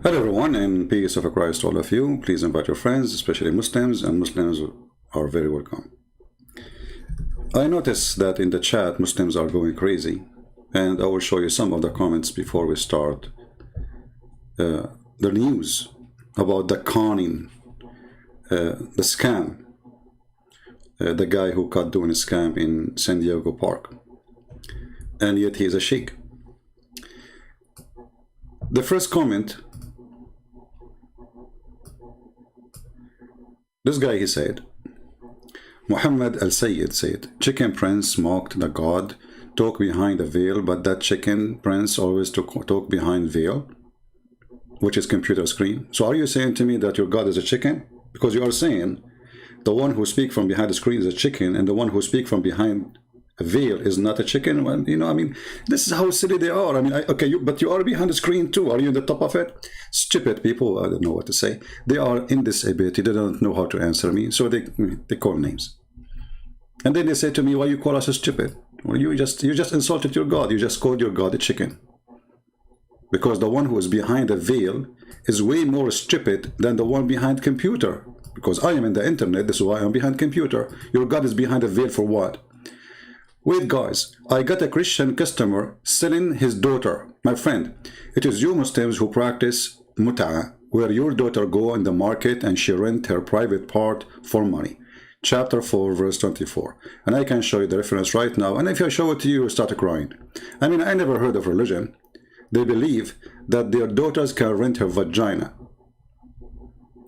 Hello everyone, and peace of Christ to all of you. Please invite your friends, especially Muslims, and Muslims are very welcome. I notice that in the chat Muslims are going crazy, and I will show you some of the comments before we start the news about the conning, the scam, the guy who caught doing a scam in San Diego Park, and yet he is a sheikh. The first comment, this guy, he said, Muhammad al-Sayyid said, Chicken Prince mocked the God, talk behind a veil, but that Chicken Prince always talk behind veil, which is computer screen. So are you saying to me that your God is a chicken? Because you are saying the one who speaks from behind the screen is a chicken, and the one who speaks from behind a veil is not a chicken. Well, you know, I mean, this is how silly they are. I mean, okay, but you are behind the screen too. Are you in the top of it? Stupid people, I don't know what to say. They are in this ability. They don't know how to answer me, so they call names. And then they say to me, why you call us stupid? Well, you just insulted your God. You just called your God a chicken. Because the one who is behind a veil is way more stupid than the one behind computer. Because I am in the internet, this is why I'm behind computer. Your God is behind a veil for what? Wait guys, I got a Christian customer selling his daughter. My friend, it is you Muslims who practice mut'a, where your daughter go in the market and she rent her private part for money. Chapter 4, verse 24. And I can show you the reference right now. And if I show it to you, you start crying. I mean, I never heard of religion. They believe that their daughters can rent her vagina.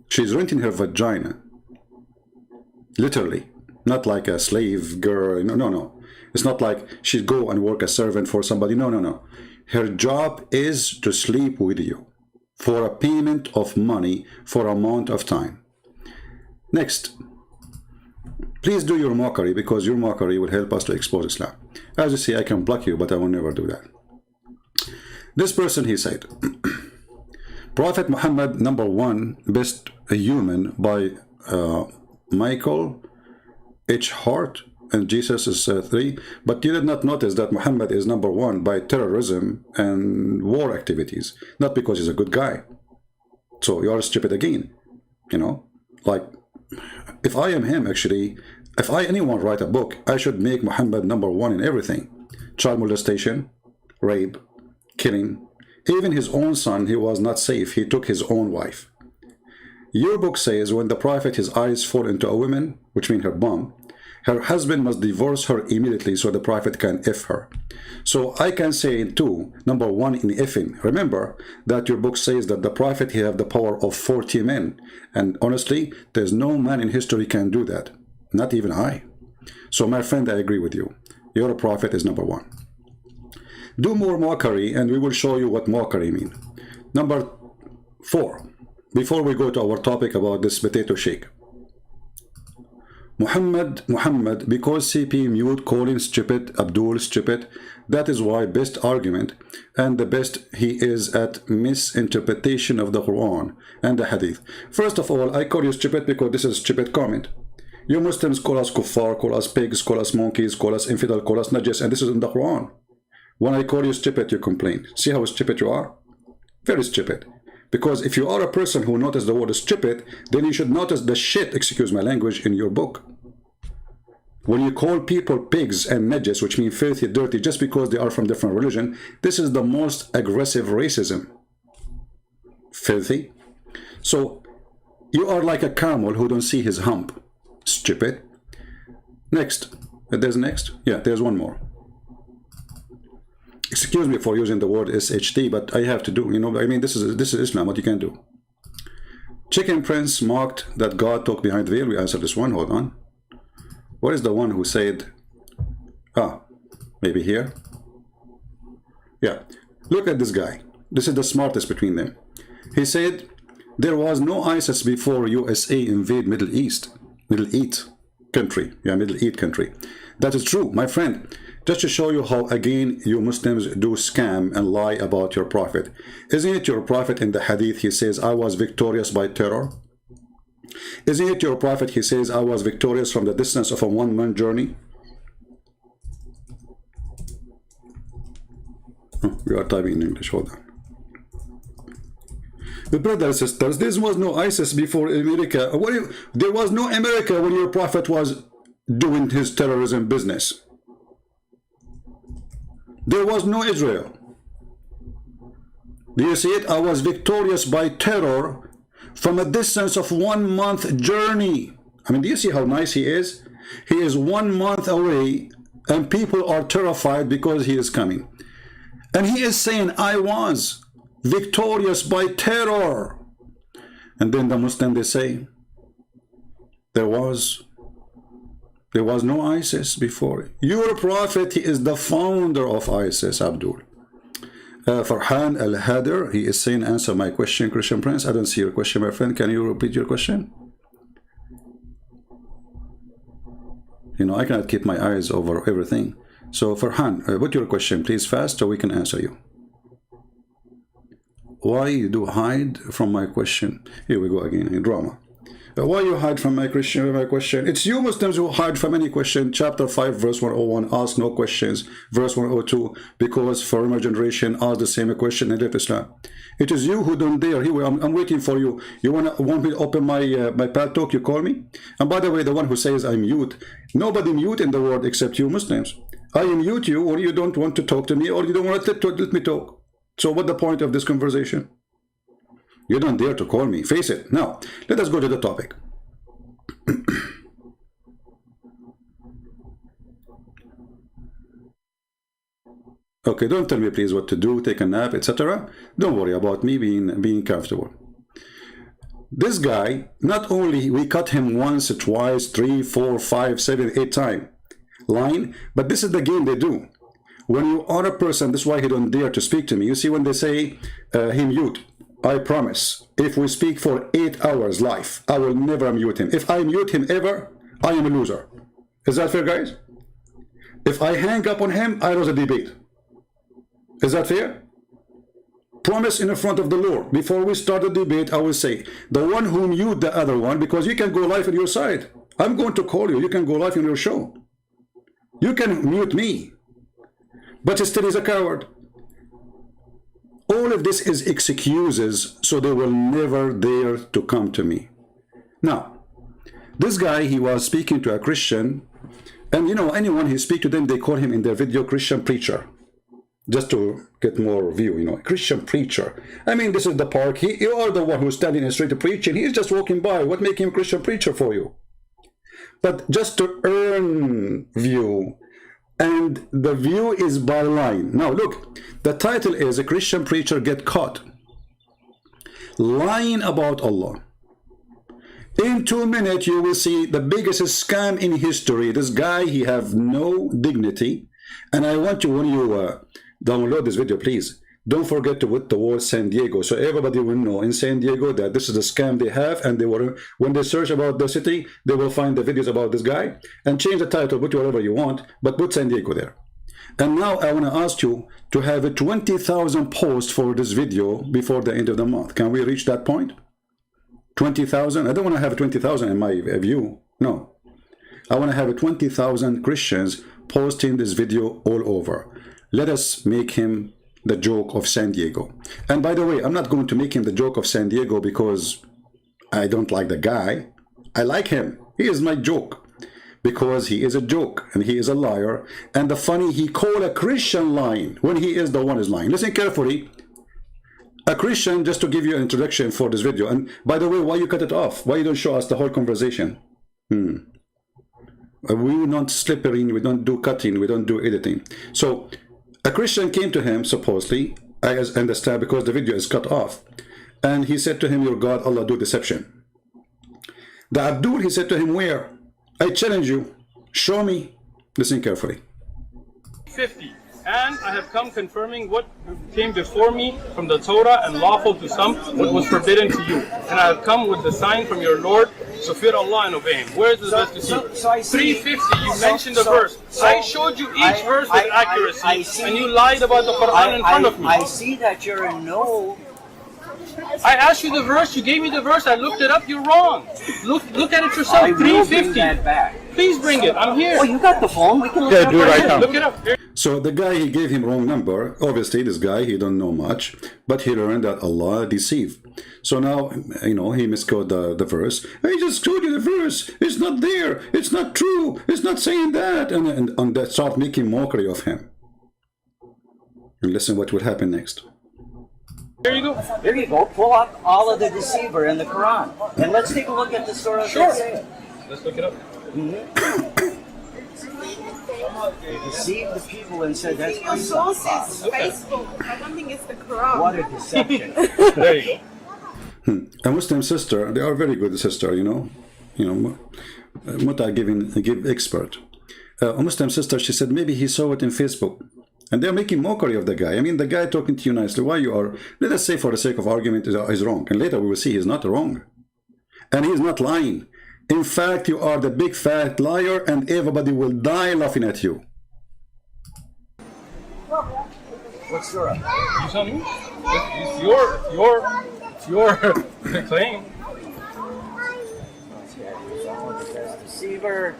She's renting her vagina. Literally. Not like a slave girl. No. It's not like she'd go and work as servant for somebody. No. Her job is to sleep with you for a payment of money for a amount of time. Next. Please do your mockery, because your mockery will help us to expose Islam. As you see, I can block you, but I will never do that. This person, he said, Prophet Muhammad, number one, best human by Michael H. Hart, and Jesus is 3. But you did not notice that Muhammad is number one by terrorism and war activities, not because he's a good guy. So you are stupid again, you know, like, if I am him, actually, if anyone write a book, I should make Muhammad number one in everything. Child molestation, rape, killing. Even his own son, he was not safe. He took his own wife. Your book says when the prophet, his eyes fall into a woman, which means her bum, her husband must divorce her immediately so the prophet can F her. So I can say too, number one in effing. Remember that your book says that the prophet, he have the power of 40 men. And honestly, there's no man in history can do that. Not even I. So my friend, I agree with you. Your prophet is number one. Do more mockery and we will show you what mockery mean. Number 4. Before we go to our topic about this potato shake. Muhammad, because CP mute calling stupid, Abdul stupid, that is why best argument and the best he is at misinterpretation of the Quran and the Hadith. First of all, I call you stupid because this is a stupid comment. You Muslims call us kuffar, call us pigs, call us monkeys, call us infidel, call us najis, and this is in the Quran. When I call you stupid, you complain. See how stupid you are? Very stupid. Because if you are a person who notices the word stupid, then you should notice the shit, excuse my language, in your book. When you call people pigs and najis, which mean filthy, dirty, just because they are from different religion, this is the most aggressive racism. Filthy. So you are like a camel who don't see his hump. Stupid. Next. There's next? Yeah, there's one more. Excuse me for using the word SHT, but I have to do, you know, I mean, this is Islam, what you can do. Chicken Prince mocked that God talked behind the veil. We answered this one, hold on. What is the one who said, maybe here? Yeah, look at this guy. This is the smartest between them. He said, there was no ISIS before USA invade Middle East country. Yeah, Middle East country. That is true, my friend. Just to show you how, again, you Muslims do scam and lie about your prophet. Isn't it your prophet in the hadith, he says, I was victorious by terror? Isn't it your prophet, he says, I was victorious from the distance of a one-month journey? We are typing in English, hold on. Brothers and sisters, there was no ISIS before America. There was no America when your prophet was doing his terrorism business. There was no Israel. Do you see it? I was victorious by terror from a distance of 1 month journey. I mean, do you see how nice he is? He is 1 month away and people are terrified because he is coming. And he is saying, I was victorious by terror. And then the Muslim, they say, there was no ISIS before. Your prophet, he is the founder of ISIS, Abdul. Farhan Al-Hader, he is saying, answer my question, Christian Prince. I don't see your question, my friend. Can you repeat your question? You know, I cannot keep my eyes over everything. So Farhan, put your question, please, fast, so we can answer you. Why you do hide from my question? Here we go again, in drama. Why you hide from my question? It's you Muslims who hide from any question. Chapter 5, verse 101, ask no questions. Verse 102, because former generation asked the same question and left Islam. It is you who don't dare. Here, I'm waiting for you. You want me to open my pal talk? You call me? And by the way, the one who says I'm mute, nobody mute in the world except you Muslims. I mute you or you don't want to talk to me or you don't want to let me talk. So what's the point of this conversation? You don't dare to call me. Face it. Now, let us go to the topic. Okay, don't tell me please what to do, take a nap, etc. Don't worry about me being comfortable. This guy, not only we cut him once, twice, 3, 4, 5, 7, 8 times line, but this is the game they do. When you are a person, this is why he don't dare to speak to me. You see, when they say he mute, I promise, if we speak for 8 hours live, I will never mute him. If I mute him ever, I am a loser. Is that fair, guys? If I hang up on him, I lose a debate. Is that fair? Promise in front of the Lord. Before we start the debate, I will say, the one who mute the other one, because you can go live on your side. I'm going to call you. You can go live on your show. You can mute me. But still is a coward. All of this is excuses, so they will never dare to come to me. Now, this guy, he was speaking to a Christian, and you know, anyone he speak to them, they call him in their video Christian preacher, just to get more view, you know, Christian preacher. I mean, this is the park. You are the one who's standing in the street preaching. He's just walking by. What make him Christian preacher for you? But just to earn view, and the view is by line. Now look, the title is a Christian preacher get caught lying about Allah. In 2 minutes you will see the biggest scam in history. This guy, he have no dignity. And I want you, when you download this video, please don't forget to put the word San Diego, so everybody will know in San Diego that this is the scam they have, and they will, when they search about the city, they will find the videos about this guy. And change the title, put whatever you want, but put San Diego there. And now I want to ask you to have a 20,000 posts for this video before the end of the month. Can we reach that point? 20,000? I don't want to have 20,000 in my view. No. I want to have 20,000 Christians posting this video all over. Let us make him the joke of San Diego. And by the way, I'm not going to make him the joke of San Diego because I don't like the guy. I like him. He is my joke because he is a joke and he is a liar. And the funny, he called a Christian lying when he is the one is lying. Listen carefully. A Christian, just to give you an introduction for this video. And by the way, why you cut it off? Why you don't show us the whole conversation? We don't slippery, we don't do cutting, we don't do editing. So a Christian came to him, supposedly, I understand, because the video is cut off. And he said to him, your God, Allah, do deception. The Abdul, he said to him, where? I challenge you. Show me. Listen carefully. 50. And I have come confirming what came before me from the Torah and lawful to some, what was forbidden to you. And I have come with the sign from your Lord, so fear Allah and obey Him. Where is the best deceiver? 350, you mentioned the verse. I showed you each verse with accuracy, and you lied about the Quran in front of me. I see that you're in no I asked you the verse. You gave me the verse. I looked it up. You're wrong. Look at it yourself. I will bring 350. that back. Please bring it. I'm here. Oh, you got the phone? We can look Yeah, it do it up right now. Look it up. So the guy, he gave him wrong number. Obviously, this guy, he don't know much, but he learned that Allah deceive. So now, you know, he misquoted the verse. I just told you the verse. It's not there. It's not true. It's not saying that. And that start making mockery of him. And listen what will happen next. There you go. There you go. Pull up all of the deceiver in the Quran. And let's take a look at the surah. Sure. that say it. Let's look it up. They deceived the people and said that's Your source is Facebook. I don't think it's the Quran. what a deception. There you go. A Muslim sister, they are very good sister, you know, Muta give expert. A Muslim sister, she said maybe he saw it in Facebook, and they're making mockery of the guy. I mean, the guy talking to you nicely, why you are, let us say for the sake of argument, is wrong, and later we will see he's not wrong, and he's not lying. In fact, you are the big fat liar, and everybody will die laughing at you. What surah? You tell me. It's your claim. Deceiver.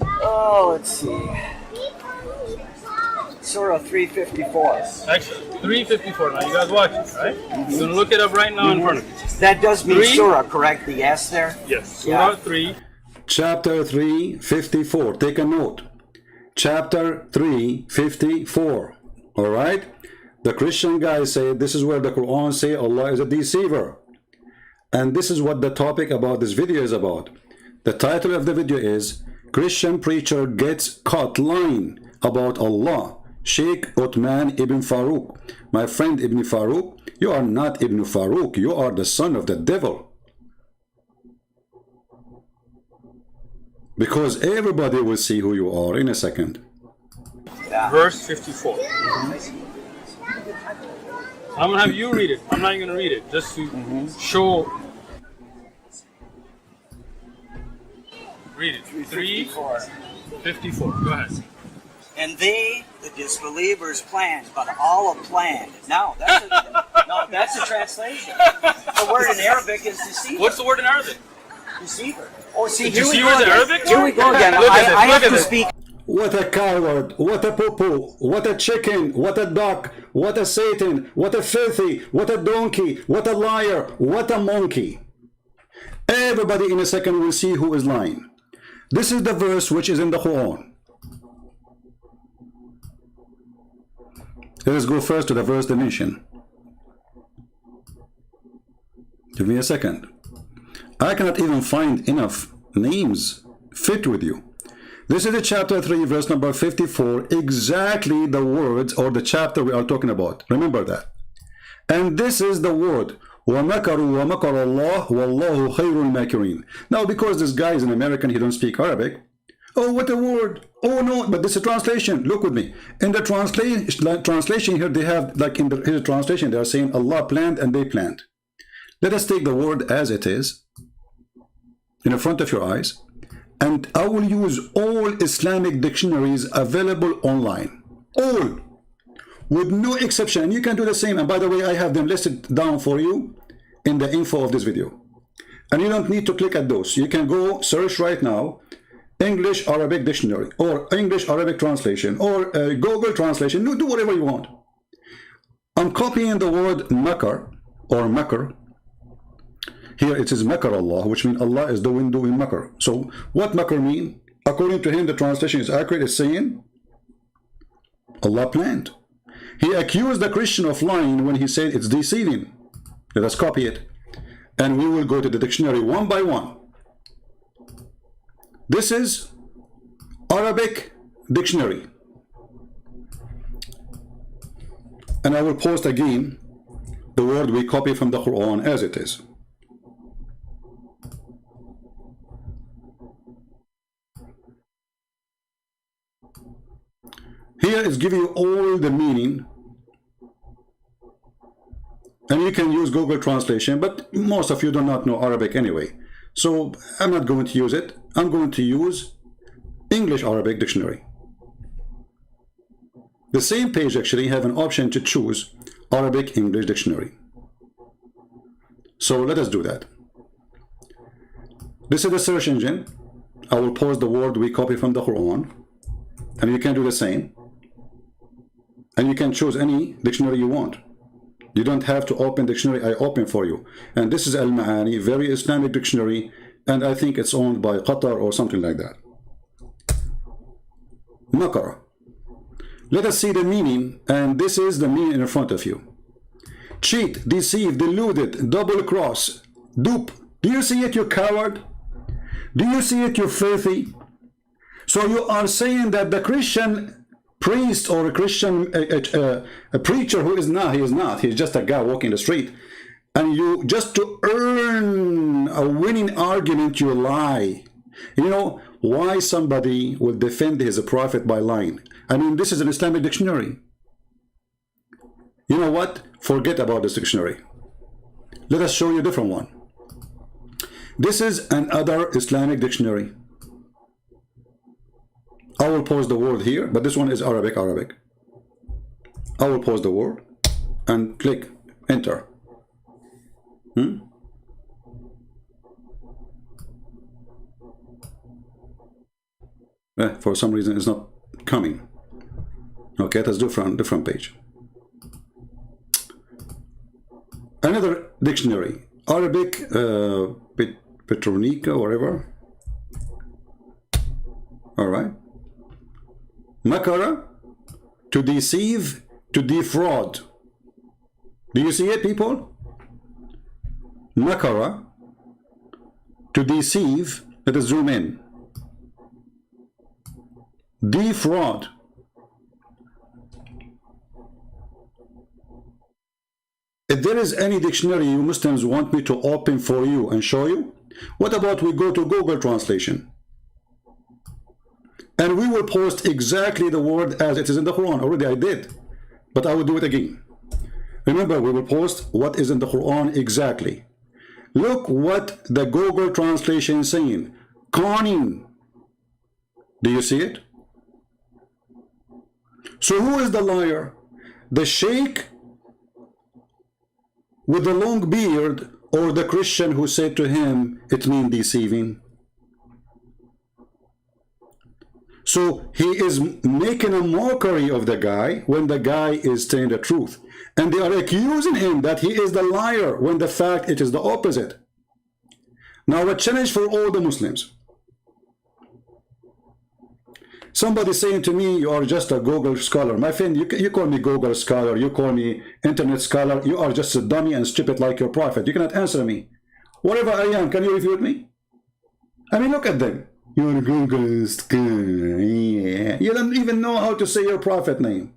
Oh, let's see. Surah 354. Actually, 354. Now you guys watch it, right? You're gonna look it up right now in front of you. That does mean Three. surah, correct? The S there? Yes. Surah Yeah. 3. Chapter 354. Take a note. Chapter 354. All right? The Christian guy said this is where the Quran say Allah is a deceiver. And this is what the topic about this video is about. The title of the video is Christian Preacher Gets Caught Lying About Allah. Sheikh Uthman Ibn Farouk. My friend Ibn Farouk, you are not Ibn Farouk. You are the son of the devil. Because everybody will see who you are in a second. Verse 54. I'm gonna have you read it. I'm not even gonna read it, just to show. Read it. 354. Go ahead. And they, the disbelievers, planned, but Allah planned. No, that's a translation. The word in Arabic is deceiver. What's the word in Arabic? Deceiver. Oh, see, Did you here we see go where's again. Arabic? Here we go again. Look at this, I look have at to this. speak. What a coward, what a poo-poo, what a chicken, what a duck, what a Satan, what a filthy, what a donkey, what a liar, what a monkey. Everybody in a second will see who is lying. This is the verse which is in the Quran. Let us go first to the verse dimension. Give me a second. I cannot even find enough names fit with you. This is the chapter 3, verse number 54, exactly the words or the chapter we are talking about. Remember that. And this is the word, وَمَكَرُوا وَمَكَرَ اللَّهُ وَاللَّهُ خَيْرُ الْمَاكِرِينَ. Now, because this guy is an American, he don't speak Arabic. Oh, what a word. Oh, no, but this is a translation. Look with me. In the translation here, they have, like in his translation, they are saying Allah planned and they planned. Let us take the word as it is, in the front of your eyes. And I will use all Islamic dictionaries available online. All. With no exception. And you can do the same. And by the way, I have them listed down for you in the info of this video. And you don't need to click at those. You can go search right now, English Arabic dictionary, or English Arabic translation, or Google translation. Do whatever you want. I'm copying the word makar, or makar. Here it is makar Allah, which means Allah is doing makar. So what makar mean? According to him, the translation is accurate. It's saying Allah planned. He accused the Christian of lying when he said it's deceiving. Let us copy it. And we will go to the dictionary one by one. This is Arabic dictionary. And I will post again the word we copy from the Quran as it is. Here is giving you all the meaning, and you can use Google translation, but most of you do not know Arabic anyway, so I'm not going to use it. I'm going to use English Arabic dictionary. The same page actually have an option to choose Arabic English dictionary. So let us do that. This is the search engine. I will post the word we copy from the Quran, and you can do the same. And you can choose any dictionary you want. You don't have to open dictionary I open for you. And this is Al-Ma'ani, very Islamic dictionary, and I think it's owned by Qatar or something like that. Makara. Let us see the meaning, and this is the meaning in front of you. Cheat, deceive, deluded, double cross, dupe. Do you see it, you coward? Do you see it, you filthy? So you are saying that the Christian priest or a Christian a preacher who is not, he's just a guy walking the street, and you, just to earn a winning argument, you lie. You know why somebody will defend his prophet by lying? I mean, this is an Islamic dictionary. You know what? Forget about this dictionary. Let us show you a different one. This is another Islamic dictionary. I will post the word here, but this one is Arabic. I will post the word and click enter. For some reason it's not coming. Okay, that's different page. Another dictionary, Arabic, Petronica, whatever. All right. Makara, to deceive, to defraud. Do you see it, people? Makara, to deceive. Let us zoom in. Defraud. If there is any dictionary you Muslims want me to open for you and show you, what about we go to Google Translation? And we will post exactly the word as it is in the Quran. Already I did, but I will do it again. Remember, we will post what is in the Quran exactly. Look what the Google Translation is saying. Conning. Do you see it? So who is the liar? The Sheikh with the long beard, or the Christian who said to him, it means deceiving? So he is making a mockery of the guy when the guy is telling the truth. And they are accusing him that he is the liar when the fact it is the opposite. Now a challenge for all the Muslims. Somebody saying to me, you are just a Google scholar. My friend, you call me Google scholar, you call me internet scholar, you are just a dummy and stupid like your prophet. You cannot answer me. Whatever I am, can you refute me? I mean, look at them. You're a Google scholar. Yeah. You don't even know how to say your prophet name.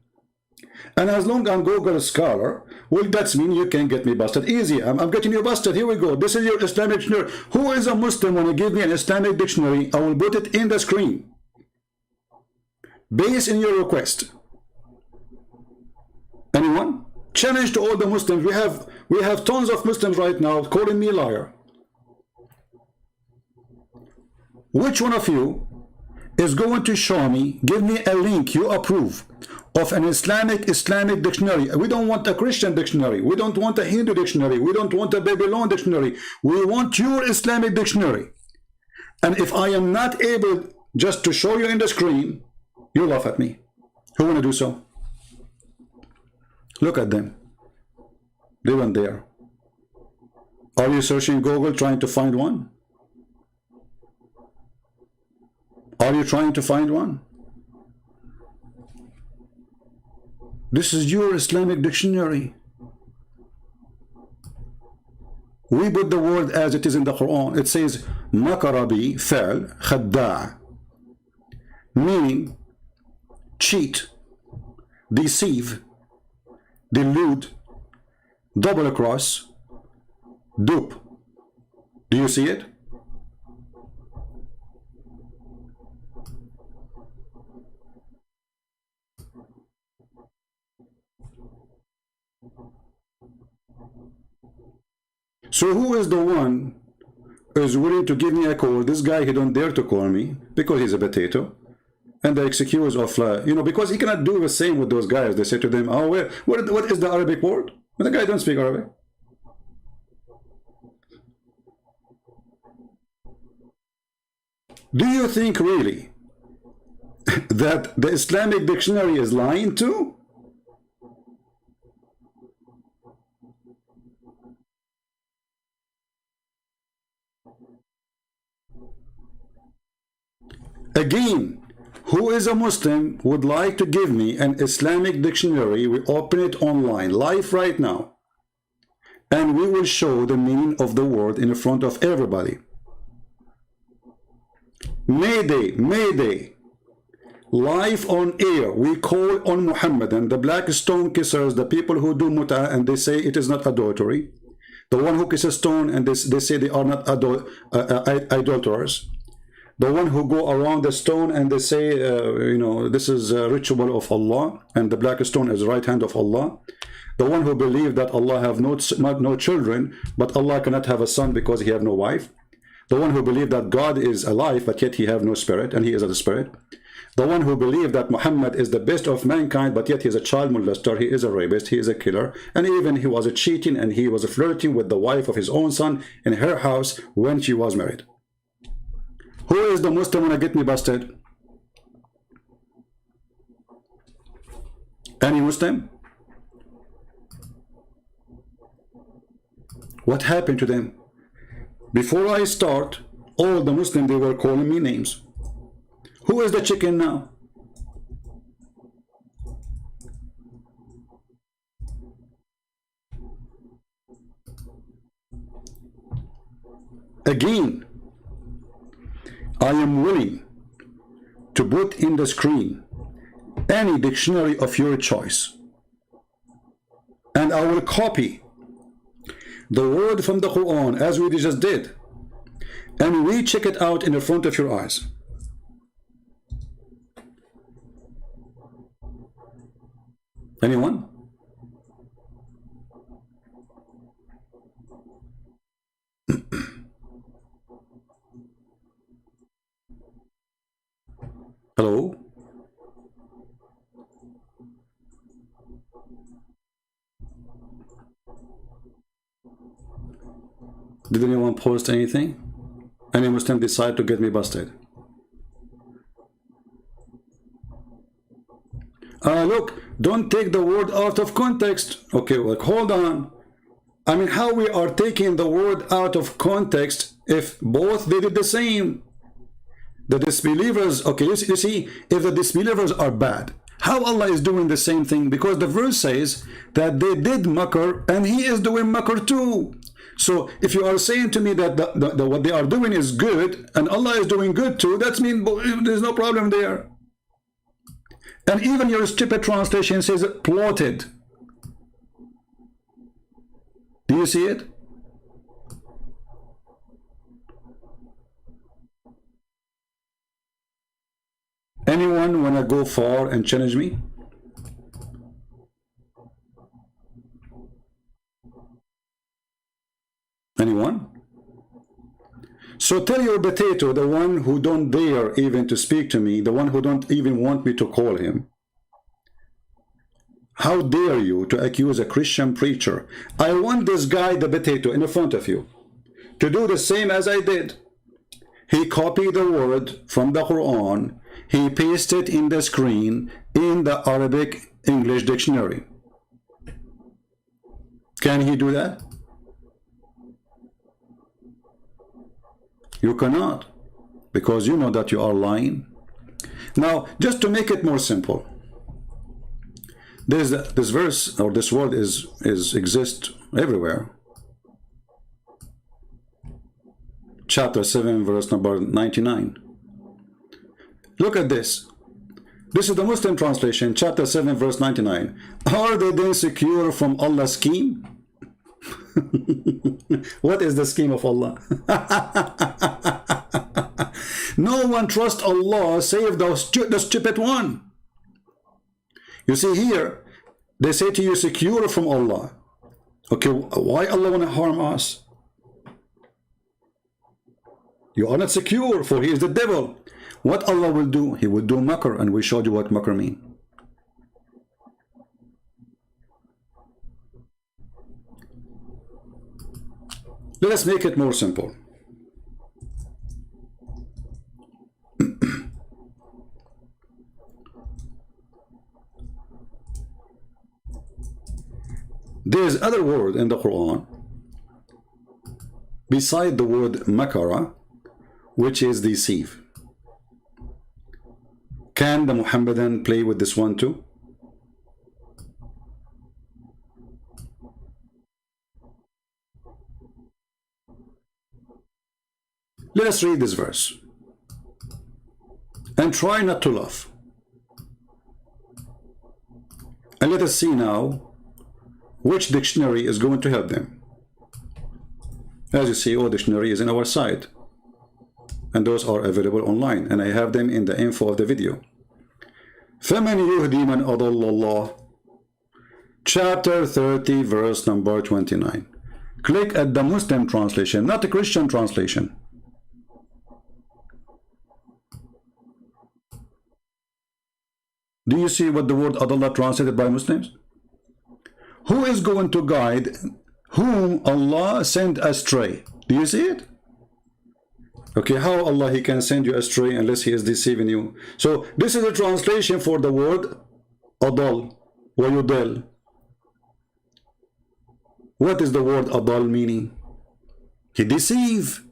And as long as I'm Google scholar, well, that's mean you can get me busted easy. I'm getting you busted. Here we go. This is your Islamic dictionary. Who is a Muslim when you give me an Islamic dictionary? I will put it in the screen. Based in your request. Anyone? Challenge to all the Muslims. We have tons of Muslims right now calling me liar. Which one of you is going to show me, give me a link you approve of an Islamic dictionary? We don't want a Christian dictionary. We don't want a Hindu dictionary. We don't want a Babylon dictionary. We want your Islamic dictionary. And if I am not able just to show you in the screen, you laugh at me. Who want to do so? Look at them. They went there. Are you searching Google trying to find one? Are you trying to find one? This is your Islamic dictionary. We put the word as it is in the Quran. It says makarabi fa'al khadda', meaning cheat, deceive, delude, double cross, dupe. Do you see it? So who is the one who is willing to give me a call? This guy, he don't dare to call me because he's a potato. And the excuse of, because he cannot do the same with those guys. They say to them, oh, what is the Arabic word? But the guy don't speak Arabic. Do you think really that the Islamic dictionary is lying too? Again, who is a Muslim would like to give me an Islamic dictionary? We open it online, live right now, and we will show the meaning of the word in front of everybody. Mayday, Mayday, live on air, we call on Muhammad and the black stone kissers, the people who do mut'ah and they say it is not adultery, the one who kisses stone and they say they are not idolaters, the one who go around the stone and they say, you know, this is a ritual of Allah and the black stone is the right hand of Allah. The one who believe that Allah have no children, but Allah cannot have a son because he have no wife. The one who believe that God is alive, but yet he have no spirit and he is a spirit. The one who believe that Muhammad is the best of mankind, but yet he is a child molester, he is a rapist, he is a killer, and even he was cheating and he was flirting with the wife of his own son in her house when she was married. Who is the Muslim wanna get me busted? Any Muslim? What happened to them? Before I start, all the Muslims, they were calling me names. Who is the chicken now? Again, I am willing to put in the screen any dictionary of your choice, and I will copy the word from the Quran as we just did, and we check it out in the front of your eyes. Anyone? Hello? Did anyone post anything? Any Muslim decide to get me busted? Look, don't take the word out of context. Okay, well, hold on. I mean, how we are taking the word out of context if both they did the same? The disbelievers, okay, you see, if the disbelievers are bad, how Allah is doing the same thing? Because the verse says that they did makr and he is doing makr too. So if you are saying to me that what they are doing is good and Allah is doing good too, that means there's no problem there. And even your stupid translation says plotted. Do you see it? Anyone wanna go far and challenge me? Anyone? So tell your potato, the one who don't dare even to speak to me, the one who don't even want me to call him, how dare you to accuse a Christian preacher? I want this guy, the potato, in front of you, to do the same as I did. He copied the word from the Quran, he pasted in the screen in the Arabic English dictionary. Can he do that? You cannot, because you know that you are lying. Now, just to make it more simple, there's this verse or this word exists everywhere. Chapter 7, verse number 99. Look at this. This is the Muslim translation, chapter 7, verse 99. Are they then secure from Allah's scheme? What is the scheme of Allah? No one trusts Allah save the stupid one. You see here, they say to you, secure from Allah. Okay, why Allah want to harm us? You are not secure, for he is the devil. What Allah will do? He will do makr, and we showed you what makr means. Let us make it more simple. There is other word in the Quran beside the word makara, which is deceive. Can the Muhammadan play with this one too? Let us read this verse and try not to laugh. And let us see now which dictionary is going to help them. As you see, all dictionary is in our site, and those are available online, and I have them in the info of the video. فَمَنْ يُهْدِي مَنْ أَضَلَّ اللَّهِ, chapter 30, verse number 29. Click at the Muslim translation, not the Christian translation. Do you see what the word adallah translated by Muslims? Who is going to guide whom Allah sent astray? Do you see it? Okay, how Allah he can send you astray unless he is deceiving you? So this is a translation for the word adal wa yudal. What is the word adal meaning? He deceive.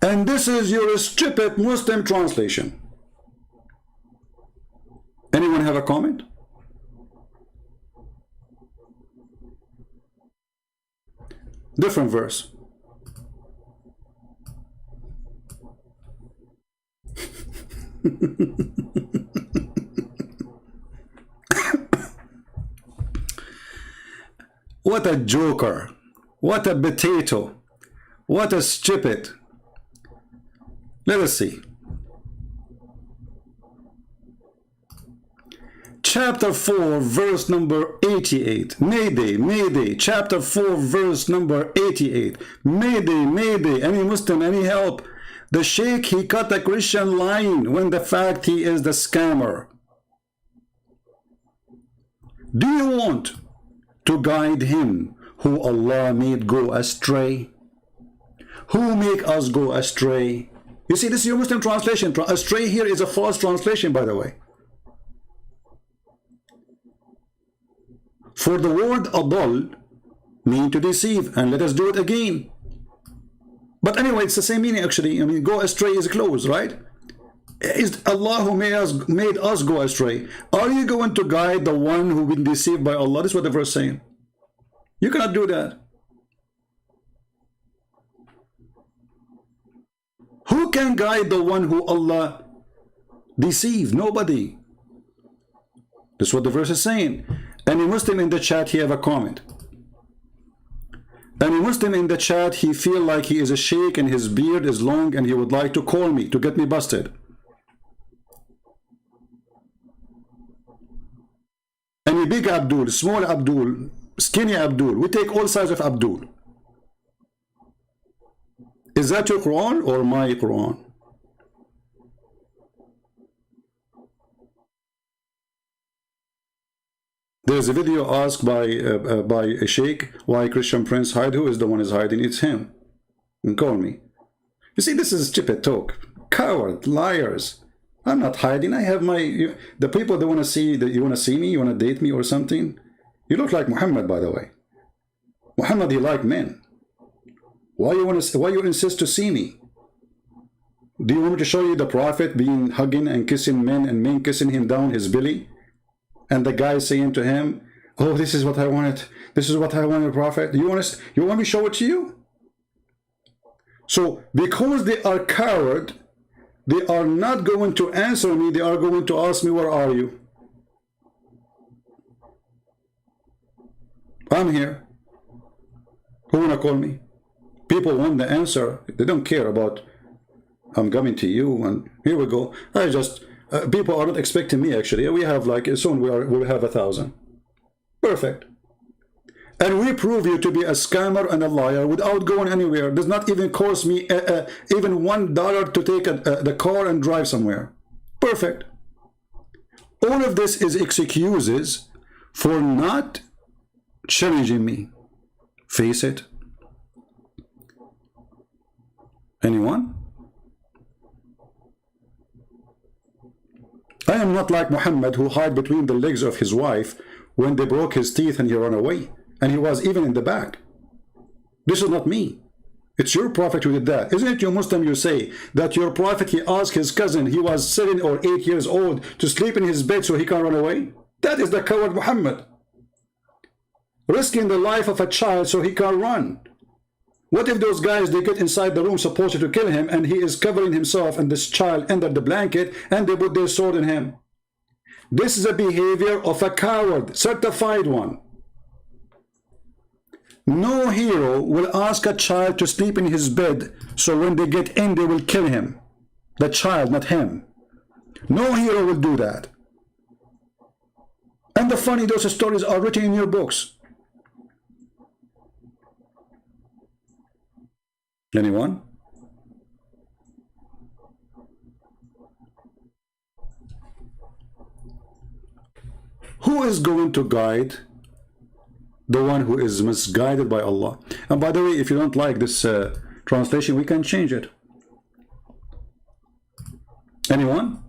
And this is your stupid Muslim translation. Anyone have a comment? Different verse. What a joker. What a potato. What a stupid. Let us see. Chapter 4, verse number 88. Mayday, Mayday. Chapter 4, verse number 88. Mayday, Mayday. Any Muslim, any help? The Sheikh, he cut a Christian line when the fact he is the scammer. Do you want to guide him who Allah made go astray? Who make us go astray? You see, this is your Muslim translation. Astray here is a false translation, by the way. For the word adal mean to deceive, and let us do it again. But anyway, it's the same meaning actually. I mean, go astray is close, right? Is Allah who made us go astray. Are you going to guide the one who been deceived by Allah? This is what the verse is saying. You cannot do that. Who can guide the one who Allah deceived? Nobody. This is what the verse is saying. Any Muslim in the chat, he have a comment. Any Muslim in the chat, he feel like he is a sheikh and his beard is long and he would like to call me to get me busted. Any big Abdul, small Abdul, skinny Abdul, we take all sides of Abdul. Is that your Quran or my Quran? There's a video asked by a sheikh why Christian Prince hide. Who is the one is hiding? It's him. And call me. You see, this is stupid talk. Coward, liars. I'm not hiding. I have my the people that want to see that you want to see me, you want to date me or something. You look like Muhammad, by the way. Muhammad, you like men. Why you insist to see me? Do you want me to show you the Prophet being hugging and kissing men and men kissing him down his belly? And the guy saying to him, oh, this is what I wanted. This is what I wanted, Prophet. You want me to show it to you? So, because they are coward, they are not going to answer me. They are going to ask me, where are you? I'm here. Who want to call me? People want the answer. They don't care about, I'm coming to you, and here we go. I just... people are not expecting me actually. We have like soon we'll have 1,000. Perfect. And we prove you to be a scammer and a liar without going anywhere. It does not even cost me even $1 to take the car and drive somewhere. Perfect. All of this is excuses for not challenging me. Face it. Anyone? I am not like Muhammad, who hid between the legs of his wife when they broke his teeth and he ran away. and he was even in the back. This is not me. It's your prophet who did that. Isn't it you Muslim, you say that your prophet, he asked his cousin, he was 7 or 8 years old, to sleep in his bed so he can run away? That is the coward Muhammad. Risking the life of a child so he can run. What if those guys, they get inside the room supposed to kill him, and he is covering himself and this child under the blanket, and they put their sword in him? This is a behavior of a coward, certified one. No hero will ask a child to sleep in his bed, so when they get in, they will kill him. The child, not him. No hero will do that. And the funny, those stories are written in your books. Anyone? Who is going to guide the one who is misguided by Allah? And by the way, if you don't like this translation, we can change it. Anyone?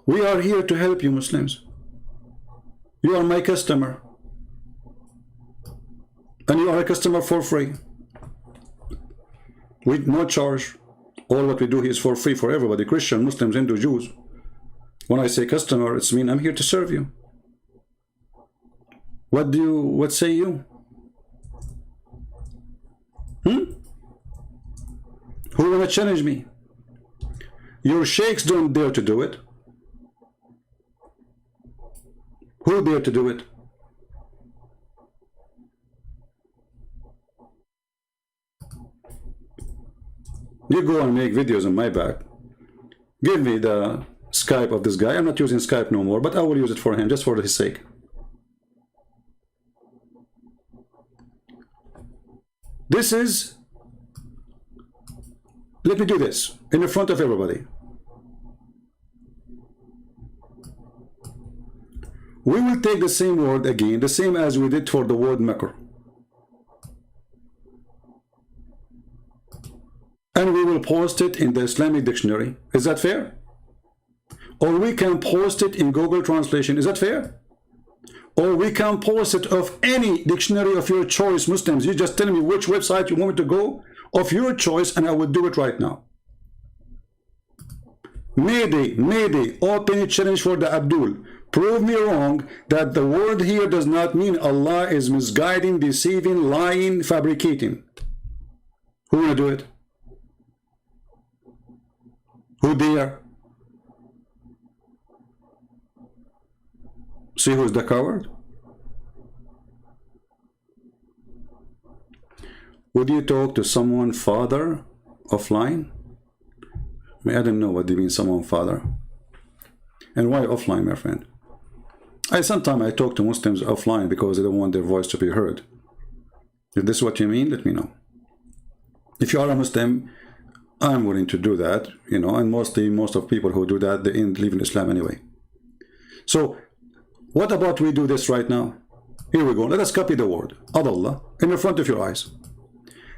We are here to help you Muslims. You are my customer. And you are a customer for free. With no charge. All what we do here is for free for everybody. Christian, Muslims, Hindu, Jews. When I say customer, it's mean I'm here to serve you. What say you? Who wanna challenge me? Your sheikhs don't dare to do it. Who dare to do it? You go and make videos on my back. Give me the Skype of this guy. I'm not using Skype no more, but I will use it for him, just for his sake. This is, let me do this in the front of everybody. We will take the same word again, the same as we did for the word makr. And we will post it in the Islamic dictionary. Is that fair? Or we can post it in Google Translation. Is that fair? Or we can post it of any dictionary of your choice, Muslims. You just tell me which website you want me to go of your choice, and I will do it right now. Mayday, open a challenge for the Abdul. Prove me wrong that the word here does not mean Allah is misguiding, deceiving, lying, fabricating. Who will do it? Who dare? See who's the coward? Would you talk to someone father offline? I don't know what you mean someone father. And why offline, my friend? Sometimes I talk to Muslims offline because they don't want their voice to be heard. If this is what you mean, let me know. If you are a Muslim, I'm willing to do that, you know, and most of people who do that, they leave in Islam anyway. So, what about we do this right now? Here we go. Let us copy the word Adallah in the front of your eyes.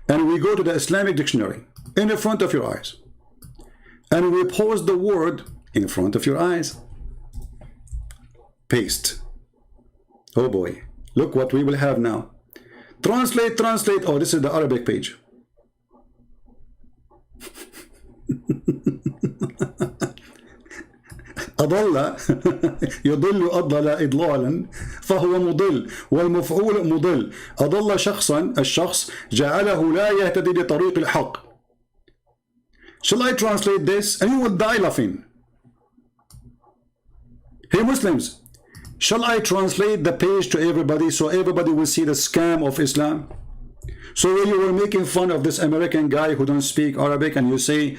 And we go to the Islamic dictionary in the front of your eyes. And we post the word in front of your eyes. Paste. Oh boy. Look what we will have now. Translate. Oh, this is the Arabic page. أضل يضل أضل إضلالا فهو مضل والمفعول مضل أضل شخصا الشخص جعله لا يهتدي لطريق الحق. Shall I translate this? And you will die laughing. Hey Muslims, shall I translate the page to everybody so everybody will see the scam of Islam? So when you were making fun of this American guy who don't speak Arabic and you say,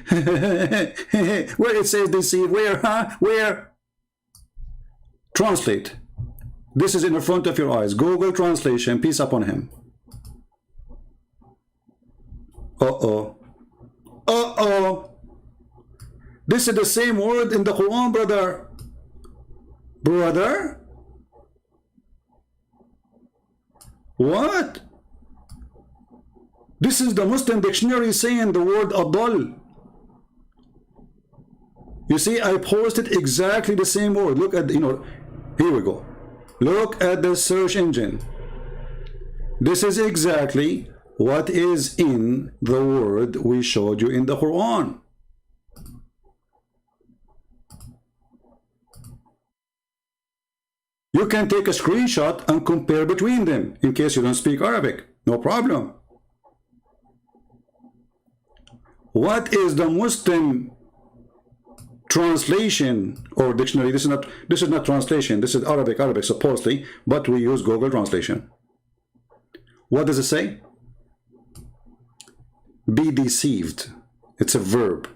where it says deceive, where, huh? Where? Translate. This is in the front of your eyes. Google translation, peace upon him. Uh-oh. Uh-oh. This is the same word in the Quran, brother. Brother? What? This is the Muslim dictionary saying the word adal. You see, I posted exactly the same word. Look at, you know, here we go. Look at the search engine. This is exactly what is in the word we showed you in the Quran. You can take a screenshot and compare between them in case you don't speak Arabic. No problem. What is the Muslim translation or dictionary? This is not translation. This is Arabic supposedly, but we use Google Translation. What does it say? Be deceived. It's a verb.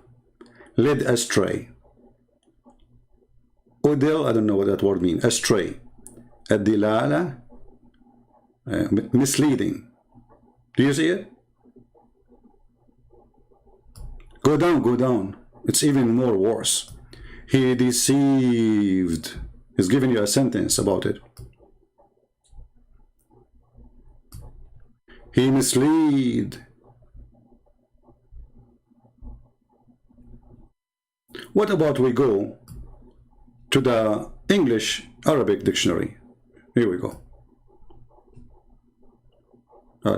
Led astray. Udil, I don't know what that word means. Astray. Ad-dilala. Misleading. Do you see it? Go down, go down. It's even more worse. He deceived. He's giving you a sentence about it. He misled. What about we go to the English Arabic dictionary? Here we go.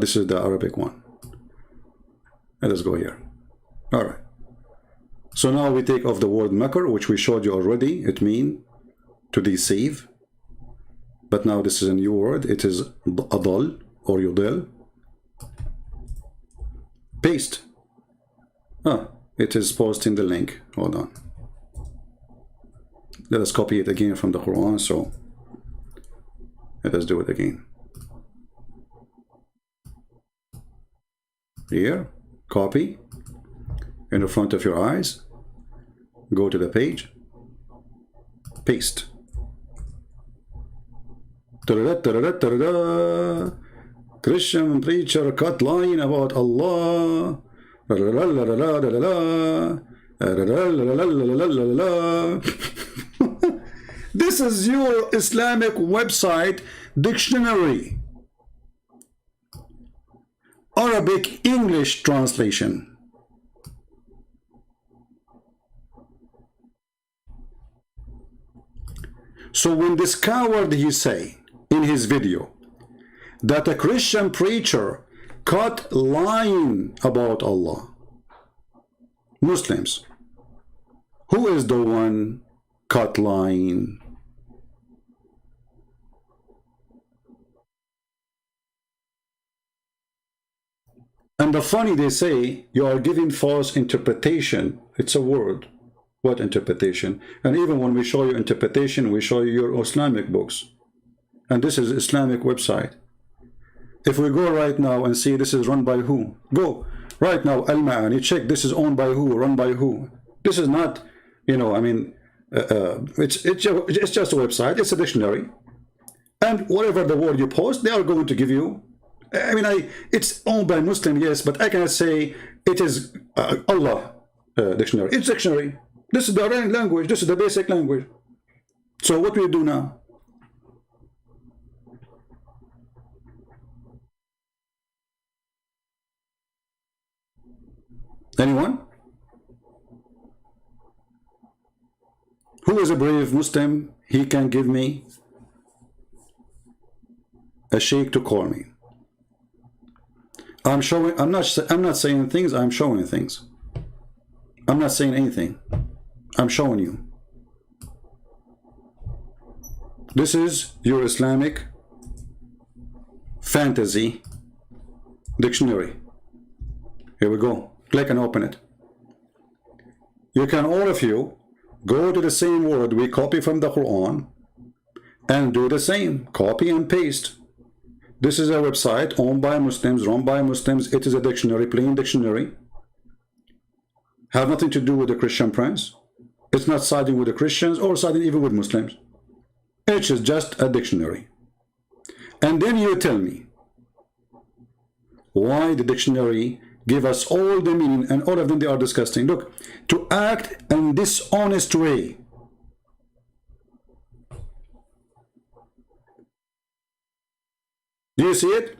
This is the Arabic one. Let us go here. All right. So now we take off the word makr, which we showed you already. It means to deceive. But now this is a new word. It is adal or yudil. Paste. It is posting the link. Hold on. Let us copy it again from the Quran. So let us do it again. Here, copy in the front of your eyes. Go to the page. Paste. Christian preacher cut line about Allah. This is your Islamic website dictionary. Arabic English translation. So when this coward he say in his video that a Christian preacher caught lying about Allah, Muslims, who is the one caught lying? And the funny, they say you are giving false interpretation. It's a word. What interpretation? And even when we show you interpretation, we show you your Islamic books. And this is Islamic website. If we go right now and see this is run by who? Go right now, Al-Ma'ani, check this is owned by who, run by who. This is not, you know, I mean, it's just a website, it's a dictionary. And whatever the word you post, they are going to give you. I mean, it's owned by Muslim, yes, but I cannot say it is Allah dictionary. It's dictionary. This is the language. This is the basic language. So what do we do now? Anyone? Who is a brave Muslim? He can give me a sheikh to call me. I'm showing. I'm not saying things. I'm showing things. I'm not saying anything. I'm showing you. This is your Islamic fantasy dictionary. Here we go. Click and open it. You can, all of you, go to the same word we copy from the Quran and do the same. Copy and paste. This is a website owned by Muslims, run by Muslims. It is a dictionary, plain dictionary. Have nothing to do with the Christian prince. It's not siding with the Christians or siding even with Muslims. It is just a dictionary. And then you tell me why the dictionary give us all the meaning and all of them they are disgusting. Look, to act in dishonest way. Do you see it?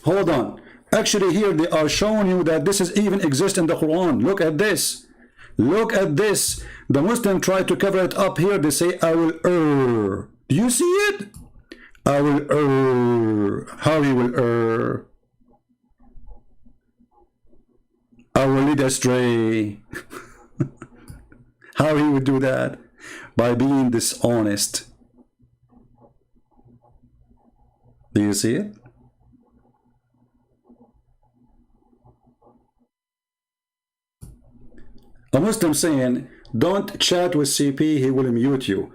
Hold on. Actually here they are showing you that this is even exists in the Quran. Look at this. Look at this. The Muslim try to cover it up here. They say, I will err. Do you see it? I will err. I will lead astray. How he would do that? By being dishonest. Do you see it? A Muslim saying, don't chat with CP, he will mute you.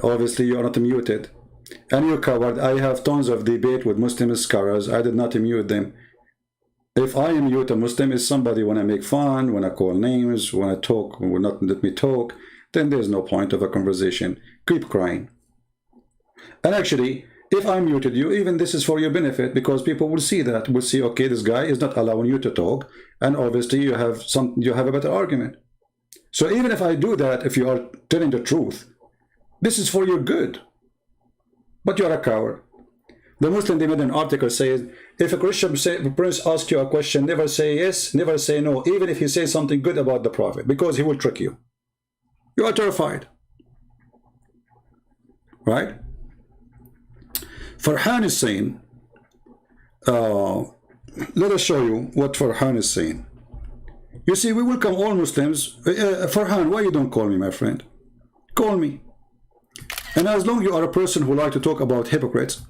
Obviously, you are not muted. And you covered. I have tons of debate with Muslim scholars. I did not mute them. If I mute a Muslim, is somebody when I make fun, when I call names, when I talk, will not let me talk, then there's no point of a conversation. Keep crying. And actually, if I muted you, even this is for your benefit, because people will see that, will see, okay, this guy is not allowing you to talk, and obviously you have a better argument. So even if I do that, if you are telling the truth, this is for your good. But you are a coward. The Muslim, they made an article saying, if a Christian prince asks you a question, never say yes, never say no, even if he says something good about the Prophet, because he will trick you. You are terrified. Right? Farhan is saying, let us show you what Farhan is saying. You see, we welcome all Muslims. Farhan, why you don't call me, my friend? Call me. And as long as you are a person who like to talk about hypocrites,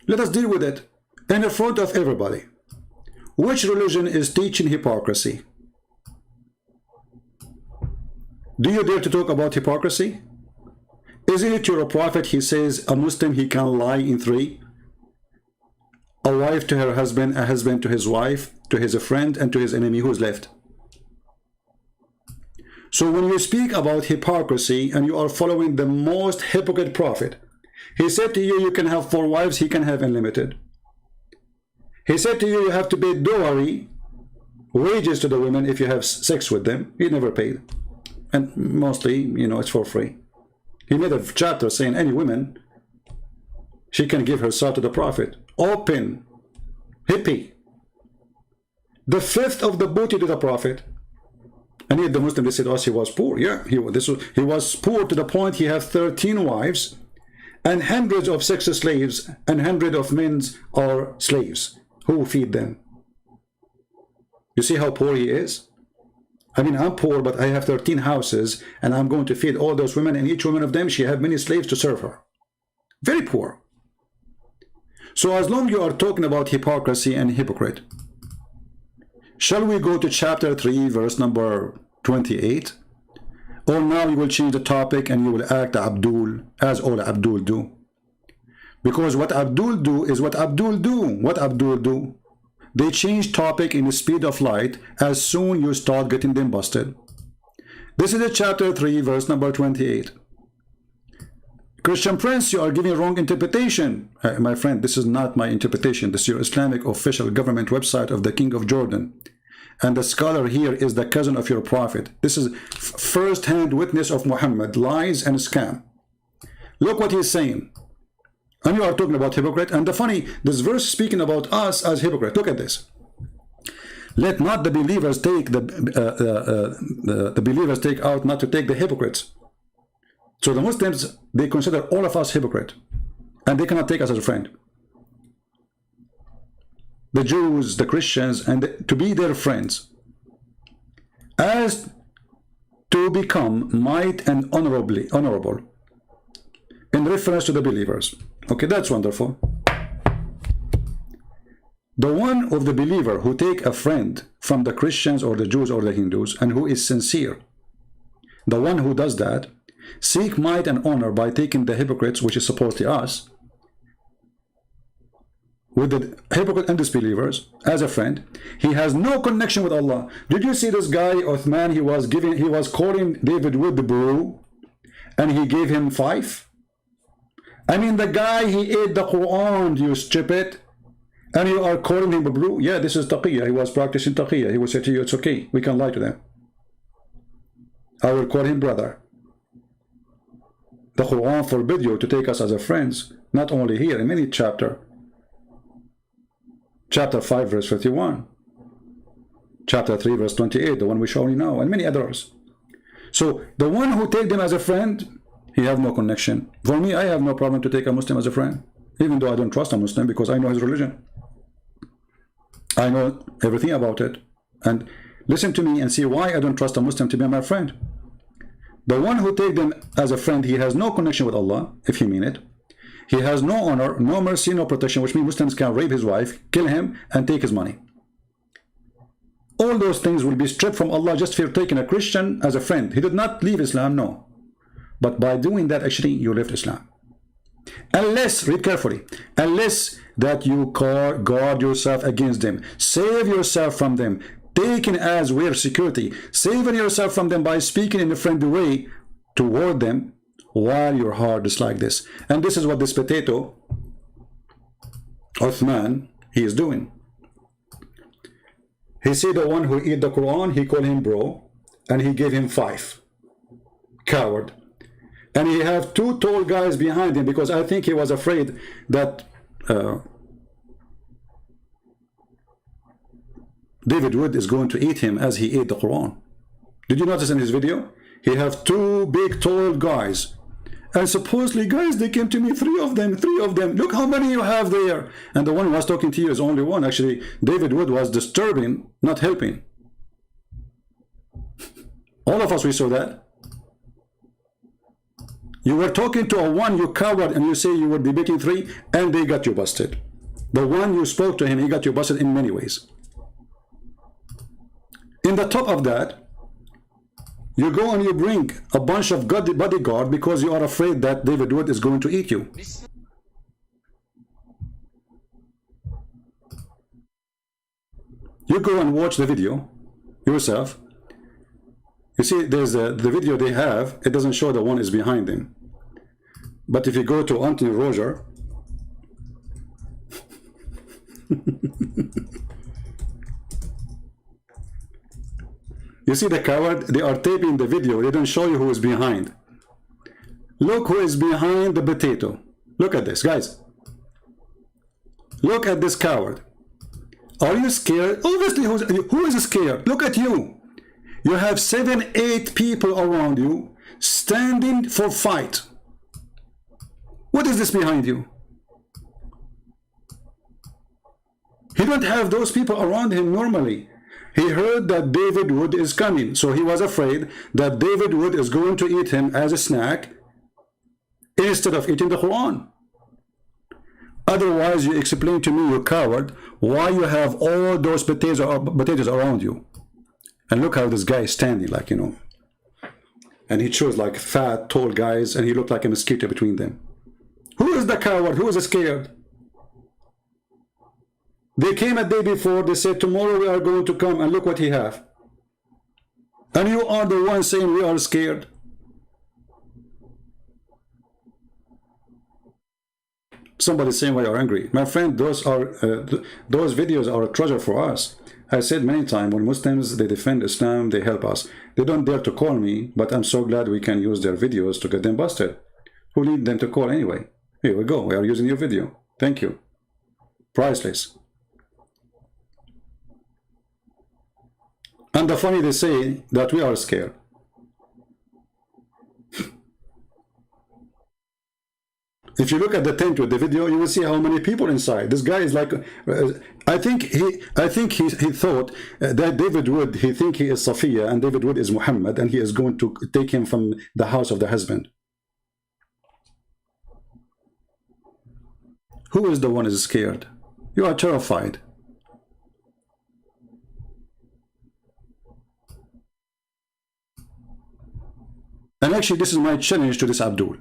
let us deal with it in the front of everybody. Which religion is teaching hypocrisy? Do you dare to talk about hypocrisy? Isn't it your prophet, he says, a Muslim, he can lie in three? A wife to her husband, a husband to his wife, to his friend, and to his enemy. Who's left? So when you speak about hypocrisy and you are following the most hypocrite prophet, he said to you, you can have 4 wives, he can have unlimited. He said to you, you have to pay dowry, wages to the women if you have sex with them. He never paid. And mostly, you know, it's for free. He made a chapter saying any woman, she can give herself to the prophet. Open, hippie. The fifth of the booty to the prophet. And yet the Muslim, they said, oh, he was poor. Yeah, he was poor to the point he had 13 wives and hundreds of sex slaves, and hundreds of men are slaves. Who feed them? You see how poor he is? I mean, I'm poor, but I have 13 houses, and I'm going to feed all those women, and each woman of them, she have many slaves to serve her. Very poor. So as long as you are talking about hypocrisy and hypocrite, shall we go to chapter 3, verse number 28? Or now you will change the topic and you will act Abdul, as all Abdul do? Because what Abdul do is what Abdul do. What Abdul do? They change topic in the speed of light as soon you start getting them busted. This is the chapter 3, verse number 28. Christian Prince, you are giving wrong interpretation. My friend, this is not my interpretation. This is your Islamic official government website of the King of Jordan. And the scholar here is the cousin of your prophet. This is first-hand witness of Muhammad, lies and scam. Look what he's saying. And you are talking about hypocrite. And the funny, this verse speaking about us as hypocrite. Look at this. Let not the believers take the believers take out not to take the hypocrites. So the Muslims, they consider all of us hypocrite, and they cannot take us as a friend. The Jews, the Christians, and to be their friends, as to become might and honorable in reference to the believers. Okay, that's wonderful. The one of the believer who take a friend from the Christians or the Jews or the Hindus and who is sincere, the one who does that, seek might and honor by taking the hypocrites, which is supposedly us, with the hypocrite and disbelievers as a friend. He has no connection with Allah. Did you see this guy Uthman? He was calling David Wood the bro, and he gave him 5. I mean, the guy, he ate the Quran, you stupid, and you are calling him a bro? Yeah, this is taqiyya. He was practicing taqiyya. He will say to you, it's okay, we can lie to them. I will call him brother. The Quran forbid you to take us as a friends, not only here, in many chapter. Chapter 5, verse 51. Chapter 3, verse 28, the one we show you now, and many others. So, the one who take them as a friend, he have no connection. For me, I have no problem to take a Muslim as a friend. even though I don't trust a Muslim because I know his religion. I know everything about it. And listen to me and see why I don't trust a Muslim to be my friend. The one who take them as a friend, he has no connection with Allah, if he mean it. He has no honor, no mercy, no protection, which means Muslims can rape his wife, kill him, and take his money. All those things will be stripped from Allah just for taking a Christian as a friend. He did not leave Islam, no. But by doing that, actually, you left Islam. Unless, read carefully, unless that you guard yourself against them, save yourself from them, taken as we're security, saving yourself from them by speaking in a friendly way toward them while your heart is like this. And this is what this potato, Uthman, he is doing. He see the one who eat the Quran, he called him bro, and he gave him 5. Coward. And he have 2 tall guys behind him because I think he was afraid that David Wood is going to eat him as he ate the Quran. Did you notice in his video? He have 2 big tall guys. And supposedly, guys, they came to me, 3 of them. Look how many you have there. And the one who was talking to you is only one. Actually, David Wood was disturbing, not helping. All of us, we saw that. You were talking to a one, you coward, and you say you were debating 3, and they got you busted. The one you spoke to him, he got you busted in many ways. In the top of that, you go and you bring a bunch of bodyguard because you are afraid that David Wood is going to eat you. You go and watch the video yourself. You see, there's the video they have, it doesn't show the one is behind them. But if you go to Anthony Roger, you see the coward, they are taping the video, they don't show you who is behind. Look who is behind the potato. Look at this, guys. Look at this coward. Are you scared? Obviously, who is scared? Look at you. You have 7, 8 people around you standing for fight. What is this behind you? He don't have those people around him normally. He heard that David Wood is coming, so he was afraid that David Wood is going to eat him as a snack instead of eating the Quran. Otherwise, you explain to me, you coward, why you have all those potatoes around you. And look how this guy is standing, like, you know. And he chose like fat, tall guys, and he looked like a mosquito between them. Who is the coward? Who is scared? They came a day before, they said, tomorrow we are going to come, and look what he have. And you are the one saying we are scared. Somebody saying we are angry. My friend, those videos are a treasure for us. I said many times, when Muslims, they defend Islam, they help us. They don't dare to call me, but I'm so glad we can use their videos to get them busted. Who need them to call anyway? Here we go, we are using your video. Thank you. Priceless. And the funny, they say that we are scared. If you look at the tent with the video, you will see how many people inside. This guy is like, I think he thought that David Wood, he think he is Safiya and David Wood is Muhammad, and he is going to take him from the house of the husband. Who is the one who is scared? You are terrified. And actually, this is my challenge to this Abdul.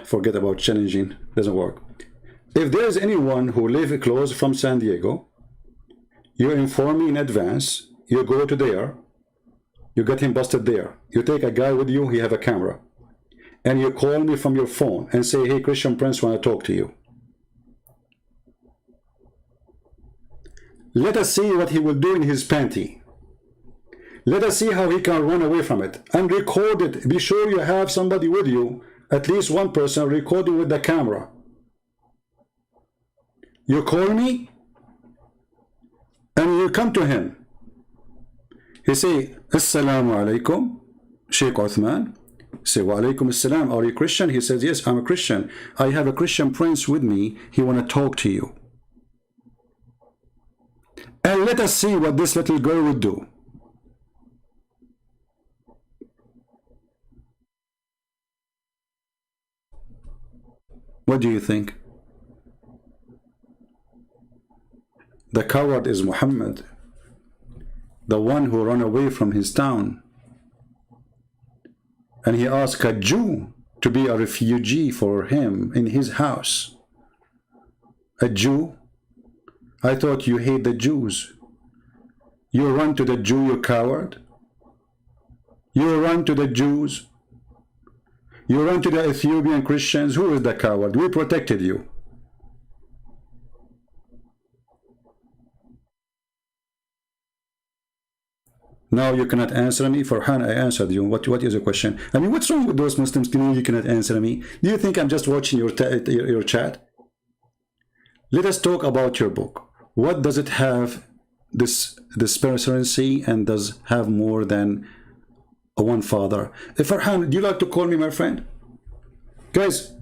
Forget about challenging, doesn't work. If there is anyone who lives close from San Diego, you inform me in advance, you go to there, you get him busted there. You take a guy with you, he have a camera. And you call me from your phone and say, hey, Christian Prince, want to talk to you. Let us see what he will do in his panty. Let us see how he can run away from it. And record it. Be sure you have somebody with you, at least one person recording with the camera. You call me and you come to him. He say, Assalamu alaikum, Sheikh Uthman. Say, wa alaikum assalam, are you Christian? He says, yes, I'm a Christian. I have a Christian prince with me. He want to talk to you. And let us see what this little girl would do. What do you think? The coward is Muhammad, the one who ran away from his town. And he asked a Jew to be a refugee for him in his house. A Jew? I thought you hate the Jews. You run to the Jew, you coward. You run to the Jews. You run to the Ethiopian Christians. Who is the coward? We protected you. Now you cannot answer me. Farhan, I answered you. What is your question? I mean, what's wrong with those Muslims? You cannot answer me. Do you think I'm just watching your chat? Let us talk about your book. What does it have, this transparency, and does have more than one father? Farhan, do you like to call me my friend? Guys,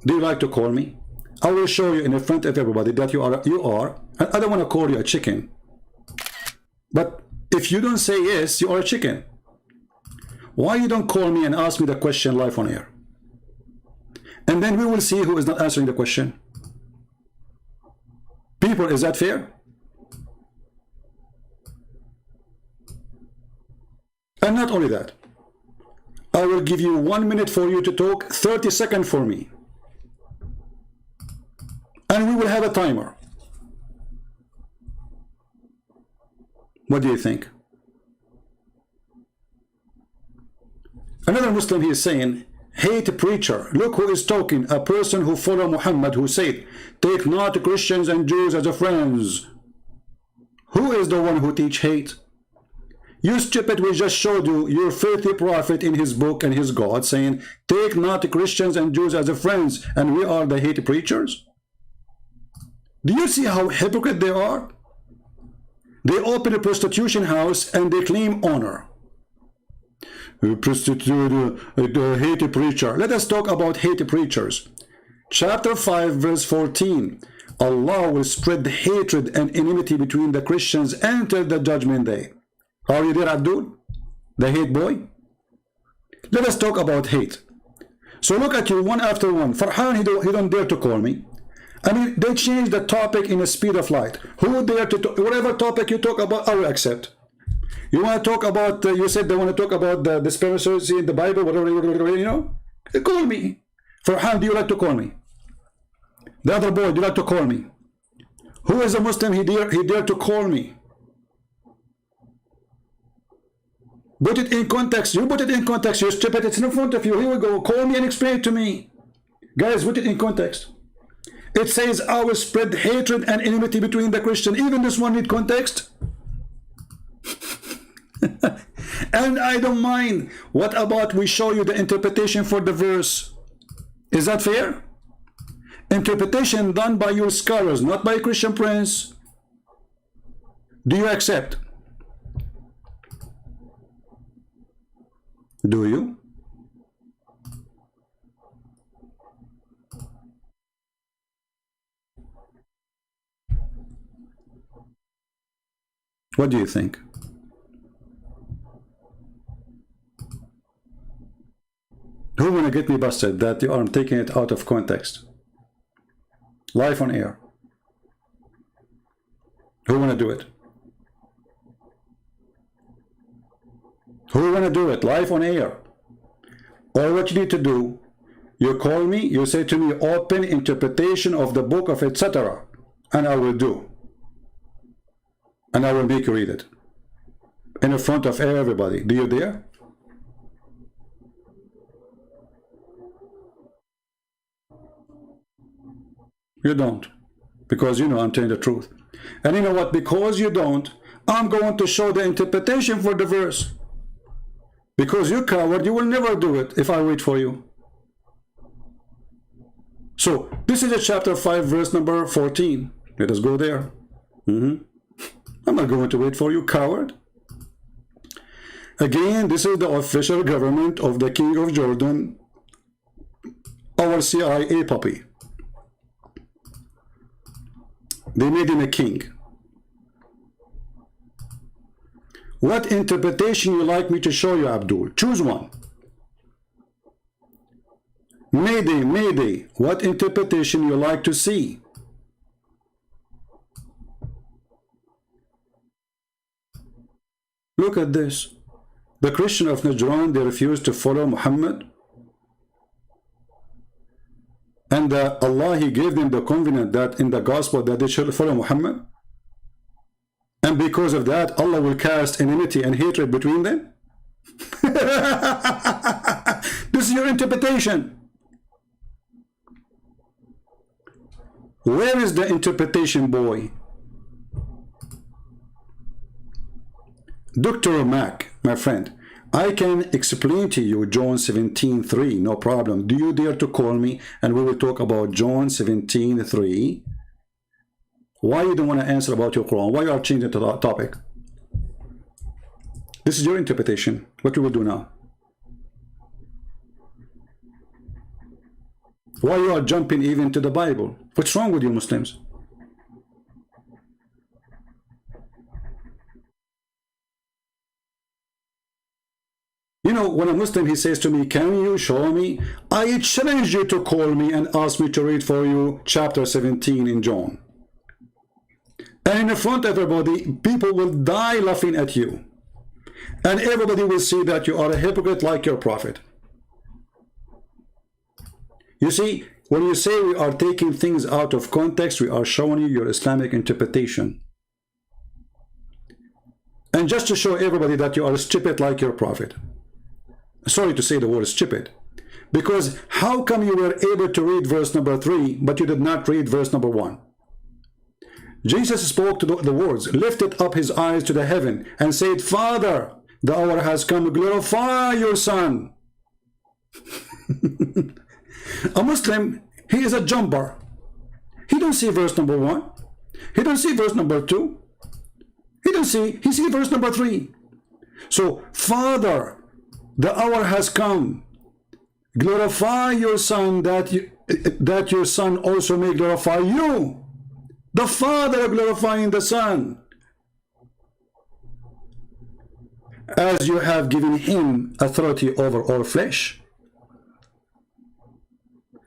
do you like to call me? I will show you in front of everybody that you are. I don't want to call you a chicken. But if you don't say yes, you are a chicken. Why you don't call me and ask me the question live on air? And then we will see who is not answering the question. People, is that fair? And not only that, I will give you 1 minute for you to talk, 30 seconds for me. And we will have a timer. What do you think? Another Muslim, he is saying, hate preacher. Look who is talking. A person who follow Muhammad, who said, take not Christians and Jews as friends. Who is the one who teach hate? You stupid, we just showed you your filthy prophet in his book and his God saying, take not Christians and Jews as friends, and we are the hate preachers. Do you see how hypocrite they are? They open a prostitution house and they claim honor. Prostitute, hate preacher. Let us talk about hate preachers. Chapter 5, verse 14. Allah will spread hatred and enmity between the Christians until the judgment day. Are you there, Abdul? The hate boy? Let us talk about hate. So look at you one after one. Farhan, he don't dare to call me. I mean, they changed the topic in the speed of light. Who would dare to talk? Whatever topic you talk about, I will accept. You want to talk about, you said they want to talk about the disparity in the Bible, whatever, you know? Call me. Farhan, do you like to call me? The other boy, do you like to call me? Who is a Muslim, he dare to call me? Put it in context. You put it in context. You stupid. It's in front of you. Here we go. Call me and explain it to me. Guys, put it in context. It says, I will spread hatred and enmity between the Christian. Even this one need context. And I don't mind. What about we show you the interpretation for the verse? Is that fair? Interpretation done by your scholars, not by a Christian prince. Do you accept? Do you? What do you think? Who wanna get me busted that you are taking it out of context? Live on air. Who wanna do it? Who wanna do it live on air? Or what you need to do, you call me, you say to me, open interpretation of the book of etc. And I will do. And I will make you read it. In the front of everybody. Do you dare? You don't. Because you know I'm telling the truth. And you know what? Because you don't, I'm going to show the interpretation for the verse. Because you coward, you will never do it if I wait for you. So, this is a chapter 5, verse number 14. Let us go there. I'm not going to wait for you, coward. Again, this is the official government of the King of Jordan, our CIA puppy. They made him a king. What interpretation you like me to show you, Abdul? Choose one. Mayday, Mayday. What interpretation you like to see? Look at this. The Christian of Najran, they refused to follow Muhammad. And Allah, He gave them the covenant that in the gospel that they should follow Muhammad. And because of that, Allah will cast enmity and hatred between them. This is your interpretation. Where is the interpretation, boy? Dr. Mac, my friend, I can explain to you John 17:3, no problem. Do you dare to call me and we will talk about John 17:3? Why you don't want to answer about your Quran? Why you are changing the topic? This is your interpretation. What we will do now? Why you are jumping even to the Bible? What's wrong with you Muslims? You know, when a Muslim, he says to me, can you show me? I challenge you to call me and ask me to read for you chapter 17 in John. And in front of everybody, people will die laughing at you. And everybody will see that you are a hypocrite like your prophet. You see, when you say we are taking things out of context, we are showing you your Islamic interpretation. And just to show everybody that you are stupid like your prophet. Sorry to say the word stupid. Because how come you were able to read verse number 3, but you did not read verse number 1? Jesus spoke to the words, lifted up his eyes to the heaven and said, Father, the hour has come, glorify your Son. A Muslim, he is a jumper. He don't see verse number 1. He don't see verse number 2. He see verse number 3. So, Father, the hour has come. Glorify your Son, that your Son also may glorify you. The Father glorifying the Son, as you have given him authority over all flesh,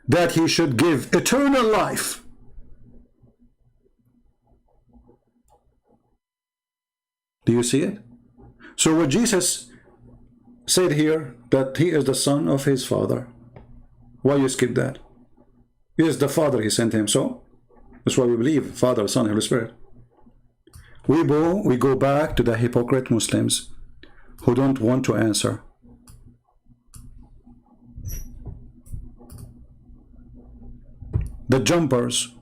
that he should give eternal life. Do you see it? So what Jesus said here, that he is the Son of his Father. Why you skip that? Yes, the Father, he sent him. So that's why we believe Father, Son, Holy Spirit. We go back to the hypocrite Muslims who don't want to answer. The jumpers.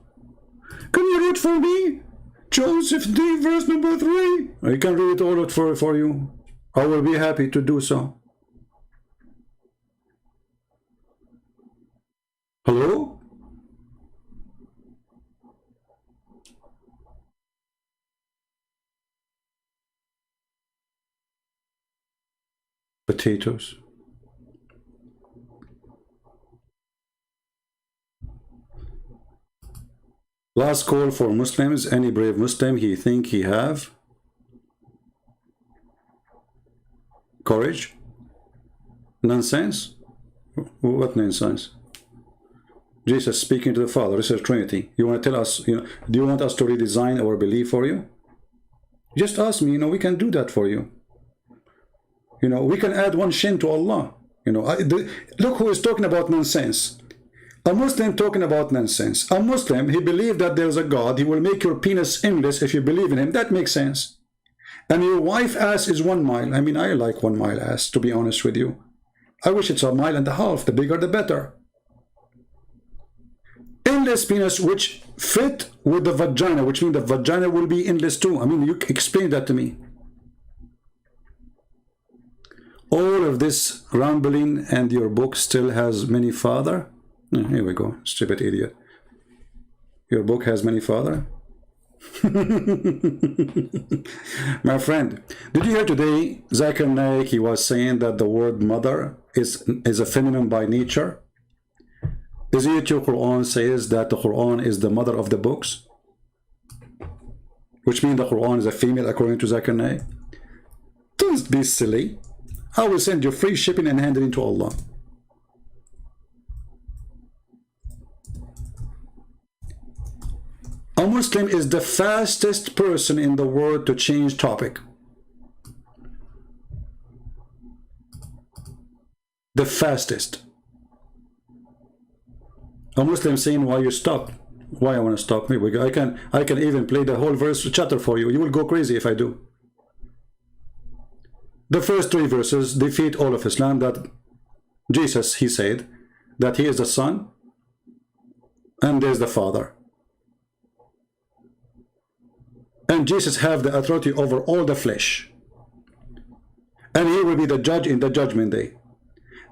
Can you read for me? John 15, verse number 3. I can read it all for you. I will be happy to do so. Hello? Potatoes. Last call for Muslims. Any brave Muslim he think he have courage? Nonsense? What nonsense? Jesus speaking to the Father. This is Trinity. You want to tell us, do you want us to redesign our belief for you? Just ask me, we can do that for you. We can add one shin to Allah. Look who is talking about nonsense. A Muslim talking about nonsense. A Muslim, he believes that there's a God. He will make your penis endless if you believe in him. That makes sense. And your wife ass is 1 mile. I mean, I like 1 mile ass, to be honest with you. I wish it's 1.5 miles. The bigger, the better. Endless penis, which fit with the vagina, which means the vagina will be endless too. I mean, you explain that to me. All of this rambling and your book still has many father. Here we go, stupid idiot. Your book has many father. My friend, did you hear today Zakir Naik, he was saying that the word mother is a feminine by nature? Is it your Quran says that the Quran is the mother of the books? Which means the Quran is a female according to Zakir Naik? Don't be silly. I will send you free shipping and handling to Allah. A Muslim is the fastest person in the world to change topic. The fastest. A Muslim saying, why you stop? Why I want to stop me? I can even play the whole verse chapter for you. You will go crazy if I do. The first 3 verses defeat all of Islam, that Jesus, he said that he is the Son and there's the Father. And Jesus have the authority over all the flesh. And he will be the judge in the judgment day.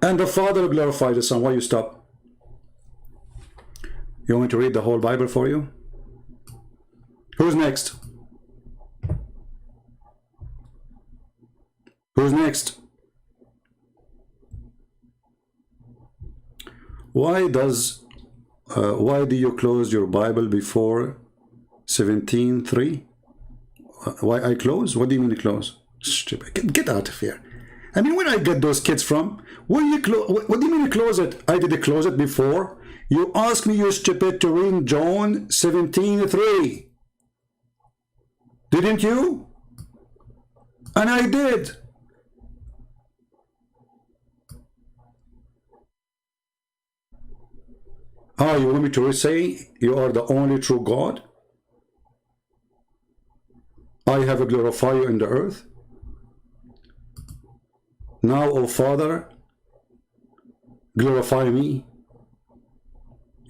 And the Father will glorify the Son. Why you stop? You want me to read the whole Bible for you? Who's next? Who's next? Why do you close your Bible before 17:3? Why I close? What do you mean close? Stupid. Get out of here. I mean, where I get those kids from? What do you mean you close it? I did close it before. You asked me, you stupid, to read John 17:3. Didn't you? And I did. Oh, you want me to say you are the only true God? I have glorified you in the earth. Now, O Father, glorify me.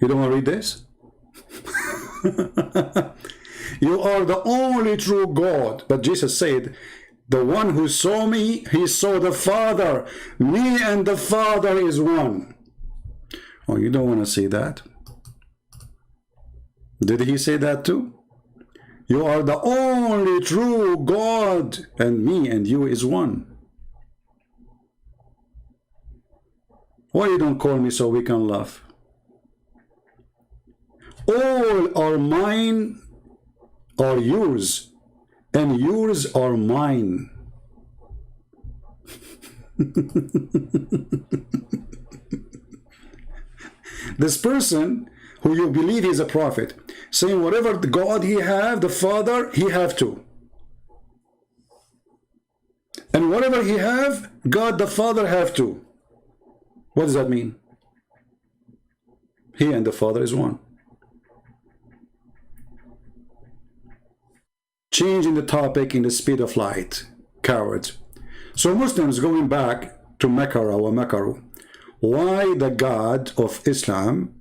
You don't want to read this? You are the only true God. But Jesus said, the one who saw me, he saw the Father. Me and the Father is one. Oh, you don't want to see that. Did he say that too? You are the only true God, and me and you is one. Why you don't call me so we can laugh? All are mine are yours, and yours are mine. This person who you believe is a prophet, saying whatever the God he have, the Father, he have too. And whatever he have, God the Father have too. What does that mean? He and the Father is one. Changing the topic in the speed of light. Cowards. So Muslims going back to Makaru, why the God of Islam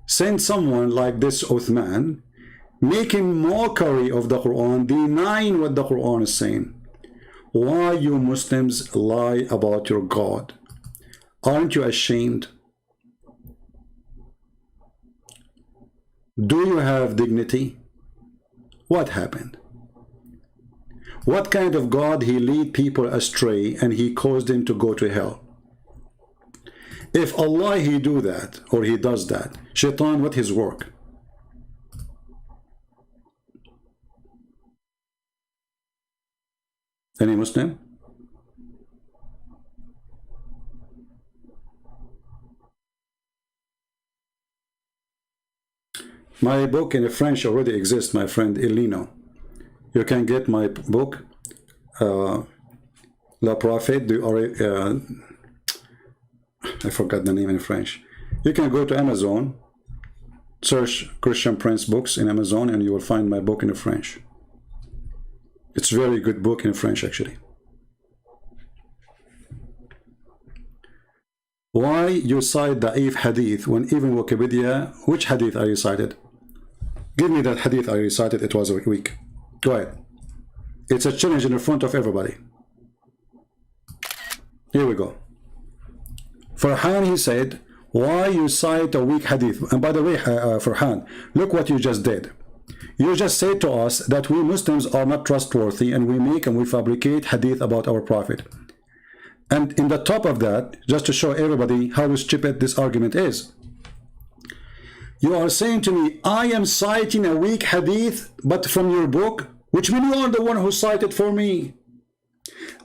sent someone like this Uthman, making mockery of the Quran, denying what the Quran is saying? Why you Muslims lie about your God? Aren't you ashamed? Do you have dignity? What happened? What kind of God he lead people astray and he caused them to go to hell? If Allah he do that or he does that, Shaitan, what his work? Any Muslim? My book in French already exists, my friend Elino. You can get my book, La Prophète du I forgot the name in French. You can go to Amazon, search Christian Prince books in Amazon, and you will find my book in French. It's a very good book in French, actually. Why you cite Da'if Hadith when even Wikipedia, which Hadith are you cited? Give me that Hadith I recited, it was weak. Go ahead. It's a challenge in the front of everybody. Here we go. Farhan, he said, why you cite a weak Hadith? And by the way, Farhan, look what you just did. You just say to us that we Muslims are not trustworthy and we make and we fabricate hadith about our Prophet. And in the top of that, just to show everybody how stupid this argument is, you are saying to me, I am citing a weak hadith, but from your book, which means you are the one who cited for me.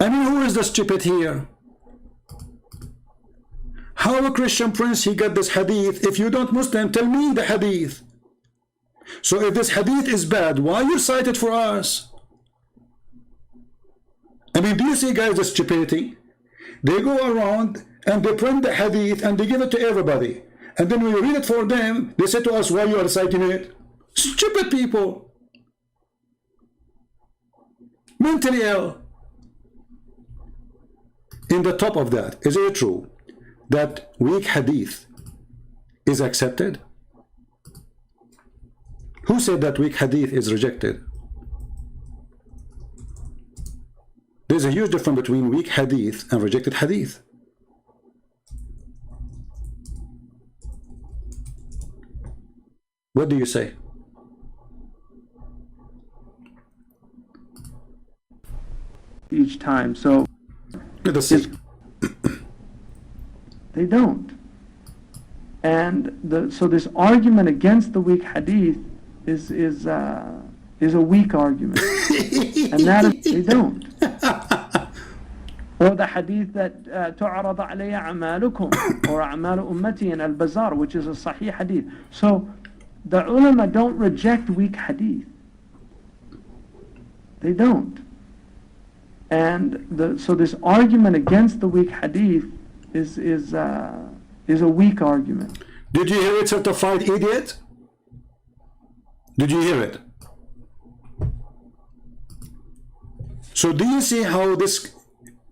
I mean, who is the stupid here? How a Christian prince he got this hadith? If you don't Muslim, tell me the hadith. So if this hadith is bad, why you cite it for us? I mean, do you see, guys, the stupidity? They go around and they print the hadith and they give it to everybody. And then when we read it for them, they say to us, why you are citing it? Stupid people. Mentally ill. In the top of that, is it true that weak hadith is accepted? Who said that weak hadith is rejected? There's a huge difference between weak hadith and rejected hadith. What do you say? Each time, so Let us see. they don't. And so this argument against the weak hadith is a weak argument, and that is they don't. Or the hadith that تعرض علي أعمالكم or أعمال أمتي in al-Bazar, which is a sahih hadith. So the ulama don't reject weak hadith. They don't. And so this argument against the weak hadith is a weak argument. Did you hear it, certified idiot? Did you hear it? So do you see how this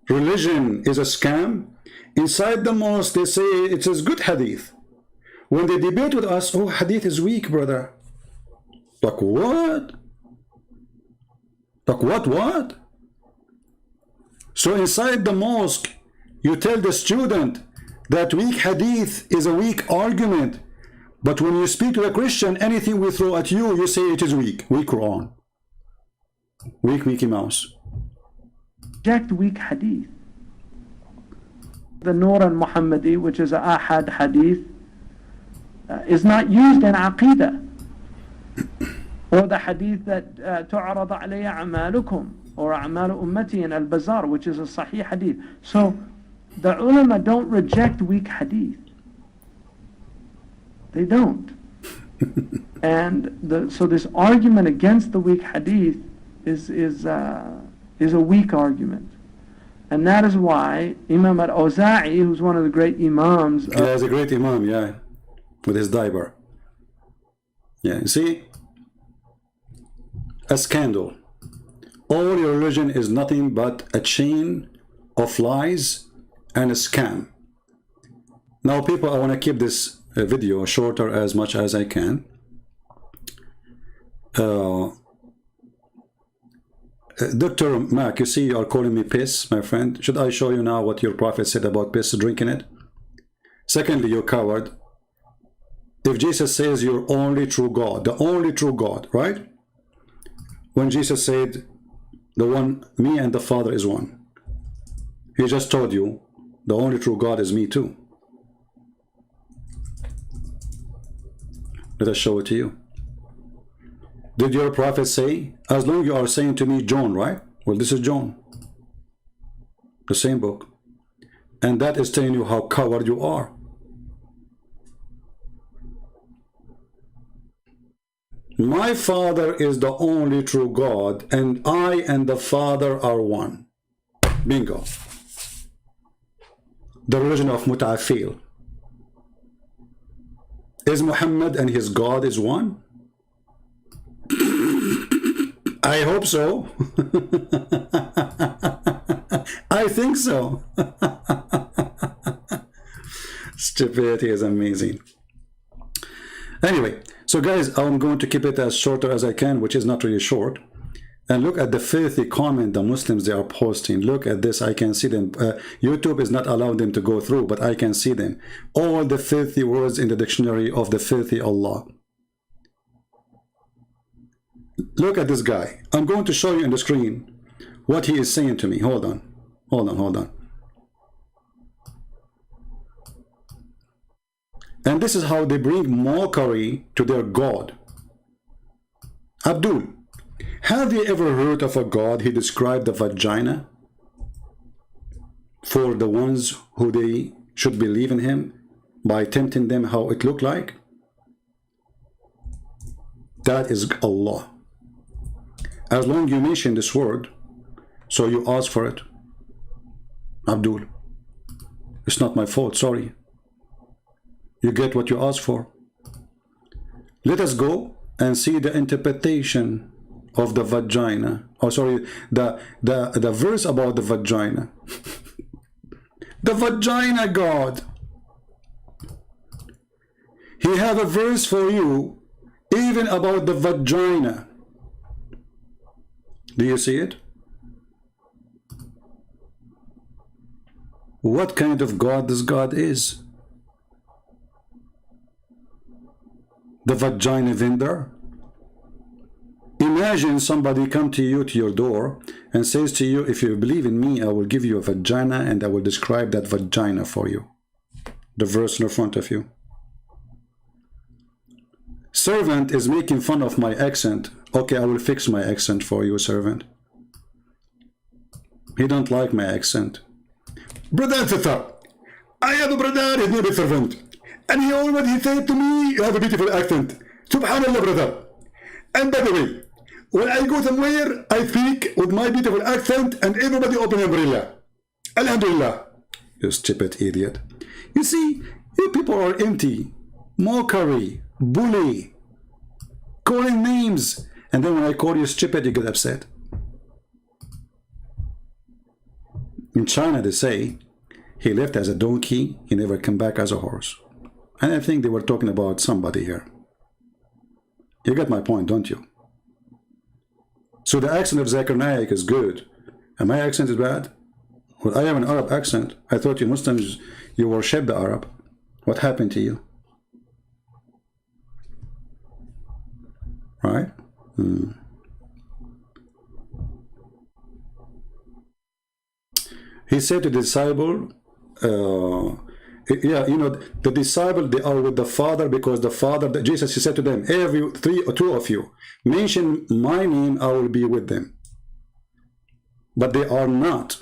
religion is a scam? Inside the mosque they say it is good hadith. When they debate with us, oh, hadith is weak, brother. Like what? Like what? So inside the mosque, you tell the student that weak hadith is a weak argument. But when you speak to a Christian, anything we throw at you, you say it is weak. Weak Quran. Weak Mickey Mouse. Reject weak hadith. The Nur al-Muhammadi, which is a ahad hadith, is not used in Aqidah. Or the hadith that تعرض علي أعمالكم or أعمال أمتي in al-Bazar, which is a sahih hadith. So the ulama don't reject weak hadith. They don't. And so this argument against the weak hadith is a weak argument. And that is why Imam al-Awza'i, who's one of the great imams... Yeah, he's a great imam, yeah. With his diaper. Yeah, you see? A scandal. All your religion is nothing but a chain of lies and a scam. Now, people, I want to keep this video shorter as much as I can. Dr. Mac, you see you are calling me piss, my friend. Should I show you now what your prophet said about piss, drinking it? Secondly, you coward. If Jesus says you're only true God, the only true God, right? When Jesus said, the one, me and the Father is one. He just told you, the only true God is me too. Let us show it to you. Did your prophet say, as long you are saying to me John, right? Well, this is John. The same book. And that is telling you how coward you are. My Father is the only true God, and I and the Father are one. Bingo. The religion of Muta'afil. Is Muhammad and his God is one? I hope so. I think so. Stupidity is amazing. Anyway, so guys, I'm going to keep it as shorter as I can, which is not really short. And look at the filthy comment the Muslims they are posting. Look at this. I can see them. YouTube is not allowing them to go through, but I can see them. All the filthy words in the dictionary of the filthy Allah. Look at this guy. I'm going to show you on the screen what he is saying to me. Hold on. Hold on, hold on. And this is how they bring mockery to their God. Abdul, have you ever heard of a God who described the vagina for the ones who they should believe in him by tempting them how it looked like? That is Allah. As long as you mention this word, so you ask for it. Abdul, it's not my fault, sorry. You get what you ask for. Let us go and see the interpretation of the vagina. Oh, sorry, the verse about the vagina. The vagina God. He have a verse for you even about the vagina. Do you see it? What kind of God this God is? The vagina vendor? Imagine somebody come to you, to your door, and says to you, if you believe in me, I will give you a vagina and I will describe that vagina for you. The verse in front of you. Servant is making fun of my accent. Okay, I will fix my accent for you, servant. He don't like my accent. Brother and sister, I have a brother, his name is servant. And he said to me, you have a beautiful accent. Subhanallah, brother. And by the way, when I go somewhere, I speak with my beautiful accent and everybody open umbrella. Alhamdulillah. You stupid idiot. You see, you people are empty. Mockery, bully, calling names. And then when I call you stupid, you get upset. In China, they say, he left as a donkey, he never came back as a horse. And I think they were talking about somebody here. You get my point, don't you? So the accent of Zakir Naik is good. And my accent is bad? Well, I have an Arab accent. I thought you Muslims, you worship the Arab. What happened to you? Right? He said to the disciple, yeah, you know, the disciple, they are with the Father because the Father, Jesus, he said to them, every three or two of you, mention my name, I will be with them. But they are not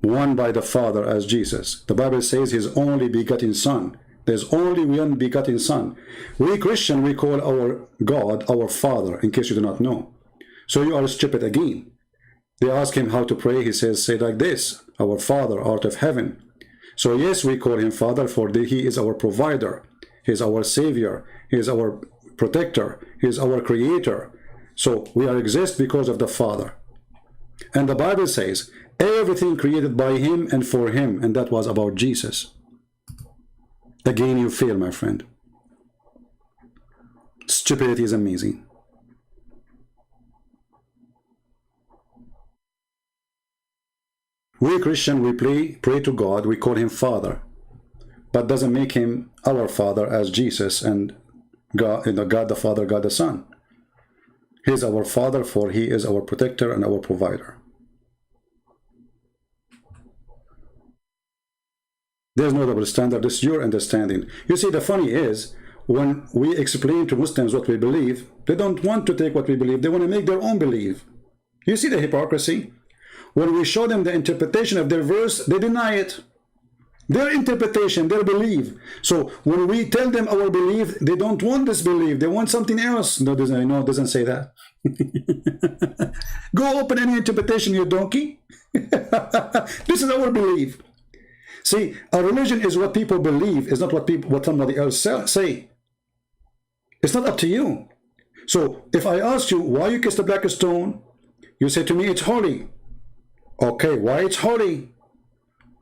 one by the Father as Jesus. The Bible says his only begotten Son. There's only one begotten Son. We Christian, we call our God our Father, in case you do not know. So you are stupid again. They ask him how to pray. He says, say like this, our Father art of heaven. So yes, we call him Father, for he is our provider. He is our Savior. He is our protector. He is our Creator. So we are exist because of the Father. And the Bible says, everything created by him and for him. And that was about Jesus. Again, you fail, my friend. Stupidity is amazing. We Christian, we pray to God, we call him Father, but doesn't make him our Father as Jesus and God, God the Father, God the Son. He is our Father, for he is our protector and our provider. There's no double standard. This is your understanding. You see, the funny is, when we explain to Muslims what we believe, they don't want to take what we believe. They want to make their own belief. You see the hypocrisy? When we show them the interpretation of their verse, they deny it. Their interpretation, their belief. So when we tell them our belief, they don't want this belief. They want something else. No, it doesn't say that. Go open any interpretation, you donkey. This is our belief. See, a religion is what people believe, is not what somebody else say. It's not up to you. So if I ask you why you kiss the black stone, you say to me it's holy. Okay, why it's holy?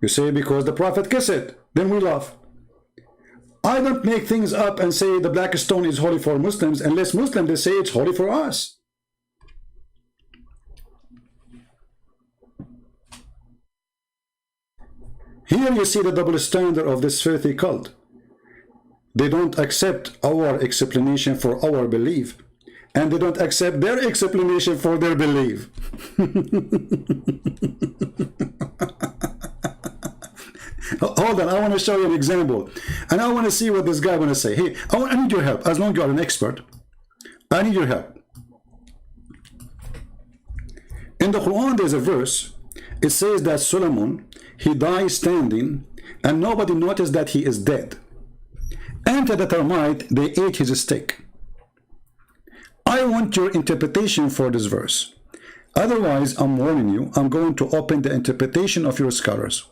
You say because the Prophet kissed it. Then we laugh. I don't make things up and say the black stone is holy for Muslims unless Muslims they say it's holy for us. Here you see the double standard of this filthy cult. They don't accept our explanation for our belief, and they don't accept their explanation for their belief. Hold on, I want to show you an example, and I want to see what this guy want to say. Hey, I need your help. As long as you are an expert, I need your help. In the Quran, there's a verse. It says that Solomon, he died standing, and nobody noticed that he is dead. Enter the termite, they ate his steak. I want your interpretation for this verse. Otherwise, I'm warning you, I'm going to open the interpretation of your scholars.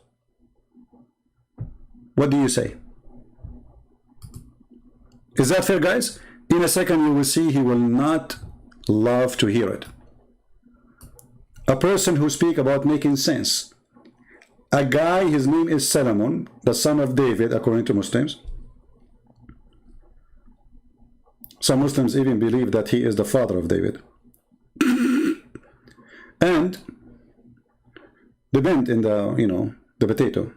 What do you say? Is that fair, guys? In a second, you will see he will not love to hear it. A person who speaks about making sense. A guy, his name is Solomon, the son of David, according to Muslims. Some Muslims even believe that he is the father of David. And the bend in the, the potato.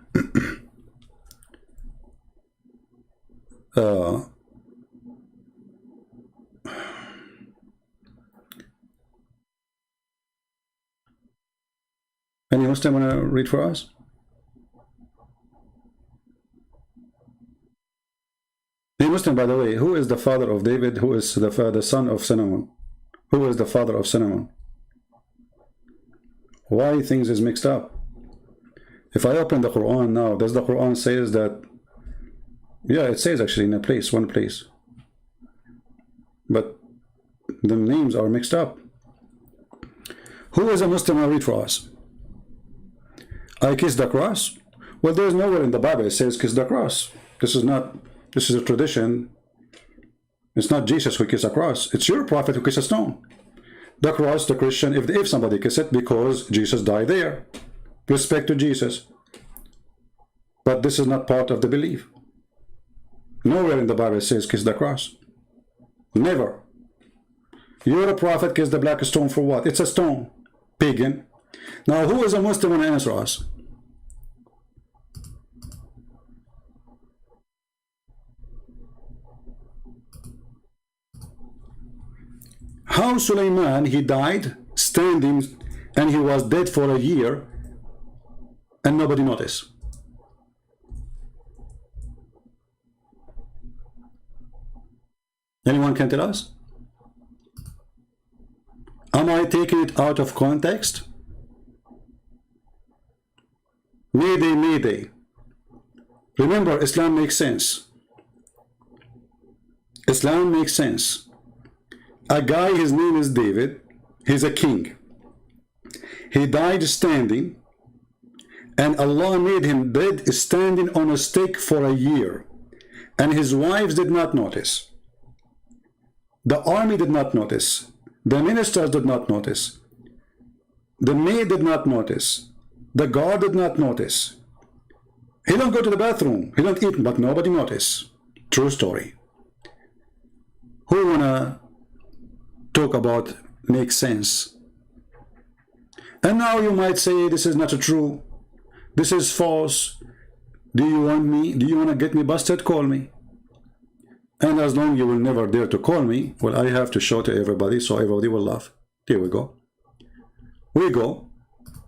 Any Muslim want to read for us? Any Muslim, by the way, who is the father of David? Who is the son of Solomon? Who is the father of Solomon? Why things is mixed up? If I open the Quran now, does the Quran says that? Yeah, it says actually in a place, one place. But the names are mixed up. Who is a Muslim will read for us? I kiss the cross? Well, there's nowhere in the Bible it says kiss the cross. This is a tradition. It's not Jesus who kissed a cross. It's your prophet who kissed a stone. The cross, the Christian, if somebody kiss it because Jesus died there. Respect to Jesus. But this is not part of the belief. Nowhere in the Bible it says kiss the cross. Never. You're a prophet, kiss the black stone for what? It's a stone. Pagan. Now, who is a Muslim and answer us? How Sulaiman, he died standing, and he was dead for a year, and nobody noticed. Anyone can tell us? Am I taking it out of context? Mayday, mayday. Remember, Islam makes sense. Islam makes sense. A guy, his name is David. He's a king. He died standing, and Allah made him dead standing on a stake for a year. And his wives did not notice. The army did not notice. The ministers did not notice. The maid did not notice. The guard did not notice. He don't go to the bathroom. He don't eat, but nobody noticed. True story. Who wanna talk about make sense? And now you might say this is not true. This is false. Do you want me? Do you want to get me busted? Call me. And as long as you will never dare to call me, well, I have to show to everybody so everybody will laugh. Here we go. We go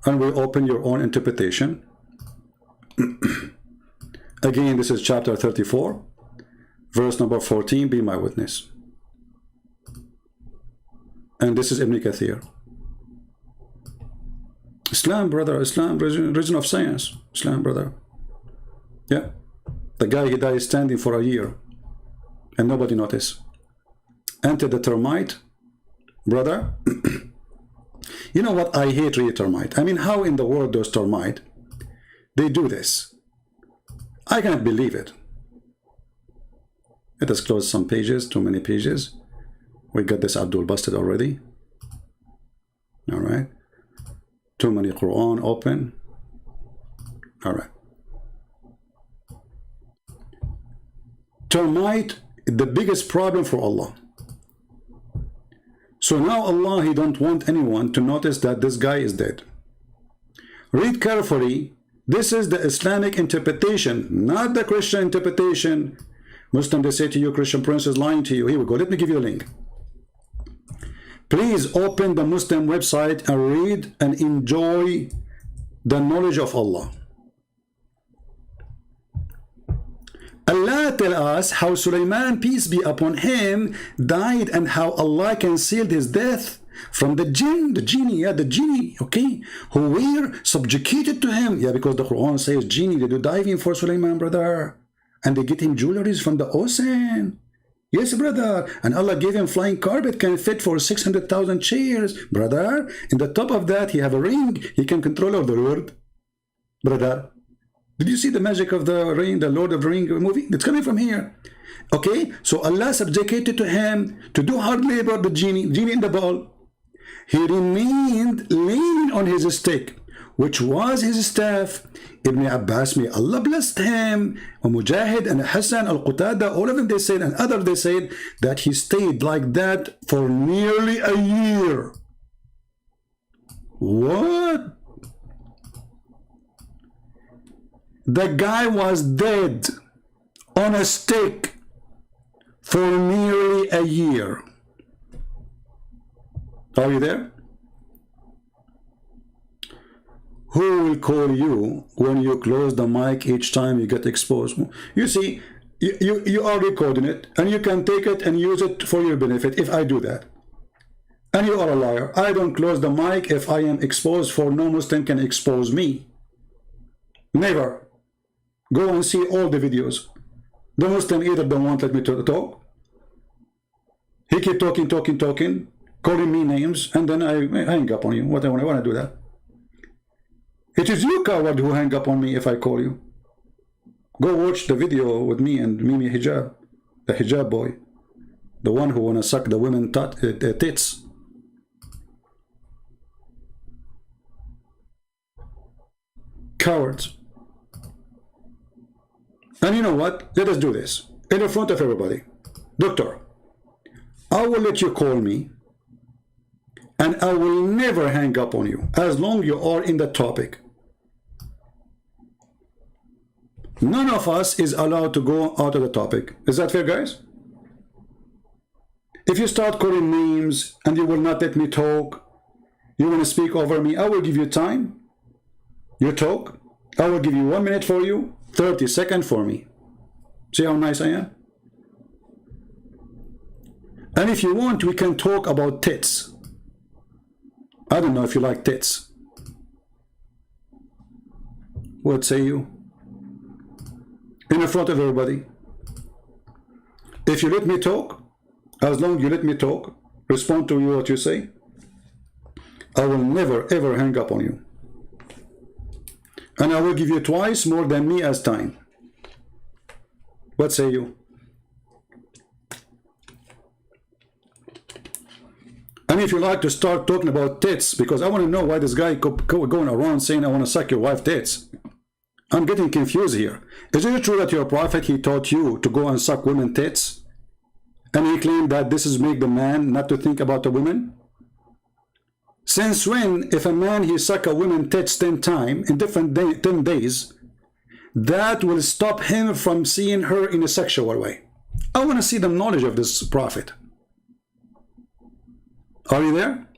and we open your own interpretation. Again, this is chapter 34, verse number 14, be my witness. And this is Ibn Kathir. Islam, brother, Islam, religion of science. Islam, brother. Yeah. The guy, he died standing for a year. And nobody noticed. Enter the termite, brother. You know what? I hate really termite. I mean, how in the world those termite, they do this? I can't believe it. Let us close some pages, too many pages. We got this Abdul busted already. All right. Too many Quran open. All right. Termite is the biggest problem for Allah. So now Allah, he don't want anyone to notice that this guy is dead. Read carefully. This is the Islamic interpretation, not the Christian interpretation. Muslim, they say to you, Christian Prince is lying to you. Here we go. Let me give you a link. Please open the Muslim website and read and enjoy the knowledge of Allah. Allah tell us how Sulaiman, peace be upon him, died and how Allah concealed his death from the genie, okay, who were subjugated to him. Yeah, because the Quran says genie, they do diving for Sulaiman, brother, and they get him jewelries from the ocean. Yes, brother, and Allah gave him flying carpet, can fit for 600,000 chairs, brother. In the top of that, he have a ring, he can control all the world, brother. Did you see the magic of the ring, the Lord of the Ring movie? It's coming from here. Okay, so Allah subjugated to him to do hard labor, the genie in the ball. He remained leaning on his stick, which was his staff. Ibn Abbas, may Allah blessed him, and Mujahid and Hassan al-Qatada, all of them, they said, and others, they said that he stayed like that for nearly a year. What? The guy was dead on a stick for nearly a year. Are you there? Who will call you when you close the mic each time you get exposed? You see, you are recording it, and you can take it and use it for your benefit if I do that. And you are a liar. I don't close the mic if I am exposed, for no Muslim can expose me. Never. Go and see all the videos. The Muslim either don't want let me talk. He keep talking, calling me names, and then I hang up on you. What I want to do that. It is you, coward, who hang up on me if I call you. Go watch the video with me and Mimi Hijab, the hijab boy, the one who want to suck the women tits. Cowards. And you know what? Let us do this in the front of everybody. Doctor, I will let you call me, and I will never hang up on you as long as you are in the topic. None of us is allowed to go out of the topic. Is that fair, guys? If you start calling names and you will not let me talk, you want to speak over me, I will give you time. You talk. I will give you 1 minute for you, 30 seconds for me. See how nice I am? And if you want, we can talk about tits. I don't know if you like tits. What say you? In the front of everybody. If you let me talk, as long as you let me talk, respond to you what you say, I will never ever hang up on you. And I will give you twice more than me as time. What say you? And if you like to start talking about tits, because I want to know why this guy going around saying I want to suck your wife tits. I'm getting confused here. Is it true that your prophet, he taught you to go and suck women tits? And he claimed that this is make the man not to think about the women? Since when, if a man he suck a woman tits 10 times in different 10 days, that will stop him from seeing her in a sexual way? I want to see the knowledge of this prophet. Are you there?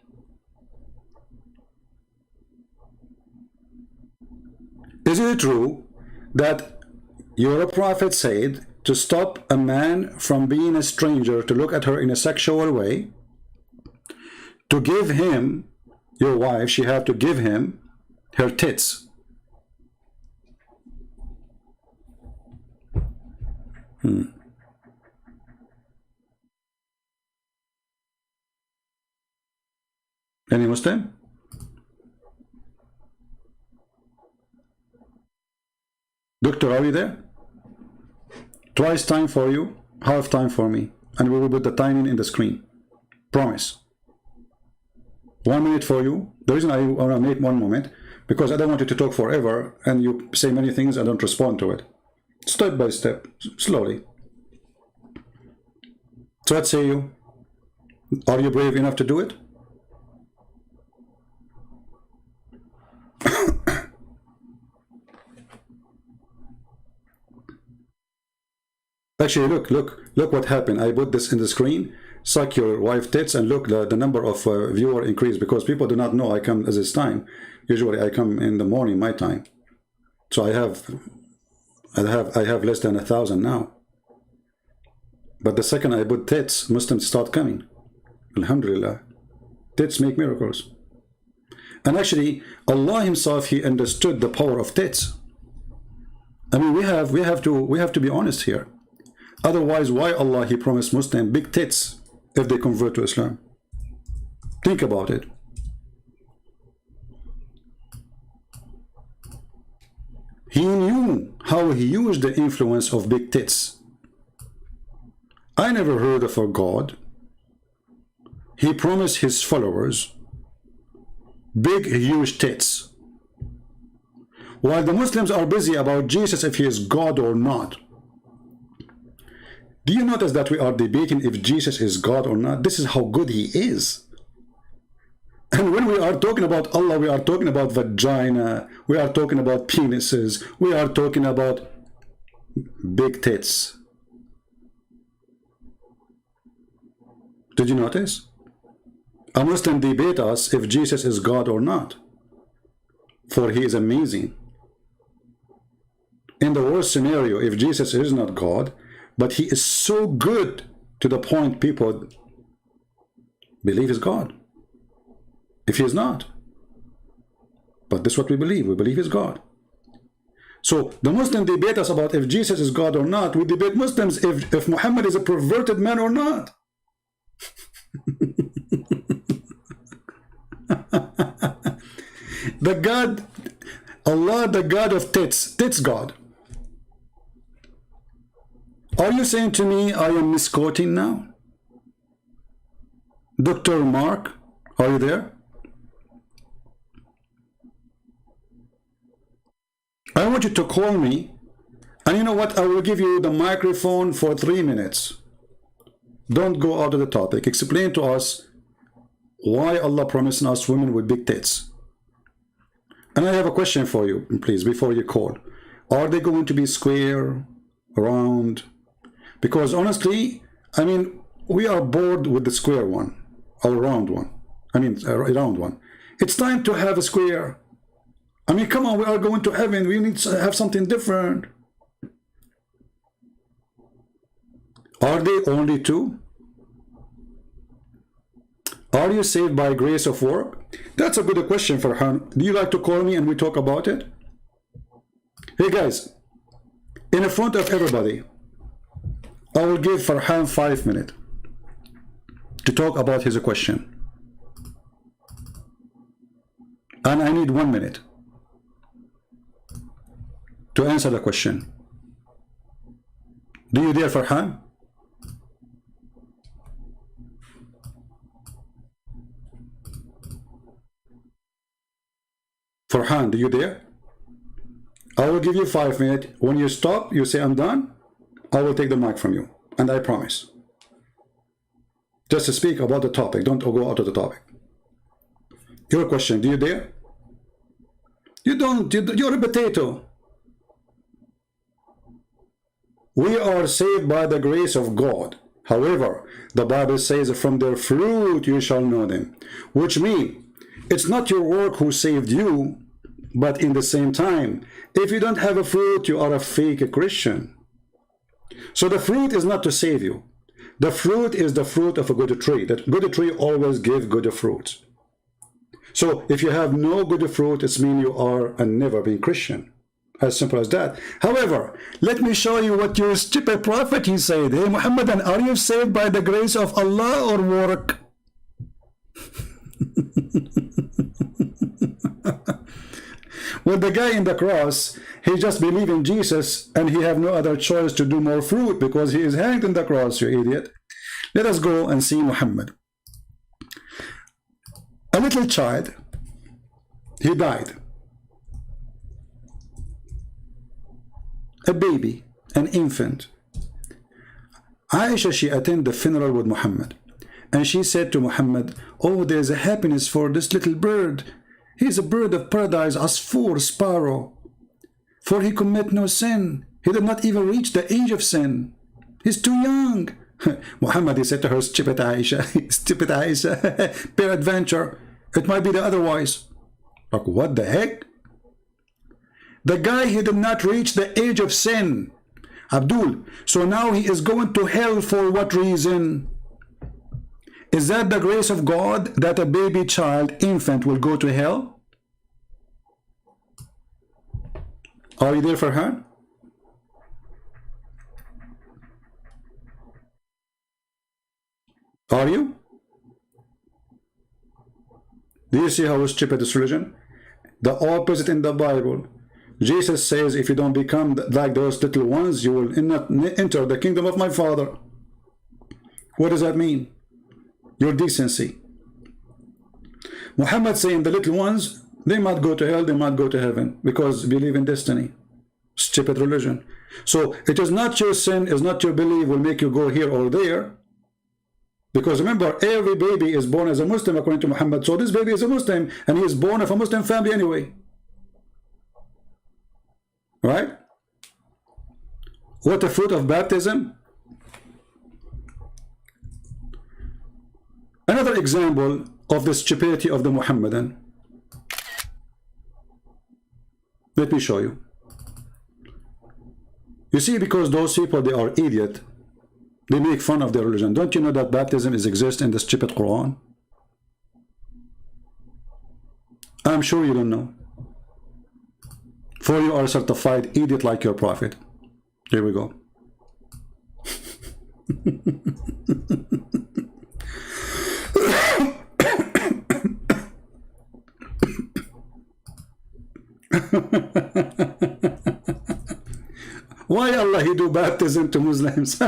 Is it true that your prophet said to stop a man from being a stranger to look at her in a sexual way, to give him, your wife, she have to give him her tits? Any Muslim? Doctor, are you there? Twice time for you, half time for me, and we will put the timing in the screen. Promise. 1 minute for you. The reason I want to make 1 moment, because I don't want you to talk forever and you say many things and don't respond to it. Step by step, slowly. So what say you? Are you brave enough to do it? Actually, look what happened. I put this in the screen. Suck your wife tits, and look, the number of viewer increased, because people do not know I come at this time. Usually I come in the morning, my time. So I have less than 1,000 now. But the second I put tits, Muslims start coming. Alhamdulillah. Tits make miracles. And actually, Allah Himself, He understood the power of tits. I mean, we have to be honest here. Otherwise, why Allah He promised Muslims big tits if they convert to Islam? Think about it. He knew how He used the influence of big tits. I never heard of a God. He promised His followers big, huge tits. While the Muslims are busy about Jesus, if He is God or not. Do you notice that we are debating if Jesus is God or not? This is how good He is. And when we are talking about Allah, we are talking about vagina, we are talking about penises, we are talking about big tits. Did you notice? A Muslim debate us if Jesus is God or not, for He is amazing. In the worst scenario, if Jesus is not God, but He is so good to the point people believe He's God. If He is not. But this is what we believe. We believe He's God. So the Muslim debate us about if Jesus is God or not. We debate Muslims if Muhammad is a perverted man or not. The God, Allah, the God of tits God. Are you saying to me I am misquoting now? Dr. Mark, are you there? I want you to call me, and you know what? I will give you the microphone for 3 minutes. Don't go out of the topic. Explain to us why Allah promised us women with big tits. And I have a question for you, please, before you call. Are they going to be square, round? Because honestly, I mean, we are bored with the square one, or round one. I mean, a round one. It's time to have a square. I mean, come on, we are going to heaven. We need to have something different. Are they only two? Are you saved by grace of work? That's a good question, Farhan. Do you like to call me and we talk about it? Hey guys, in front of everybody, I will give Farhan 5 minutes to talk about his question. And I need 1 minute to answer the question. Do you dare, Farhan? Farhan, do you dare? I will give you 5 minutes. When you stop, you say I'm done, I will take the mic from you. And I promise. Just to speak about the topic. Don't go out of the topic. Your question, do you dare? You don't. You're a potato. We are saved by the grace of God. However, the Bible says, from their fruit you shall know them. Which means, it's not your work who saved you, but in the same time, if you don't have a fruit, you are a fake Christian. So the fruit is not to save you. The fruit is the fruit of a good tree. That good tree always gives good fruits. So if you have no good fruit, it means you are a never been Christian. As simple as that. However, let me show you what your stupid prophet he said. Hey Muhammadan, are you saved by the grace of Allah or work? Well, the guy in the cross, he just believed in Jesus and he have no other choice to do more fruit because he is hanged in the cross, you idiot. Let us go and see Muhammad. A little child, he died. A baby, an infant. Aisha, she attended the funeral with Muhammad. And she said to Muhammad, oh, there's a happiness for this little bird. He's a bird of paradise, Asfur, sparrow. For he commit no sin. He did not even reach the age of sin. He's too young. Muhammad, he said to her, stupid Aisha, stupid Aisha, peradventure, it might be the otherwise. Like, what the heck? The guy, he did not reach the age of sin, Abdul. So now he is going to hell for what reason? Is that the grace of God that a baby child, infant, will go to hell? Are you there, Farhan? Are you? Do you see how stupid this religion? The opposite in the Bible. Jesus says, if you don't become like those little ones, you will not enter the kingdom of my Father. What does that mean? Your decency. Muhammad saying the little ones, they might go to hell, they might go to heaven, because they believe in destiny. Stupid religion. So it is not your sin, it's not your belief will make you go here or there. Because remember, every baby is born as a Muslim according to Muhammad. So this baby is a Muslim, and he is born of a Muslim family anyway. Right? What the fruit of baptism? Another example of the stupidity of the Muhammadan. Let me show you. You see, because those people, they are idiot. They make fun of their religion. Don't you know that baptism exists in the stupid Quran? I'm sure you don't know. For you are a certified idiot like your prophet. Here we go. Why Allah he do baptism to Muslims? They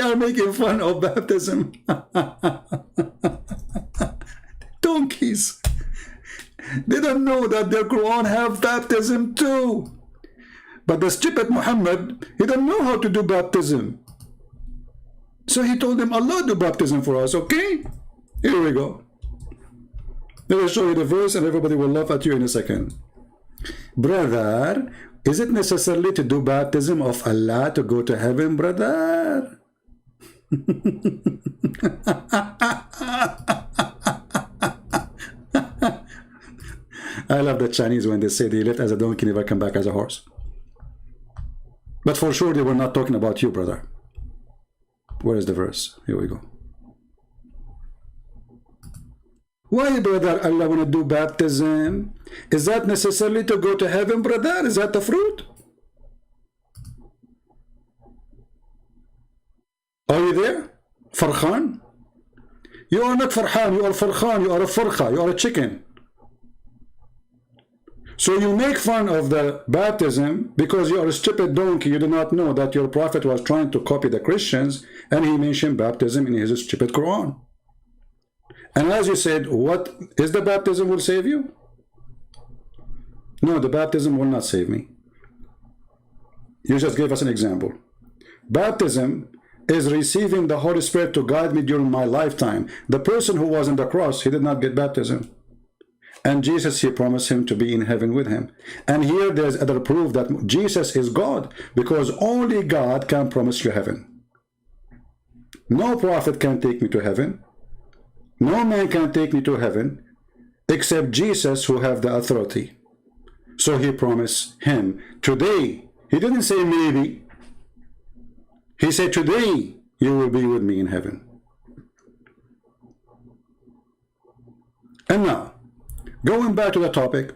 are making fun of baptism. Donkeys. They don't know that their Quran have baptism too. But the stupid Muhammad, he don't know how to do baptism. So he told them, Allah do baptism for us, okay? Here we go. Let me show you the verse and everybody will laugh at you in a second. Brother, is it necessarily to do baptism of Allah to go to heaven, brother? I love the Chinese when they say they left as a donkey, never come back as a horse. But for sure they were not talking about you, brother. Where is the verse? Here we go. Why, brother, Allah want to do baptism? Is that necessarily to go to heaven, brother? Is that the fruit? Are you there? Farhan? You are not Farhan, you are Farhan, you are a Farha, you are a chicken. So you make fun of the baptism because you are a stupid donkey. You do not know that your prophet was trying to copy the Christians and he mentioned baptism in his stupid Quran. And as you said, what is the baptism will save you? No, the baptism will not save me. You just gave us an example. Baptism is receiving the Holy Spirit to guide me during my lifetime. The person who was on the cross, he did not get baptism. And Jesus, he promised him to be in heaven with him. And here there's other proof that Jesus is God, because only God can promise you heaven. No prophet can take me to heaven. No man can take me to heaven except Jesus, who have the authority. So he promised him today. He didn't say maybe. He said today you will be with me in heaven. And now, going back to the topic,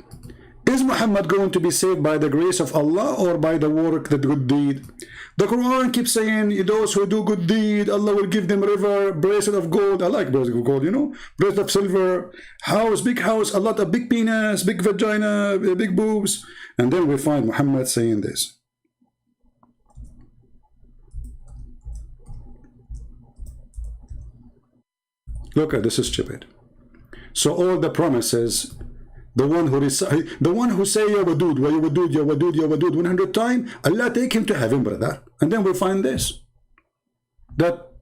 is Muhammad going to be saved by the grace of Allah or by the work, the good deed? The Quran keeps saying those who do good deed, Allah will give them river, bracelet of gold. I like bracelet of gold, you know, bracelet of silver, house, a lot of big penis, big vagina, big boobs. And then we find Muhammad saying this. Look at this, is stupid. So all the promises, the one who say ya wadud, wa ya wadud, ya wadud, ya wadud 100 times, Allah take him to heaven, brother. And then we find this, that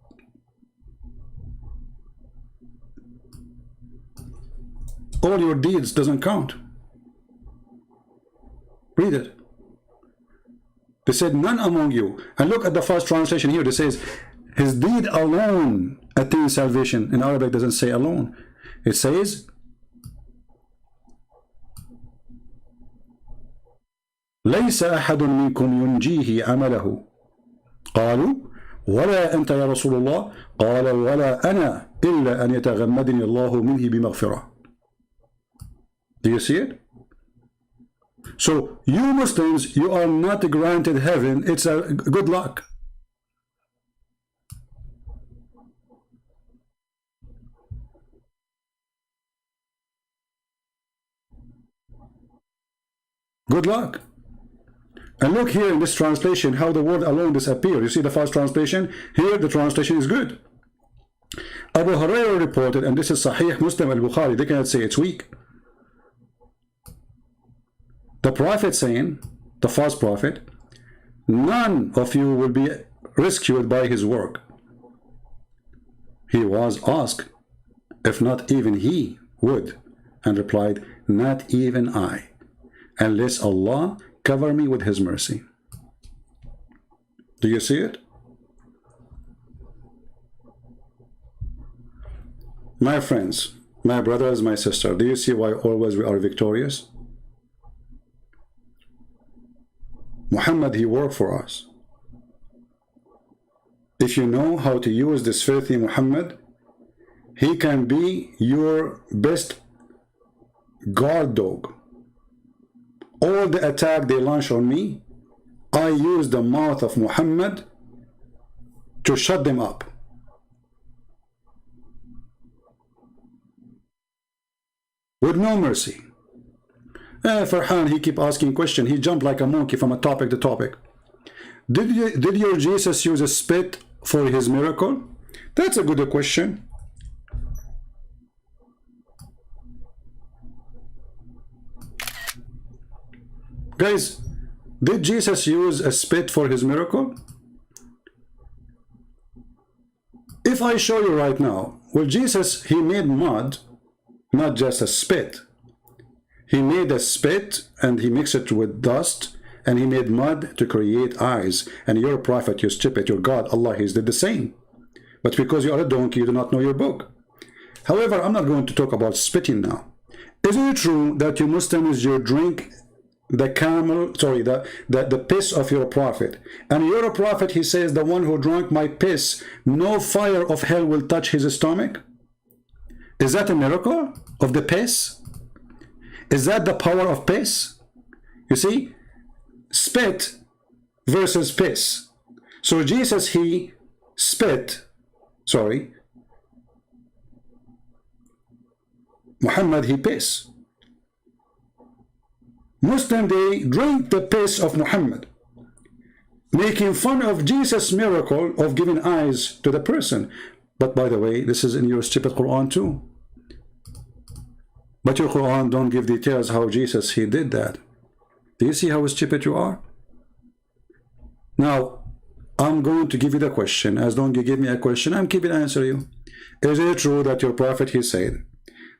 all your deeds doesn't count. Read it. They said, none among you. And look at the first translation here. It says, his deed alone attains salvation. In Arabic, it doesn't say alone. It says, ليس أحد منكم ينجيه عمله قالوا ولا أنت يا رسول الله قال ولا أنا إلا أن يتغمدني الله منه بمغفرة. Do you see it? So you Muslims, you are not granted heaven. It's a good luck. Good luck. And look here in this translation how the word alone disappeared. You see the first translation? Here the translation is good. Abu Hurairah reported, and this is Sahih Muslim al-Bukhari, they cannot say it's weak. The Prophet saying, the false prophet, none of you will be rescued by his work. He was asked if not even he would, and replied, not even I, unless Allah cover me with his mercy. Do you see it? My friends, my brothers, my sister, do you see why always we are victorious? Muhammad, he worked for us. If you know how to use this filthy Muhammad, he can be your best guard dog. All the attack they launch on me, I use the mouth of Muhammad to shut them up. With no mercy. Farhan, he keep asking question. He jumped like a monkey from a topic to topic. Did your Jesus use a spit for his miracle? That's a good question. Guys, did Jesus use a spit for his miracle? If I show you right now, well, Jesus, he made mud, not just a spit. He made a spit and he mixed it with dust and he made mud to create eyes. And you're a prophet, you stupid, your God, Allah, he did the same. But because you are a donkey, you do not know your book. However, I'm not going to talk about spitting now. Isn't it true that you Muslims, you drink the camel, sorry, the piss of your prophet? And your prophet, he says, the one who drank my piss, no fire of hell will touch his stomach. Is that a miracle of the piss? Is that the power of piss? You see, spit versus piss. So Jesus, he spit, sorry, Muhammad, he piss. Muslim, they drink the piss of Muhammad, making fun of Jesus' miracle of giving eyes to the person. But by the way, this is in your stupid Quran too. But your Quran don't give details how Jesus, he did that. Do you see how stupid you are? Now, I'm going to give you the question. As long as you give me a question, I'm keeping answer you. Is it true that your prophet, he said,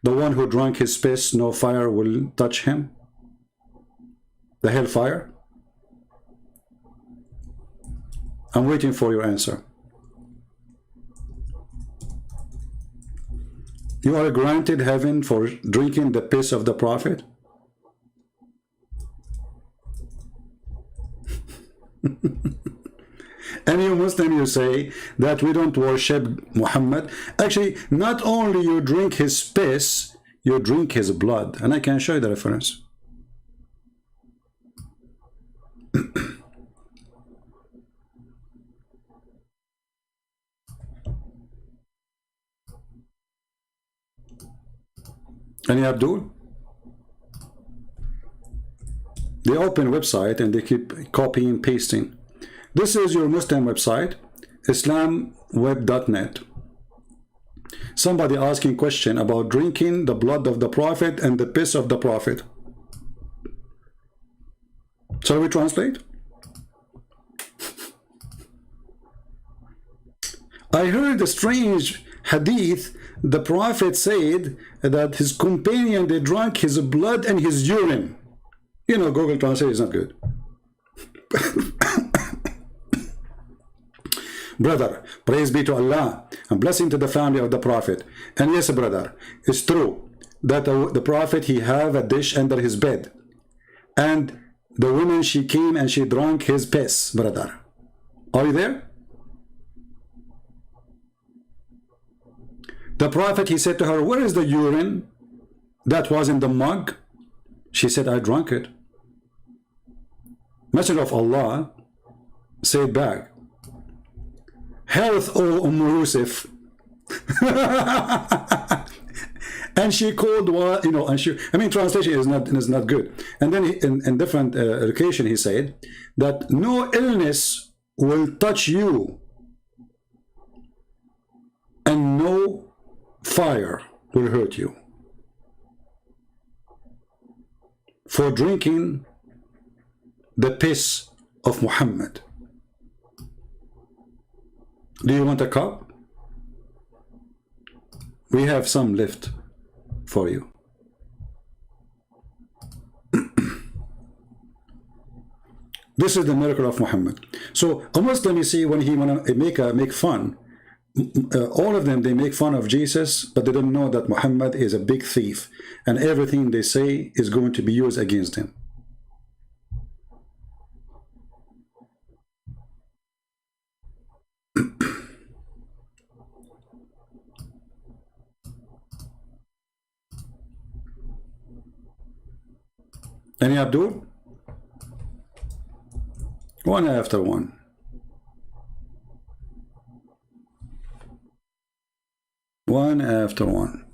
the one who drank his piss, no fire will touch him? The hellfire? I'm waiting for your answer. You are granted heaven for drinking the piss of the prophet? And you Muslim, you say that we don't worship Muhammad. Actually, not only you drink his piss, you drink his blood. And I can show you the reference. Any Abdul? They open website and they keep copying and pasting. This is your Muslim website, islamweb.net. Somebody asking question about drinking the blood of the prophet and the piss of the prophet. Shall we translate? I heard a strange hadith. The prophet said that his companion, they drank his blood and his urine. You know, Google Translate is not good. Brother, praise be to Allah and blessing to the family of the Prophet. And yes, brother, it's true that the Prophet, he have a dish under his bed. And the woman, she came and she drank his piss, brother. Are you there? The Prophet, he said to her, where is the urine that was in the mug? She said, I drank it. Messenger of Allah said back, health, O Yusuf. And she called, you know, and she, I mean, translation is not good. And then in different occasion, he said that no illness will touch you and no fire will hurt you for drinking the piss of Muhammad. Do you want a cup? We have some left for you. This is the miracle of Muhammad. So a Muslim, you see, when he want to make fun, all of them, they make fun of Jesus, but they don't know that Muhammad is a big thief, and everything they say is going to be used against him. Any Abdul? One after one. One after one.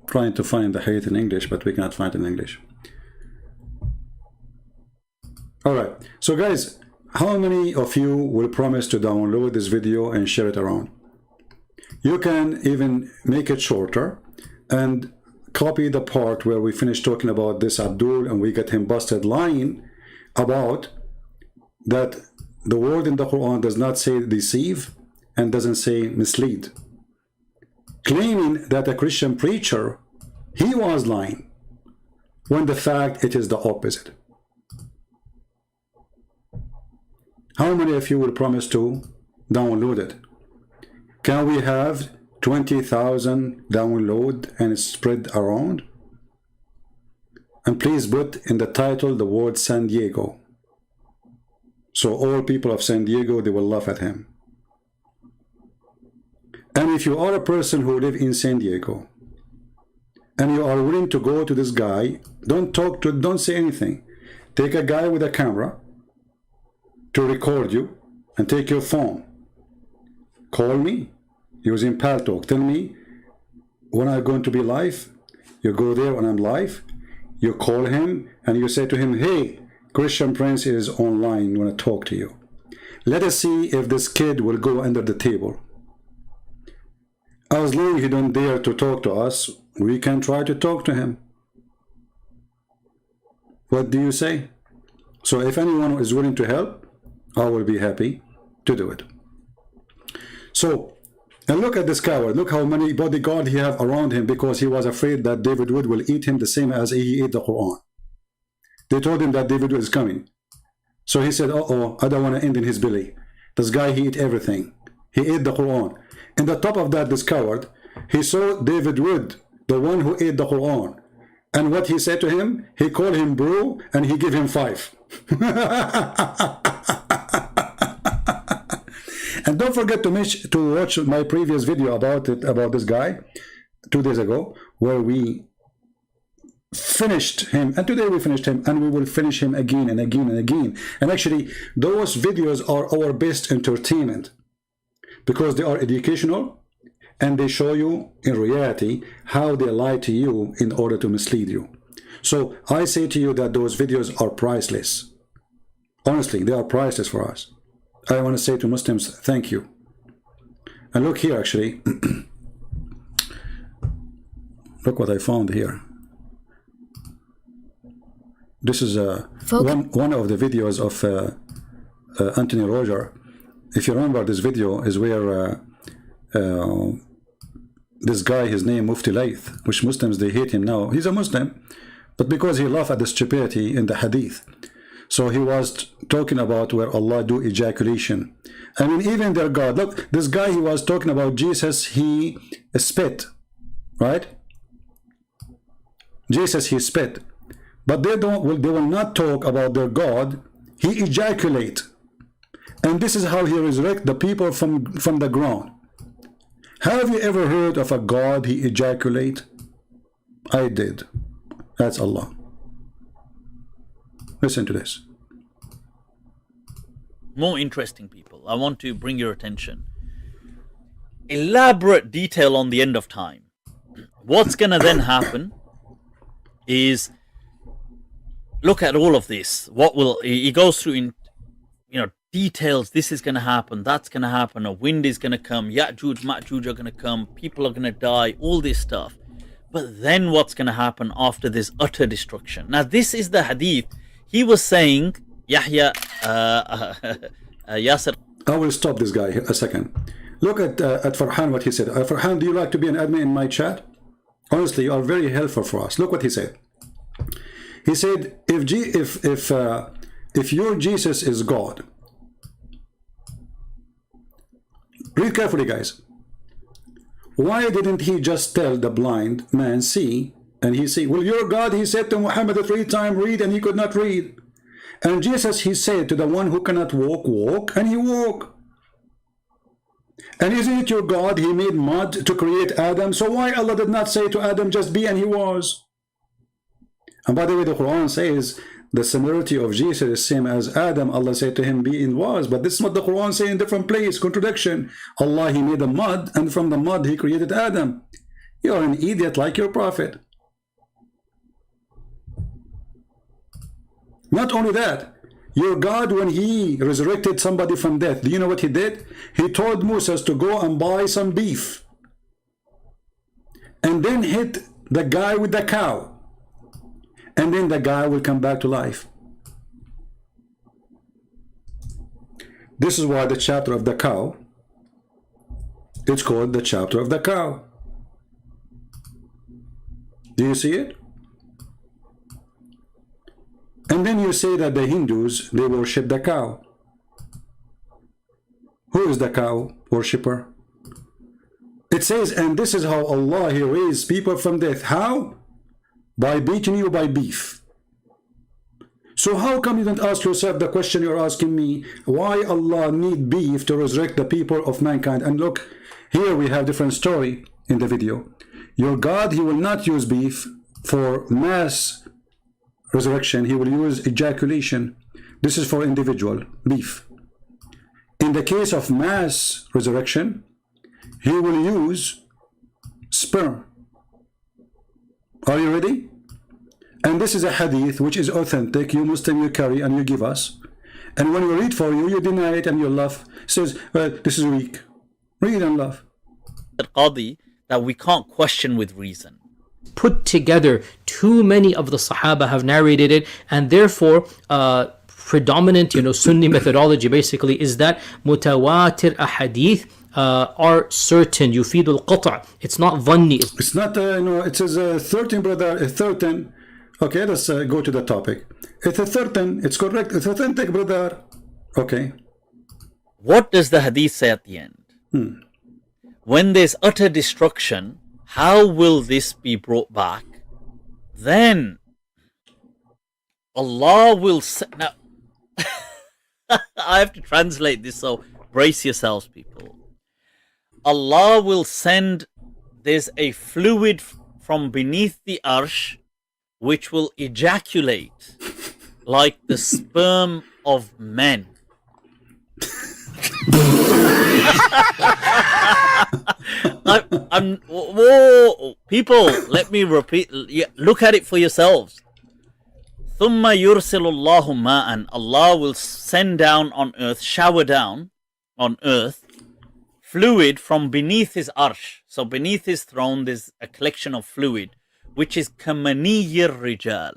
Trying to find the hadith in English, but we cannot find it in English. Alright, so guys, how many of you will promise to download this video and share it around? You can even make it shorter and copy the part where we finish talking about this Abdul and we get him busted lying about that the word in the Quran does not say deceive and doesn't say mislead, claiming that a Christian preacher, he was lying, when the fact it is the opposite. How many of you will promise to download it? Can we have 20,000 download and spread around? And please put in the title the word San Diego, so all people of San Diego, they will laugh at him. And if you are a person who live in San Diego and you are willing to go to this guy, don't say anything. Take a guy with a camera to record you and take your phone. Call me using Paltalk. Tell me when I'm going to be live. You go there when I'm live. You call him and you say to him, hey, Christian Prince is online, want to talk to you. Let us see if this kid will go under the table. As long as he don't dare to talk to us, we can try to talk to him. What do you say? So if anyone is willing to help, I will be happy to do it. So, and look at this coward. Look how many bodyguards he have around him because he was afraid that David Wood will eat him the same as he ate the Quran. They told him that David Wood is coming. So he said, uh-oh, I don't want to end in his belly. This guy, he ate everything. He ate the Quran. And the top of that, this coward, he saw David Wood, the one who ate the Quran. And what he said to him, he called him bro, and he gave him 5. And don't forget to watch my previous video about this guy 2 days ago, where we finished him, and today we finished him, and we will finish him again and again and again. And actually, those videos are our best entertainment because they are educational and they show you in reality how they lie to you in order to mislead you. So I say to you that those videos are priceless. Honestly, they are priceless for us. I want to say to Muslims, thank you. And look here, actually. Look what I found here. This is one of the videos of Anthony Roger. If you remember, this video is where this guy, his name Mufti Layth, which Muslims, they hate him now. He's a Muslim, but because he laughed at the stupidity in the hadith. So he was talking about where Allah do ejaculation. I mean, even their God, look, this guy, he was talking about Jesus, he spit, right? Jesus, he spit. But they will not talk about their God. He ejaculate. And this is how he resurrect the people from the ground. Have you ever heard of a God he ejaculate? I did. That's Allah. Listen to this. More interesting, people. I want to bring your attention. Elaborate detail on the end of time. What's going to then happen is, look at all of this. What will he goes through in, details. This is going to happen. That's going to happen. A wind is going to come. Ya'juj, Ma'juj are going to come. People are going to die. All this stuff. But then what's going to happen after this utter destruction? Now, this is the hadith. He was saying, Yahya, Yasir. I will stop this guy a second. Look at Farhan, what he said. Farhan, do you like to be an admin in my chat? Honestly, you are very helpful for us. Look what he said. He said, if your Jesus is God, read carefully, guys. Why didn't he just tell the blind man, see, and he see? Well, your God, he said to Muhammad 3 times, read, and he could not read. And Jesus, he said to the one who cannot walk, walk, and he walked. And isn't it your God, he made mud to create Adam? So why Allah did not say to Adam, just be, and he was? And by the way, the Quran says the similarity of Jesus is same as Adam. Allah said to him, be and was. But this is what the Quran says in different place. Contradiction. Allah, he made a mud, and from the mud he created Adam. You're an idiot like your prophet. Not only that, your God, when he resurrected somebody from death, do you know what he did? He told Moses to go and buy some beef and then hit the guy with the cow, and then the guy will come back to life. This is why the chapter of the cow, it's called the chapter of the cow. Do you see it? And then you say that the Hindus, they worship the cow. Who is the cow worshipper? It says, and this is how Allah, he raised people from death. How? By beating you by beef. So how come you don't ask yourself the question you're asking me? Why Allah need beef to resurrect the people of mankind? And look, here we have different story in the video. Your God, he will not use beef for mass resurrection. He will use ejaculation. This is for individual beef. In the case of mass resurrection, he will use sperm. Are you ready? And this is a hadith which is authentic. You Muslim, you carry and you give us. And when we read for you, you deny it and you laugh. It says, well, this is weak. Read and laugh. Qadi, that we can't question with reason. Put together, too many of the Sahaba have narrated it, and therefore predominant Sunni methodology basically is that mutawatir ahadith are certain. Yufidul qata'. It's not dhanni. It's not it says 13, brother, 13. Okay, let's go to the topic. It's a 13. It's correct. It's authentic, brother. Okay. What does the hadith say at the end? When there's utter destruction, how will this be brought back? Then Allah will now I have to translate this, so brace yourselves, people. Allah will send, there's a fluid from beneath the arsh which will ejaculate like the sperm of men. Whoa, people, let me repeat. Look at it for yourselves. ثُمَّ يُرْسِلُ اللَّهُ مَاءً. Allah will send down on earth, shower down on earth, fluid from beneath his arsh. So beneath his throne there's a collection of fluid, which is كَمَنِيِّ الرِّجَالِ,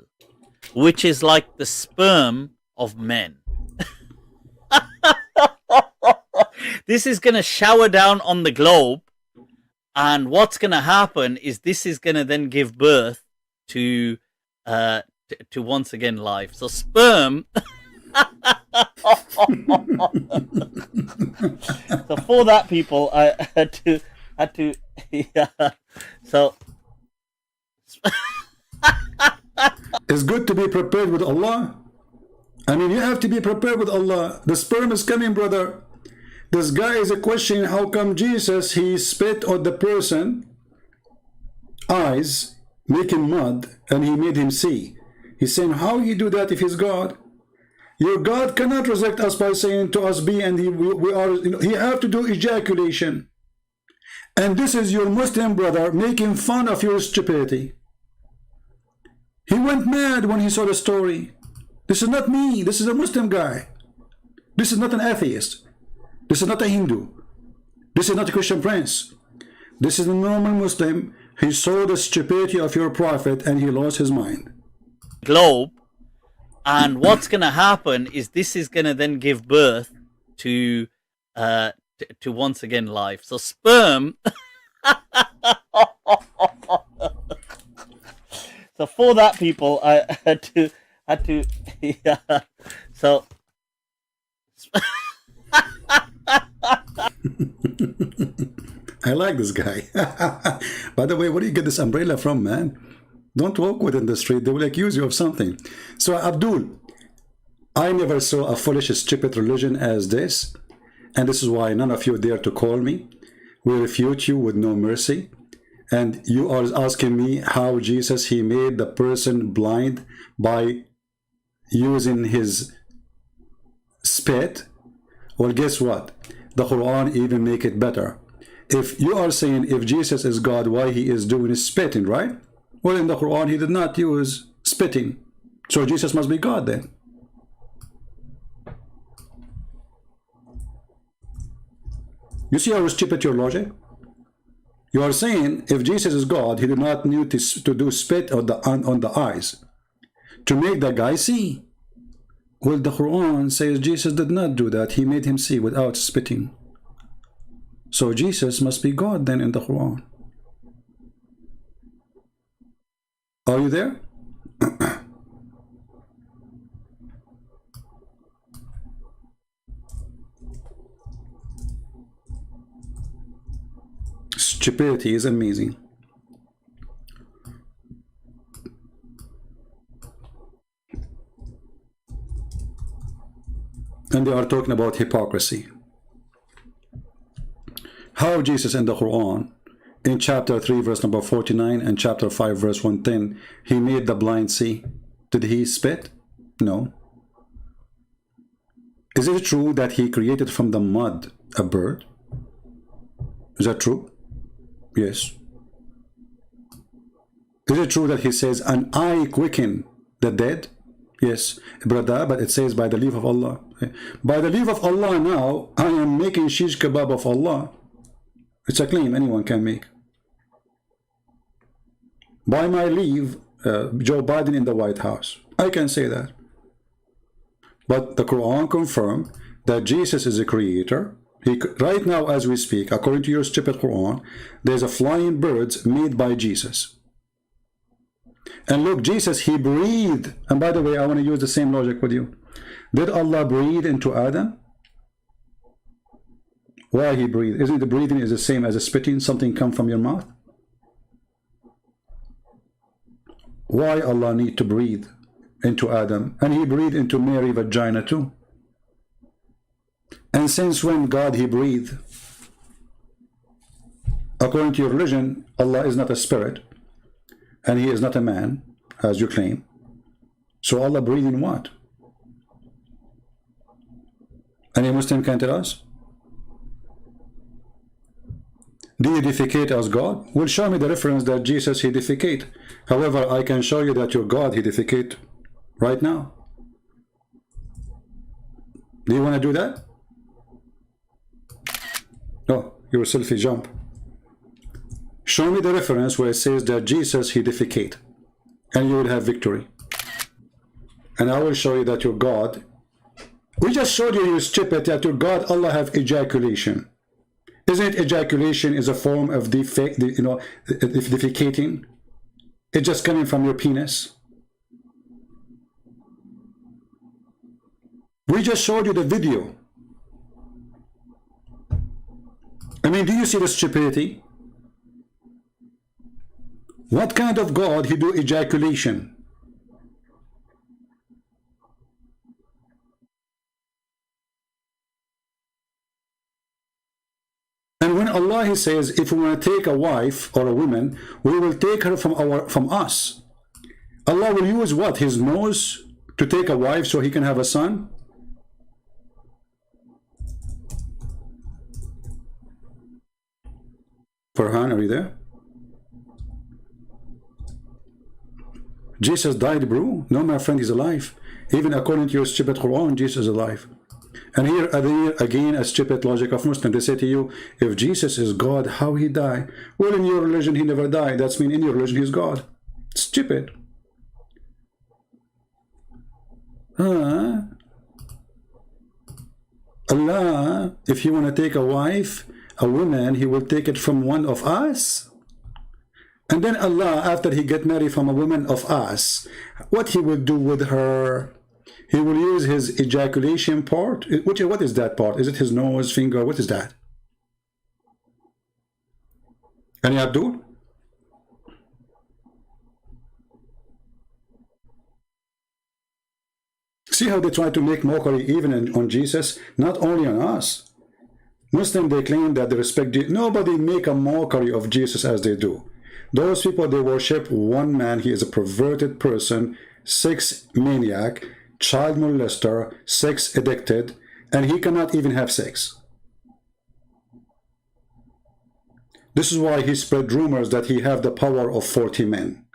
which is like the sperm of men. This is going to shower down on the globe, and what's going to happen is this is going to then give birth to to once again life. So sperm. So for that, people, I had to yeah. So It's good to be prepared with Allah. I mean, you have to be prepared with Allah. The sperm is coming, brother. This guy is questioning how come Jesus, he spit on the person eyes, making mud, and he made him see. He's saying, how he do that if he's God? Your God cannot resurrect us by saying to us, be, and we are, he have to do ejaculation. And this is your Muslim brother making fun of your stupidity. He went mad when he saw the story. This is not me. This is a Muslim guy. This is not an atheist. This is not a Hindu. This is not a Christian prince. This is a normal Muslim. He saw the stupidity of your prophet and he lost his mind. Globe, and what's going to happen is this is going to then give birth to once again life. So sperm. So for that, people, I had to yeah. So I like this guy. By the way, where do you get this umbrella from, man? Don't walk with it in the street. They will accuse you of something. So Abdul, I never saw a foolish, stupid religion as this. And this is why none of you dare to call me. We refute you with no mercy. And you are asking me how Jesus, he made the person blind by using his spit. Well, guess what? The Quran even make it better. If you are saying if Jesus is God, why he is doing is spitting, right? Well, in the Quran, he did not use spitting. So Jesus must be God then. You see how stupid your logic? You are saying if Jesus is God, he did not need to do spit on the eyes to make the guy see. Well, the Quran says Jesus did not do that. He made him see without spitting. So Jesus must be God then in the Quran. Are you there? Stupidity is amazing. And they are talking about hypocrisy. How Jesus in the Quran, in chapter 3 verse number 49 and chapter 5 verse 110, he made the blind see. Did he spit? No. Is it true that he created from the mud a bird? Is that true? Yes. Is it true that he says an eye quicken the dead? Yes, brother, but it says by the leave of Allah. By the leave of Allah now, I am making shish kebab of Allah. It's a claim anyone can make. By my leave, Joe Biden in the White House. I can say that. But the Quran confirmed that Jesus is a creator. Right now as we speak, according to your stupid Quran, there's a flying birds made by Jesus. And look, Jesus, he breathed. And by the way, I want to use the same logic with you. Did Allah breathe into Adam? Why he breathed? Isn't the breathing is the same as a spitting? Something come from your mouth? Why Allah need to breathe into Adam? And he breathed into Mary vagina too. And since when God he breathed? According to your religion, Allah is not a spirit. And he is not a man, as you claim. So Allah breathed in what? Any Muslim can tell us? Do you defecate as God? Well, show me the reference that Jesus, he defecate. However, I can show you that your God, he defecate right now. Do you want to do that? No, your selfie jump. Show me the reference where it says that Jesus, he defecate. And you will have victory. And I will show you that your God, we just showed you, you stupid, that your God, Allah have ejaculation. Isn't it ejaculation is a form of defecating? It's just coming from your penis. We just showed you the video. I mean, do you see the stupidity? What kind of God he do ejaculation? And when Allah he says, if we want to take a wife or a woman, we will take her from us. Allah will use what? His nose to take a wife so he can have a son? Farhan, are you there? Jesus died, bro. No, my friend, he's alive. Even according to your stupid Quran, Jesus is alive. And here again, a stupid logic of Muslim. They say to you, if Jesus is God, how he died? Well, in your religion, he never died. That's mean in your religion, he's God. Stupid. Allah, if you want to take a wife, a woman, he will take it from one of us. And then Allah, after he get married from a woman of us, what he will do with her? He will use his ejaculation part. What is that part? Is it his nose, finger? What is that? Any Abdul? See how they try to make mockery even on Jesus, not only on us. Muslims, they claim that they respect Jesus. Nobody make a mockery of Jesus as they do. Those people, they worship one man. He is a perverted person, sex maniac, child molester, sex addicted, and he cannot even have sex. This is why he spread rumors that he have the power of 40 men.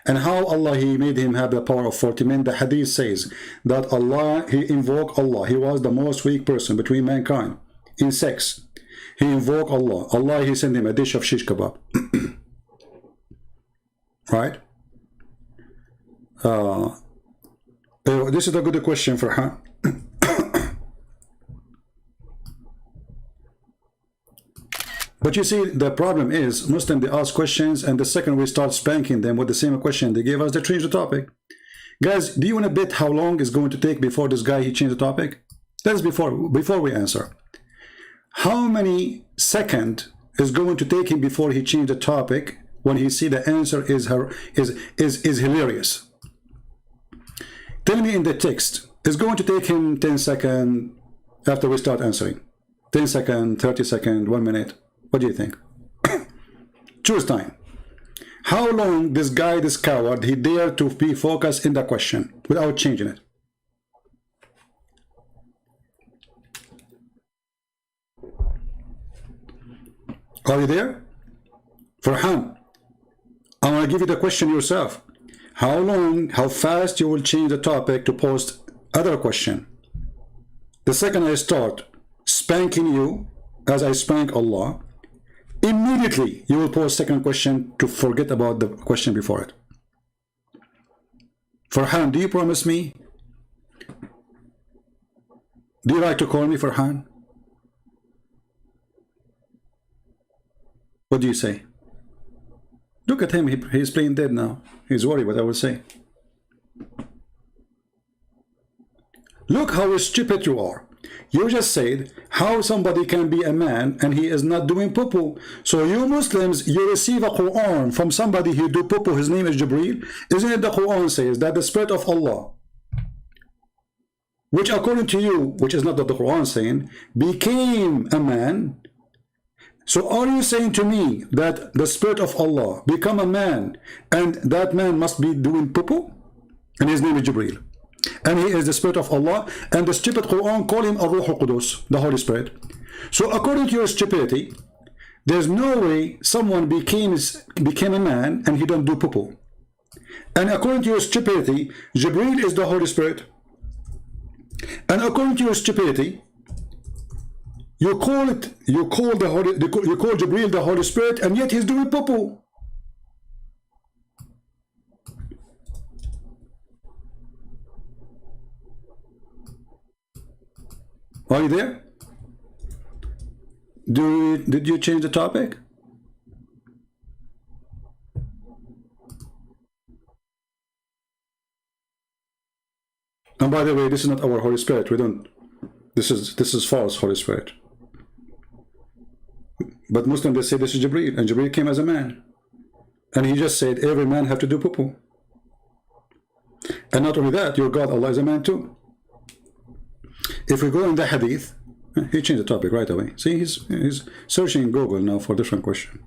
And how Allah, he made him have the power of 40 men. The hadith says that Allah, he invoked Allah. He was the most weak person between mankind in sex. He invoked Allah. Allah, he sent him a dish of shish kebab. Right? This is a good question for her. But you see, the problem is, Muslim, they ask questions, and the second we start spanking them with the same question they gave us, they change the topic. Guys, do you want to bet how long it's going to take before this guy, he changed the topic? That is before we answer. How many seconds is going to take him before he changed the topic when he see the answer is hilarious? Tell me in the text, it's going to take him 10 seconds after we start answering. 10 seconds, 30 seconds, 1 minute. What do you think? Choose time. How long this guy, this coward, he dared to be focused in the question without changing it? Are you there? Farhan, I want to give you the question yourself. How long, how fast you will change the topic to post other question? The second I start spanking you, as I spank Allah, immediately you will post second question to forget about the question before it. Farhan, do you promise me? Do you like to call me Farhan? What do you say? Look at him, he's playing dead now. He's worried what I will say. Look how stupid you are. You just said how somebody can be a man and he is not doing poo-poo. So you Muslims, you receive a Quran from somebody who do poo-poo, his name is Jibreel. Isn't it the Quran says that the Spirit of Allah, which according to you, which is not what the Quran saying, became a man? So are you saying to me that the Spirit of Allah become a man and that man must be doing poo-poo? And his name is Jibreel. And he is the Spirit of Allah, and the stupid Quran call him Ar-Ruh Al-Qudus, the Holy Spirit. So according to your stupidity, there's no way someone became a man and he don't do poo-poo. And according to your stupidity, Jibreel is the Holy Spirit. And according to your stupidity, you call Jibreel the Holy Spirit, and yet he's doing poo-poo. Are you there? Did you change the topic? And by the way, this is not our Holy Spirit. We don't. This is false Holy Spirit. But Muslims, they say this is Jibreel, and Jibreel came as a man, and he just said every man have to do poo-poo. And not only that, your God Allah is a man too. If we go in the hadith, he changed the topic right away. See, he's searching in Google now for a different question.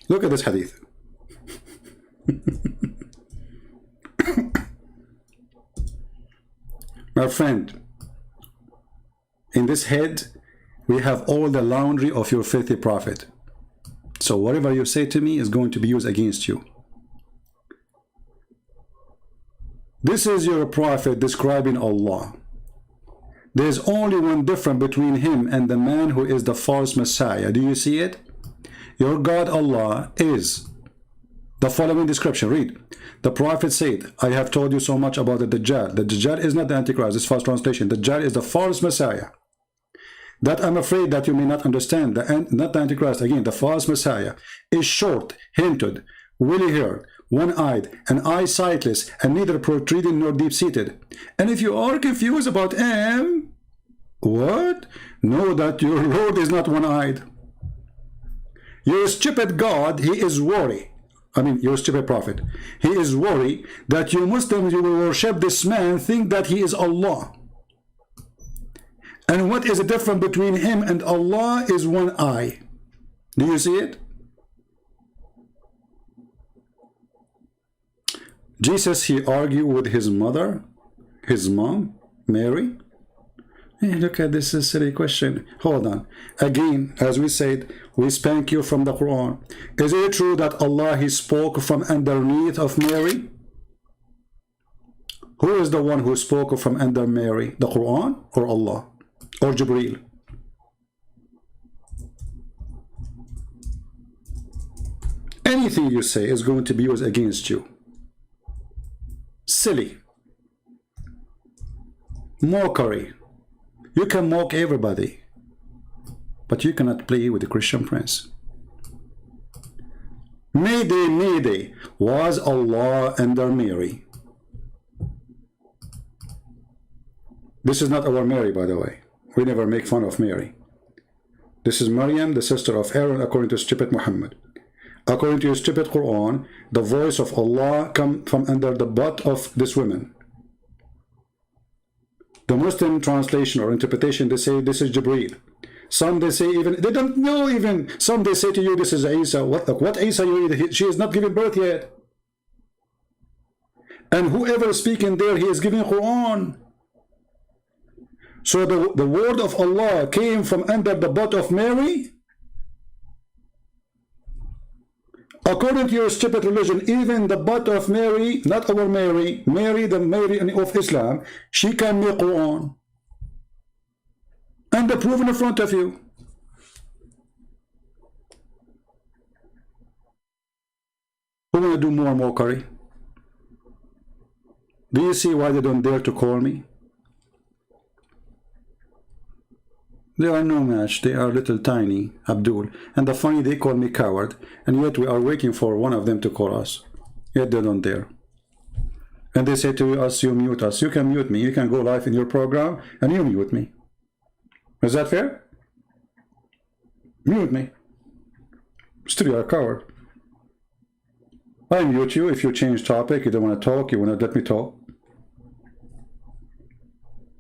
Look at this hadith. My friend, in this head, we have all the laundry of your filthy prophet. So whatever you say to me is going to be used against you. This is your prophet describing Allah. There's only one difference between him and the man who is the false Messiah. Do you see it? Your God Allah is the following description. Read. The prophet said, I have told you so much about the Dajjal. The Dajjal is not the Antichrist. This false translation. The Dajjal is the false Messiah. That I'm afraid that you may not understand. Not the Antichrist. Again, the false Messiah is short, hinted, woolly-haired, one-eyed, and eye-sightless, and neither protruding nor deep-seated. And if you are confused about him, what? Know that your Lord is not one-eyed. Your stupid God, he is worried. I mean, your stupid prophet. He is worried that you Muslims, you will worship this man, think that he is Allah. And what is the difference between him and Allah is one eye. Do you see it? Jesus, he argued with his mother, his mom, Mary. Hey, look at this silly question. Hold on. Again, as we said, we spank you from the Quran. Is it true that Allah, he spoke from underneath of Mary? Who is the one who spoke from under Mary? The Quran or Allah? Or Jibreel? Anything you say is going to be used against you. Silly. Mockery. You can mock everybody, but you cannot play with the Christian prince. Mayday, Mayday, was Allah under Mary? This is not our Mary, by the way. We never make fun of Mary. This is Maryam, the sister of Aaron, according to stupid Muhammad. According to your stupid Quran, the voice of Allah come from under the butt of this woman. The Muslim translation or interpretation, they say this is Jibreel. Some they say even, they don't know even. Some they say to you this is Isa. What Isa you read? She is not giving birth yet. And whoever is speaking there, he is giving Quran. So the word of Allah came from under the butt of Mary? According to your stupid religion, even the butt of Mary, not our Mary, Mary, the Mary of Islam, she can make Quran. And the proof in front of you. Who want to do more mockery? Do you see why they don't dare to call me? They are no match. They are little tiny, Abdul. And the funny, they call me coward. And yet we are waiting for one of them to call us. Yet they don't dare. And they say to us, you mute us. You can mute me. You can go live in your program and you mute me. Is that fair? Mute me. Still you are a coward. I mute you if you change topic. You don't want to talk. You want to let me talk.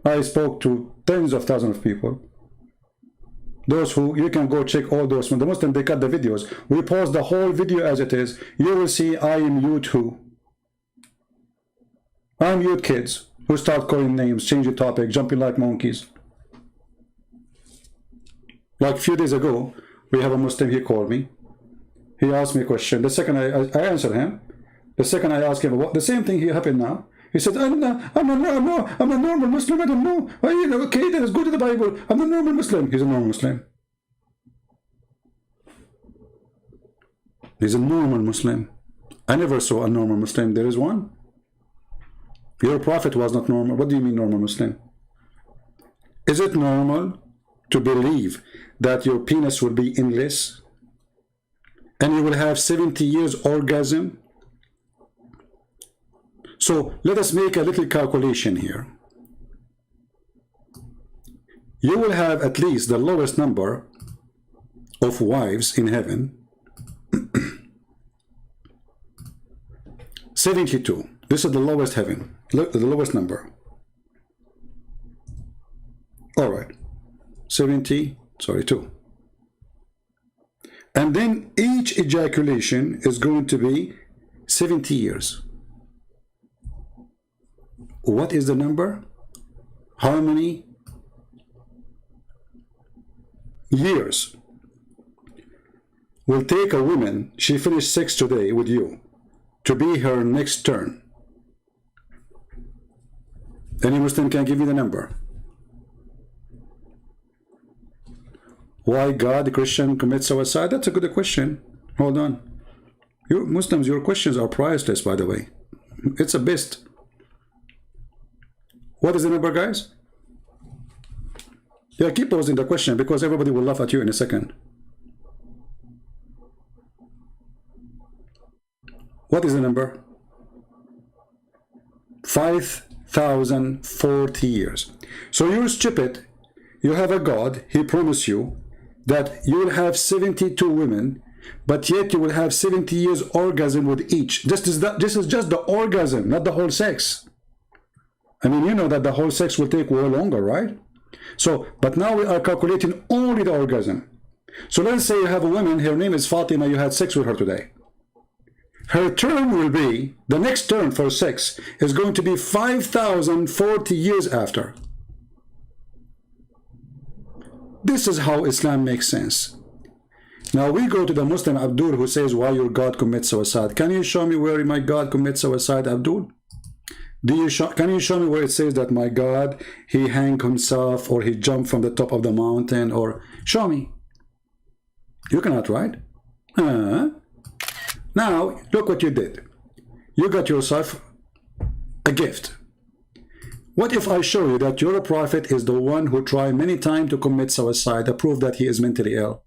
I spoke to tens of thousands of people. Those who, you can go check all those. When the Muslim, they cut the videos. We pause the whole video as it is. You will see I mute who. I mute kids who start calling names, changing topic, jumping like monkeys. Like a few days ago, we have a Muslim, he called me. He asked me a question. The second I answered him. The second I asked him, what, the same thing here happened now. He said, I'm a normal Muslim, I don't know. Okay, then let's go to the Bible. I'm a normal Muslim. He's a normal Muslim. He's a normal Muslim. I never saw a normal Muslim. There is one. Your prophet was not normal. What do you mean normal Muslim? Is it normal to believe that your penis will be endless and you will have 70 years orgasm? So let us make a little calculation here. You will have at least the lowest number of wives in heaven, 72. This is the lowest heaven, the lowest number. All right, 2. And then each ejaculation is going to be 70 years. What is the number? How many years will take a woman, she finished sex today with you, to be her next turn? Any Muslim can give you the number. Why God, Christian, commit suicide? That's a good question. Hold on. You Muslims, your questions are priceless, by the way. It's a best. What is the number, guys? Yeah, keep posing the question because everybody will laugh at you in a second. What is the number? 5,040 years. So you're stupid. You have a God. He promised you that you will have 72 women, but yet you will have 70 years orgasm with each. This is just the orgasm, not the whole sex. I mean, you know that the whole sex will take way longer, right? So, but now we are calculating only the orgasm. So let's say you have a woman, her name is Fatima, you had sex with her today. Her term will be, the next term for sex is going to be 5,040 years after. This is how Islam makes sense. Now we go to the Muslim Abdul who says, why your God commits suicide? Can you show me where my God commits suicide, Abdul? Can you show me where it says that my God, he hanged himself or he jumped from the top of the mountain? Or show me. You cannot, right? Now, look what you did. You got yourself a gift. What if I show you that your prophet is the one who tried many times to commit suicide, to prove that he is mentally ill?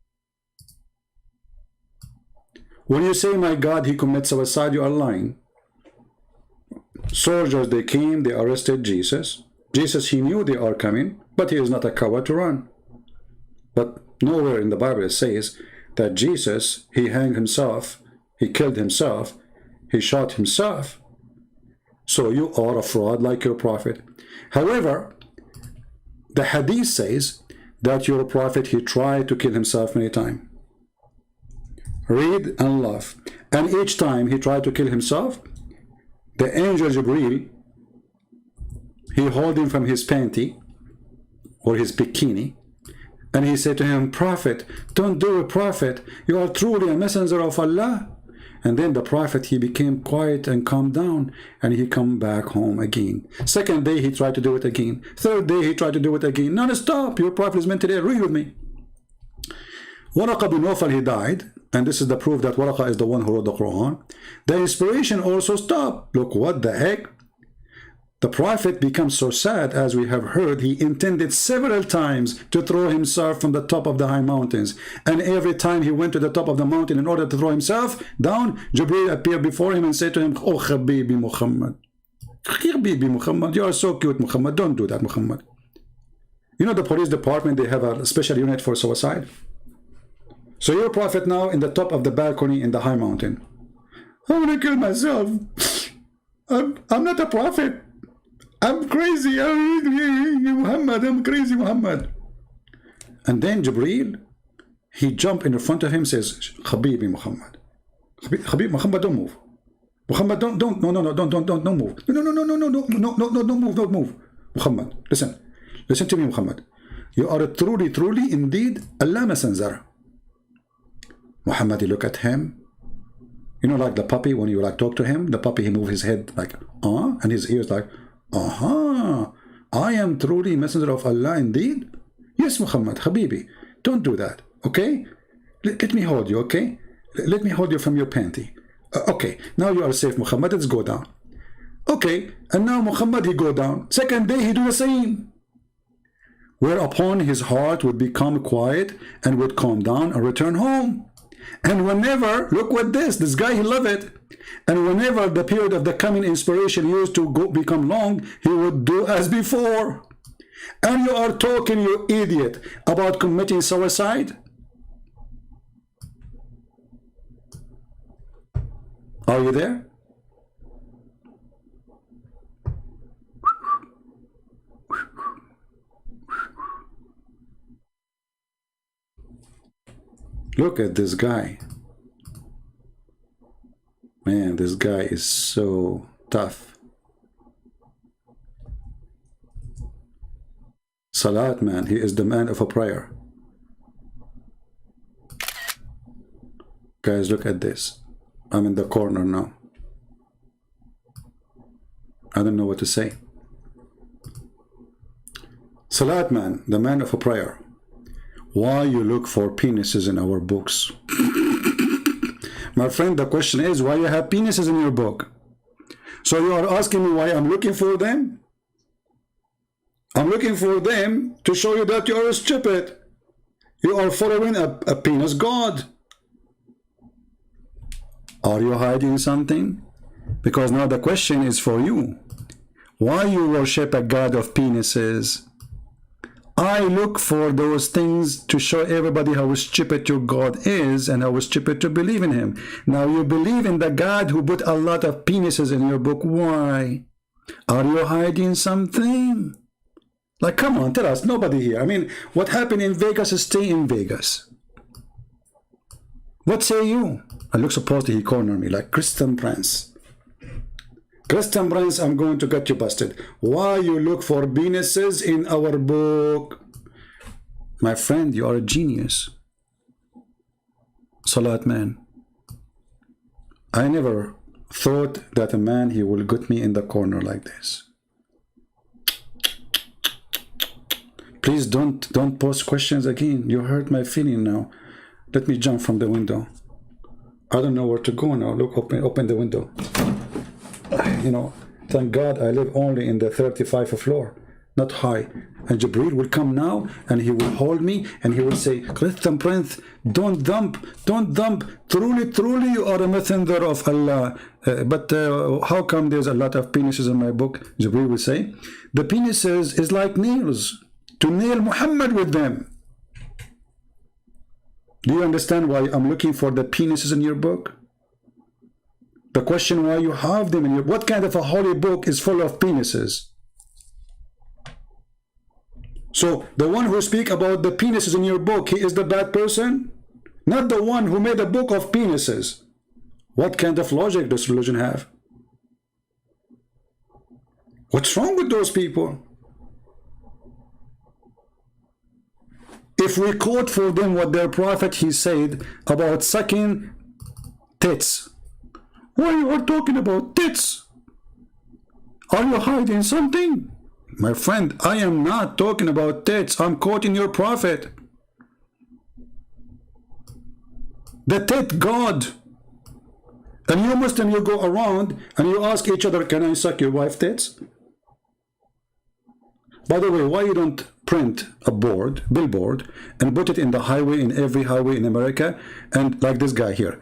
When you say, my God, he commits suicide, you are lying. Soldiers, they came, they arrested Jesus. Jesus, he knew they are coming, but he is not a coward to run. But nowhere in the Bible it says that Jesus, he hanged himself, he killed himself, he shot himself. So you are a fraud like your prophet. However, the hadith says that your prophet, he tried to kill himself many times. Read and laugh. And each time he tried to kill himself, the angel Jibreel, he held him from his panty or his bikini, and he said to him, Prophet, don't do it, Prophet. You are truly a messenger of Allah. And then the prophet, he became quiet and calmed down, and he come back home again. Second day, he tried to do it again. Third day, he tried to do it again. Non-stop. Your prophet is mentally ill. Read with me. Waraqa bin Nawfal, he died, and this is the proof that Waraqa is the one who wrote the Quran. The inspiration also stopped. Look, what the heck? The prophet becomes so sad, as we have heard, he intended several times to throw himself from the top of the high mountains. And every time he went to the top of the mountain in order to throw himself down, Jibreel appeared before him and said to him, Oh, Habibi Muhammad. Habibi Muhammad, you are so cute, Muhammad. Don't do that, Muhammad. You know the police department, they have a special unit for suicide. So your prophet now in the top of the balcony in the high mountain. I want to kill myself. I'm not a prophet. I'm crazy. Muhammad, I'm crazy, Muhammad. And then Jibreel, he jumped in front of him, says, Habibi Muhammad. Habib Muhammad, don't move. Muhammad, don't move. No, don't move. Don't move. Muhammad, listen to me, Muhammad. You are truly, indeed, Allah messenger. Muhammad, you look at him. You know, like the puppy, when you like talk to him, the puppy, he moves his head like, and his ears like, I am truly messenger of Allah indeed. Yes, Muhammad, Habibi, don't do that, okay? Let me hold you, okay? Let me hold you from your panty. Okay, now you are safe, Muhammad, let's go down. Okay, and now Muhammad, he go down. Second day, he do the same. Whereupon his heart would become quiet and would calm down and return home. And whenever, look what this guy, he love it. And whenever the period of the coming inspiration used to become long, he would do as before. And you are talking, you idiot, about committing suicide? Are you there? Look at this guy. Man, this guy is so tough. Salat, man, he is the man of a prayer. Guys, look at this. I'm in the corner now. I don't know what to say. Salat, man, the man of a prayer. Why you look for penises in our books? My friend, the question is, why you have penises in your book? So you are asking me why I'm looking for them? I'm looking for them to show you that you are stupid. You are following a penis god. Are you hiding something? Because now the question is for you. Why you worship a god of penises? I look for those things to show everybody how stupid your God is and how stupid to believe in him. Now you believe in the God who put a lot of penises in your book. Why? Are you hiding something? Like, come on, tell us. Nobody here. I mean, what happened in Vegas, stay in Vegas. What say you? I look supposed he cornered me like Christian Prince. Christian Prince, I'm going to get you busted. Why you look for penises in our book? My friend, you are a genius. Salat, man. I never thought that a man, he will get me in the corner like this. Please don't post questions again. You hurt my feeling now. Let me jump from the window. I don't know where to go now. Look, open the window. You know, thank God I live only in the 35th floor, not high. And Jibreel will come now and he will hold me and he will say, Christian Prince, don't dump. Truly, you are a messenger of Allah. But how come there's a lot of penises in my book? Jibreel will say, the penises is like nails, to nail Muhammad with them. Do you understand why I'm looking for the penises in your book? The question why you have them in your... What kind of a holy book is full of penises? So, the one who speak about the penises in your book, he is the bad person? Not the one who made a book of penises. What kind of logic does religion have? What's wrong with those people? If we quote for them what their prophet, he said about sucking tits. Why you are talking about tits? Are you hiding something? My friend, I am not talking about tits. I'm quoting your prophet. The tit God. And you Muslim, you go around and you ask each other, can I suck your wife tits? By the way, why you don't print a billboard, and put it in the highway, in every highway in America, and like this guy here,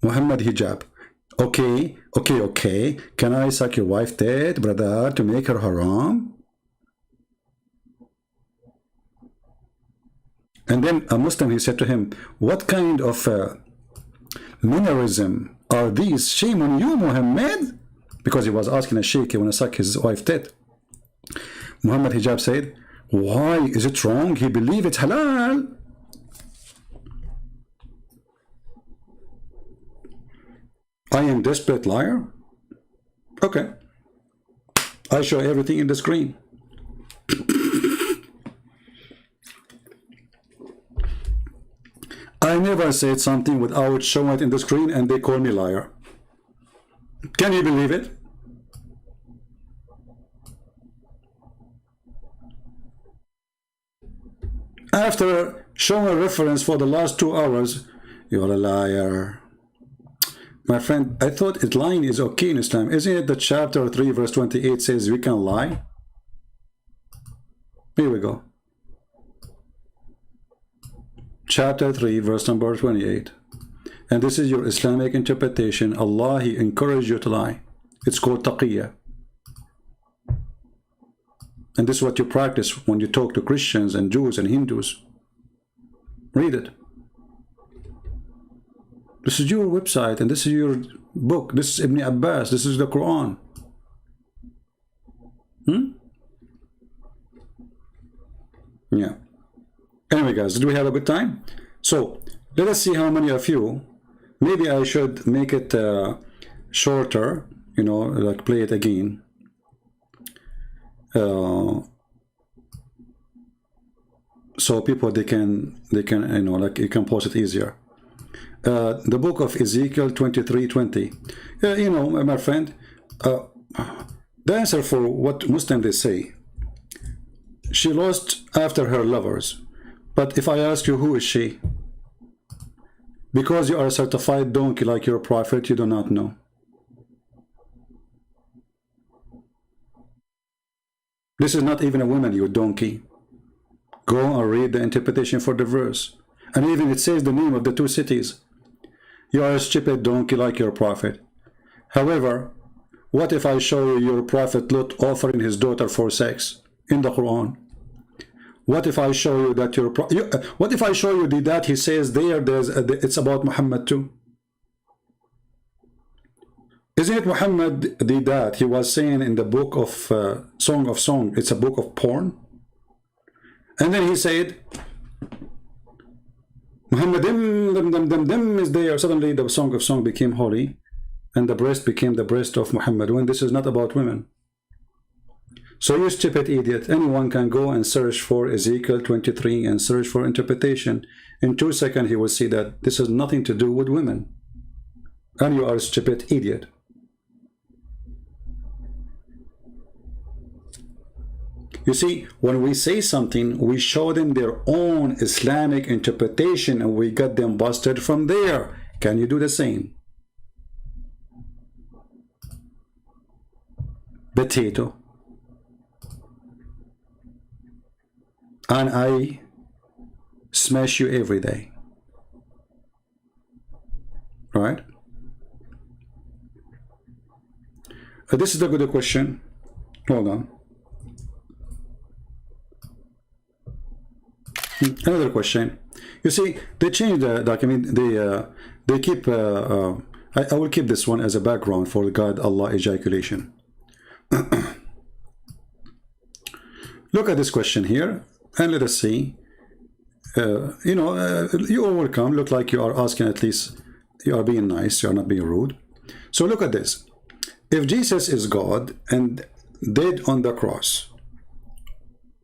Muhammad hijab. Okay. Can I suck your wife tit, brother, to make her haram? And then a Muslim, he said to him, what kind of mannerism are these? Shame on you, Muhammad. Because he was asking a sheikh, he want to suck his wife tit. Muhammad hijab said, why is it wrong? He believe it's halal. I am desperate liar? Okay. I show everything in the screen. I never said something without showing it in the screen and they call me liar. Can you believe it? After showing a reference for the last 2 hours, you're a liar. My friend, I thought lying is okay in Islam. Isn't it that chapter 3 verse 28 says we can lie? Here we go. Chapter 3 verse number 28. and this is your Islamic interpretation, Allah, He encouraged you to lie. It's called taqiyya. And this is what you practice when you talk to Christians and Jews and Hindus. Read it. This is your website and this is your book. This is Ibn Abbas. This is the Quran. Yeah. Anyway, guys, did we have a good time? So let us see how many of you. Maybe I should make it shorter. You know, like play it again. So people they can you know, like you can post it easier. The book of Ezekiel 23:20. You know, my friend, the answer for what Muslims they say, she lost after her lovers. But if I ask you, who is she? Because you are a certified donkey like your prophet, you do not know. This is not even a woman, you donkey. Go and read the interpretation for the verse. And even it says the name of the two cities. You are a stupid donkey like your prophet. However, what if I show you your prophet Lot offering his daughter for sex in the Quran? What if I show you that what if I show you that he says it's about Muhammad too? Isn't it Muhammad that he was saying in the book of Song of Song, it's a book of porn? And then he said, Muhammad is there. Suddenly the Song of Song became holy and the breast became the breast of Muhammad, when this is not about women. So you stupid idiot, anyone can go and search for Ezekiel 23 and search for interpretation. In 2 seconds he will see that this has nothing to do with women. And you are a stupid idiot. You see, when we say something, we show them their own Islamic interpretation and we get them busted from there. Can you do the same? Potato. And I smash you every day. Right? This is a good question. Hold on. Another question. You see, they changed the document. They keep. I will keep this one as a background for God, Allah, ejaculation. Look at this question here, and let us see. You know, you all will come. Look like you are asking. At least you are being nice. You are not being rude. So look at this. If Jesus is God and dead on the cross,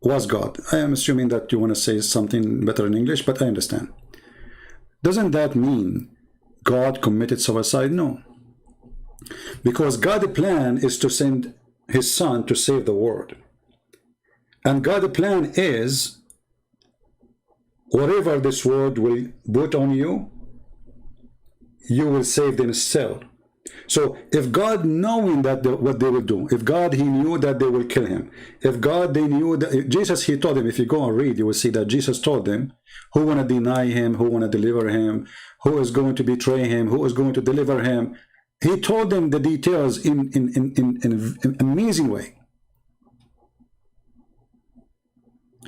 was God. I am assuming that you want to say something better in English, but I understand. Doesn't that mean God committed suicide? No. Because God's plan is to send his son to save the world. And God's plan is whatever this world will put on you, you will save them still. So if God knowing that what they will do, if God he knew that they will kill him, if God they knew that Jesus, he told them, if you go and read, you will see that Jesus told them who want to deny him, who want to deliver him, who is going to betray him, who is going to deliver him. He told them the details in an amazing way.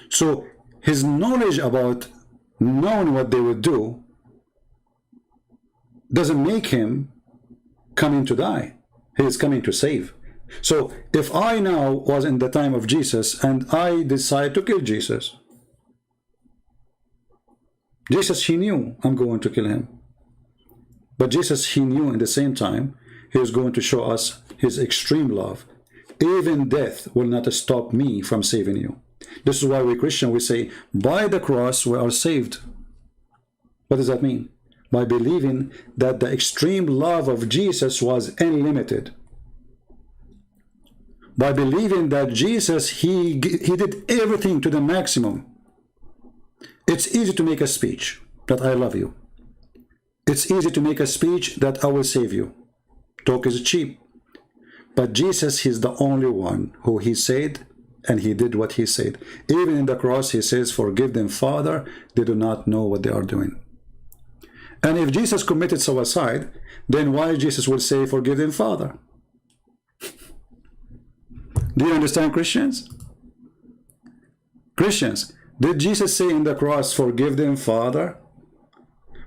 So his knowledge about knowing what they would do doesn't make him coming to die. He is coming to save. So if I now was in the time of Jesus and I decide to kill Jesus, Jesus, he knew I'm going to kill him. But Jesus, he knew in the same time he is going to show us his extreme love. Even death will not stop me from saving you. This is why we Christians, we say, by the cross we are saved. What does that mean? By believing that the extreme love of Jesus was unlimited. By believing that Jesus, he did everything to the maximum. It's easy to make a speech that I love you. It's easy to make a speech that I will save you. Talk is cheap. But Jesus, he's the only one who he said, and he did what he said. Even in the cross, he says, forgive them, Father, they do not know what they are doing. And if Jesus committed suicide, then why Jesus will say, forgive them, Father? Do you understand, Christians? Christians, did Jesus say in the cross, forgive them, Father?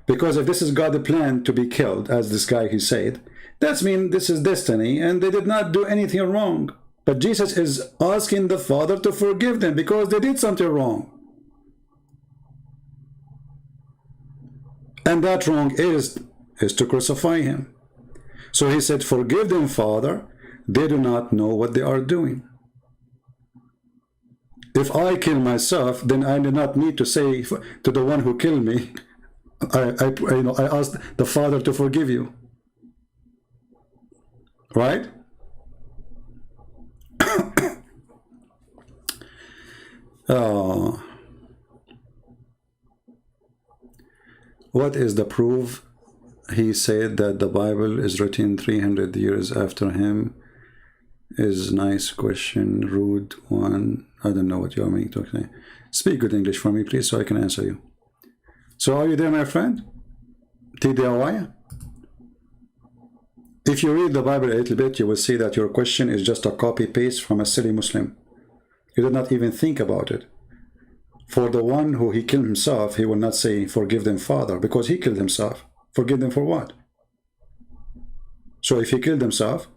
Because if this is God's plan to be killed, as this guy he said, that means this is destiny, and they did not do anything wrong. But Jesus is asking the Father to forgive them because they did something wrong. And that wrong is to crucify him. So he said, forgive them, Father. They do not know what they are doing. If I kill myself, then I do not need to say to the one who killed me, I asked the Father to forgive you. Right? What is the proof? He said that the Bible is written 300 years after him. Is nice question, rude one. I don't know what you are meaning to say. Speak good English for me, please, so I can answer you. So are you there, my friend? TDOI? If you read the Bible a little bit, you will see that your question is just a copy-paste from a silly Muslim. You did not even think about it. For the one who he killed himself, he will not say, forgive them, Father, because he killed himself. Forgive them for what? So if he killed himself,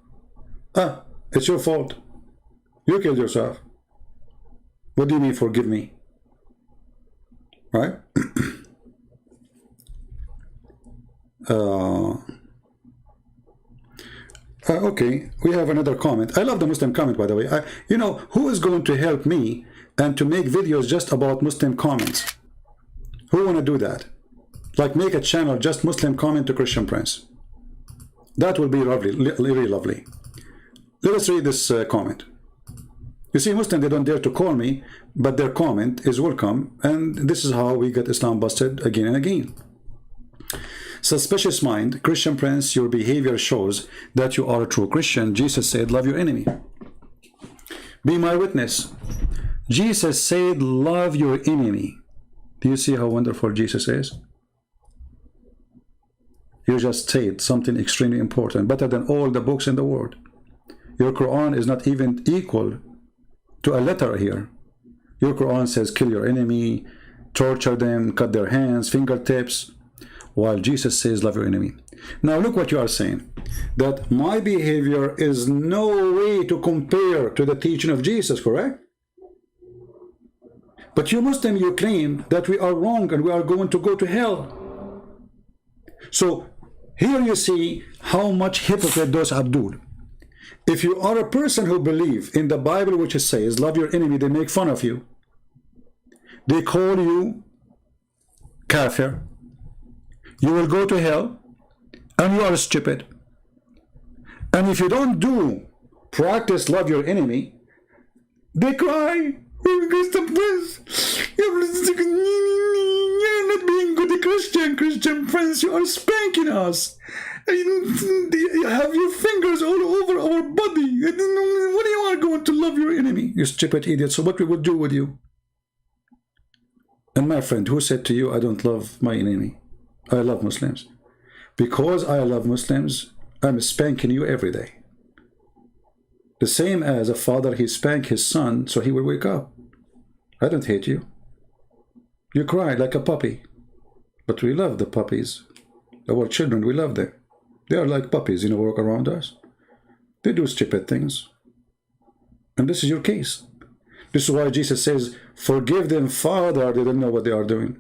it's your fault. You killed yourself. What do you mean, forgive me? Right? Okay, we have another comment. I love the Muslim comment, by the way. You know, who is going to help me and to make videos just about Muslim comments? Who want to do that? Like make a channel just Muslim comment to Christian Prince. That will be lovely, really lovely. Let us read this comment. You see, Muslims, they don't dare to call me, but their comment is welcome, and this is how we get Islam busted again and again. Suspicious mind, Christian Prince, your behavior shows that you are a true Christian. Jesus said, love your enemy. Be my witness. Jesus said, love your enemy. Do you see how wonderful Jesus is? You just said something extremely important, better than all the books in the world. Your Quran is not even equal to a letter here. Your Quran says, kill your enemy, torture them, cut their hands, fingertips, while Jesus says, love your enemy. Now look what you are saying, that my behavior is no way to compare to the teaching of Jesus, correct? But you Muslim, you claim that we are wrong and we are going to go to hell. So here you see how much hypocrite those Abdul. If you are a person who believes in the Bible, which it says, love your enemy, they make fun of you. They call you kafir. You will go to hell, and you are stupid. And if you don't practice love your enemy, they cry, Christian Prince, you're not being good Christian Prince, you are spanking us. You have your fingers all over our body. What do you are going to love your enemy? You stupid idiot. So what we will do with you? And my friend, who said to you, I don't love my enemy? I love Muslims. Because I love Muslims, I'm spanking you every day. The same as a father, he spank his son so he will wake up. I don't hate you. You cry like a puppy. But we love the puppies. Our children, we love them. They are like puppies, walk around us. They do stupid things. And this is your case. This is why Jesus says, forgive them, Father, they don't know what they are doing.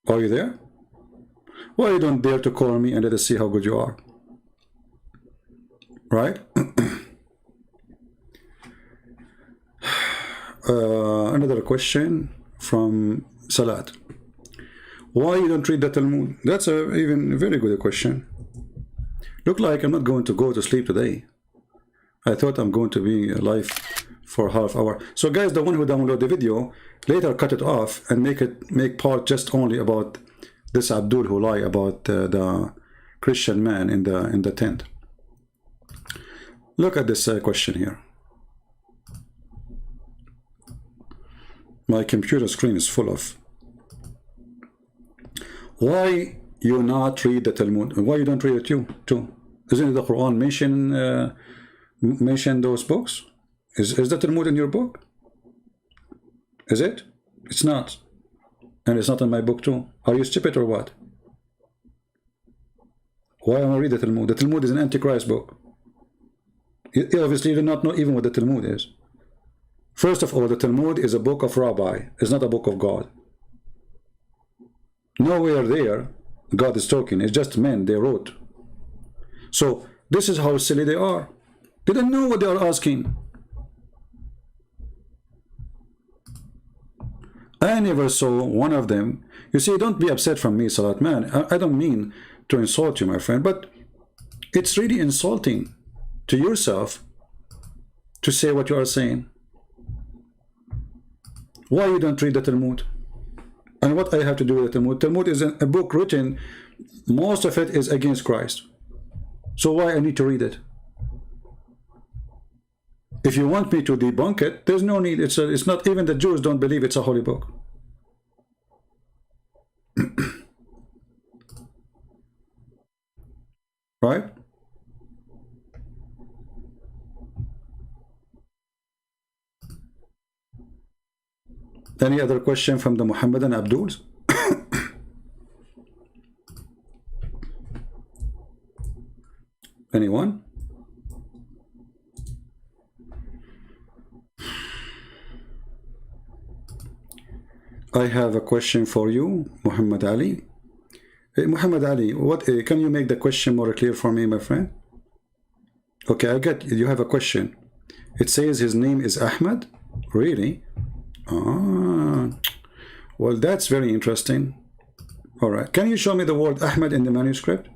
Are you there? Why you don't dare to call me and let us see how good you are? Right? Another question from Salat. Why you don't read the Talmud? That's even a very good question. Look like I'm not going to go to sleep today. I thought I'm going to be alive for half hour. So guys, the one who download the video, later cut it off and make part just only about this Abdul who lie about the Christian man in the tent. Look at this question here. My computer screen is full of. Why you not read the Talmud? Why you don't read it too? Isn't the Quran mention those books? Is the Talmud in your book? Is it? It's not. And it's not in my book too. Are you stupid or what? Why am I read the Talmud? The Talmud is an Antichrist book. Obviously, you do not know even what the Talmud is. First of all, the Talmud is a book of Rabbi. It's not a book of God. Nowhere there God is talking. It's just men, they wrote. So this is how silly they are. They don't know what they are asking. I never saw one of them. You see, don't be upset from me, Salat man. I don't mean to insult you, my friend, but it's really insulting to yourself to say what you are saying. Why you don't read the Talmud? And what I have to do with the Talmud? Talmud is a book written, most of it is against Christ. So why I need to read it? If you want me to debunk it, there's no need. It's not, even the Jews don't believe it's a holy book. Right? Any other question from the Muhammadan Abduls? Anyone? I have a question for you, Muhammad Ali. Hey, Muhammad Ali, what can you make the question more clear for me, my friend? Okay, I get you have a question. It says his name is Ahmad. Really? Ah, well, that's very interesting. All right, can you show me the word Ahmad in the manuscript?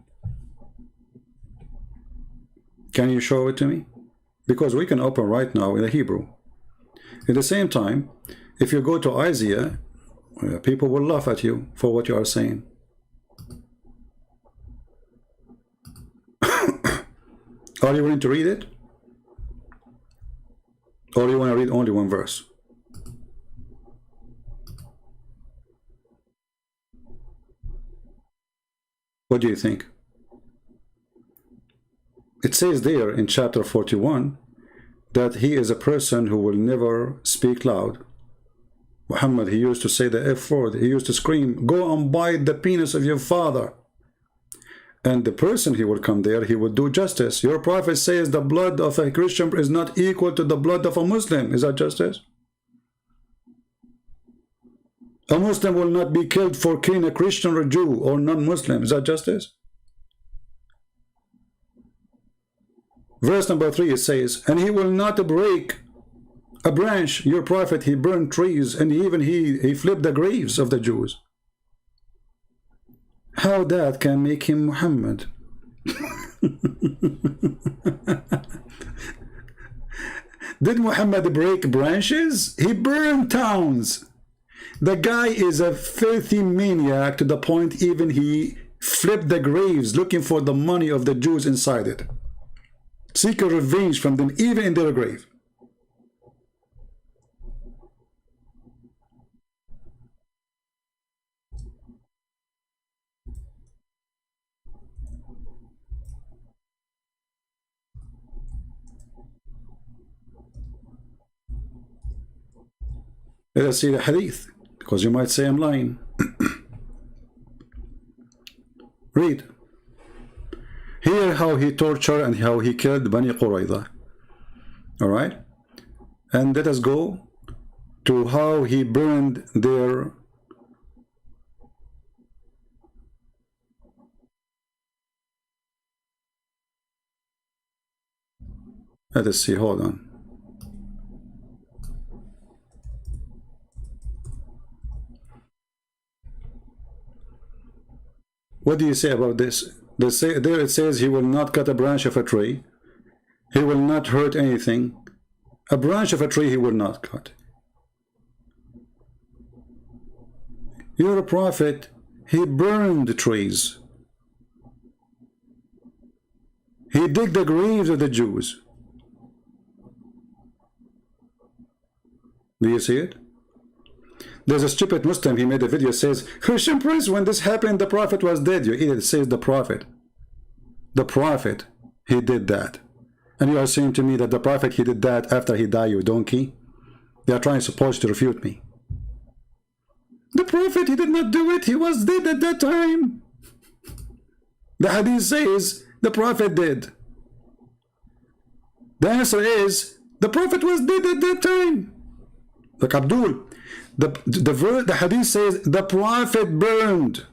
Can you show it to me? Because we can open right now in the Hebrew. At the same time, if you go to Isaiah, people will laugh at you for what you are saying. Are you willing to read it? Or you want to read only one verse? What do you think? It says there in chapter 41 that he is a person who will never speak loud. Muhammad, he used to say the F word. He used to scream, "Go and bite the penis of your father." And the person he will come there, he will do justice. Your prophet says the blood of a Christian is not equal to the blood of a Muslim. Is that justice? A Muslim will not be killed for killing a Christian or Jew or non-Muslim. Is that justice? Verse number 3, it says, and he will not break a branch. Your prophet, he burned trees, and even he flipped the graves of the Jews. How that can make him Muhammad? Did Muhammad break branches? He burned towns. The guy is a filthy maniac to the point even he flipped the graves looking for the money of the Jews inside it. Seeking revenge from them even in their grave. Let us see the hadith, because you might say I'm lying. Read. Hear how he tortured and how he killed Bani Qurayza. Alright? And let us go to how he burned their... Let us see, hold on. What do you say about this? There it says he will not cut a branch of a tree. He will not hurt anything. A branch of a tree he will not cut. You're a prophet. He burned the trees. He digged the graves of the Jews. Do you see it? There's a stupid Muslim, he made a video, says, Christian Prince, when this happened, the Prophet was dead. You idiot, it says the Prophet. The Prophet, he did that. And you are saying to me that the Prophet, he did that after he died, you donkey? They are trying supposed to refute me. The Prophet, he did not do it. He was dead at that time. The hadith says the Prophet did. The answer is the Prophet was dead at that time. Like Abdul, the hadith says the Prophet burned.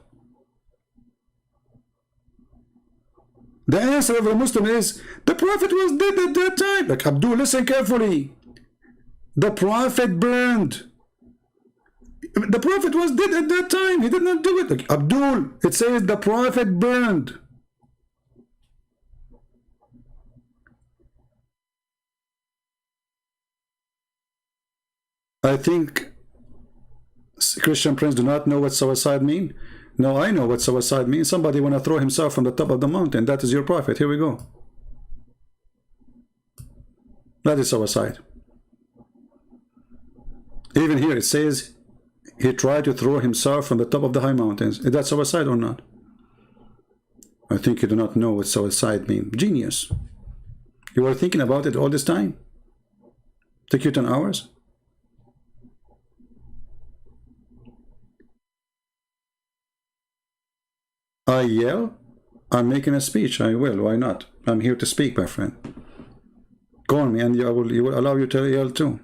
The answer of a Muslim is the Prophet was dead at that time. Like Abdul, listen carefully. The Prophet burned. The Prophet was dead at that time. He did not do it. Like Abdul, it says the Prophet burned. I think Christian Prince do not know what suicide mean. No, I know what suicide means. Somebody want to throw himself from the top of the mountain. That is your Prophet. Here we go. That is suicide. Even here it says he tried to throw himself from the top of the high mountains. Is that suicide or not? I think you do not know what suicide means. Genius. You were thinking about it all this time? Took you 10 hours? I yell? I'm making a speech. I will. Why not? I'm here to speak, my friend. Call me and you will allow you to yell too.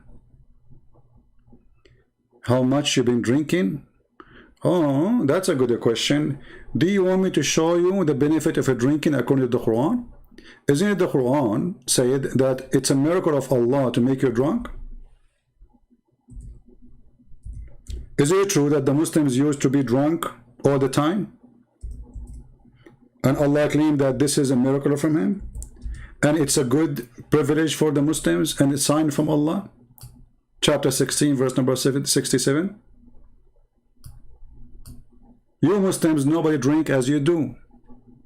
How much you been drinking? Oh, that's a good question. Do you want me to show you the benefit of a drinking according to the Quran? Isn't it the Quran said that it's a miracle of Allah to make you drunk? Is it true that the Muslims used to be drunk all the time? And Allah claimed that this is a miracle from Him? And it's a good privilege for the Muslims and it's signed from Allah? Chapter 16, verse number 67. You Muslims, nobody drink as you do.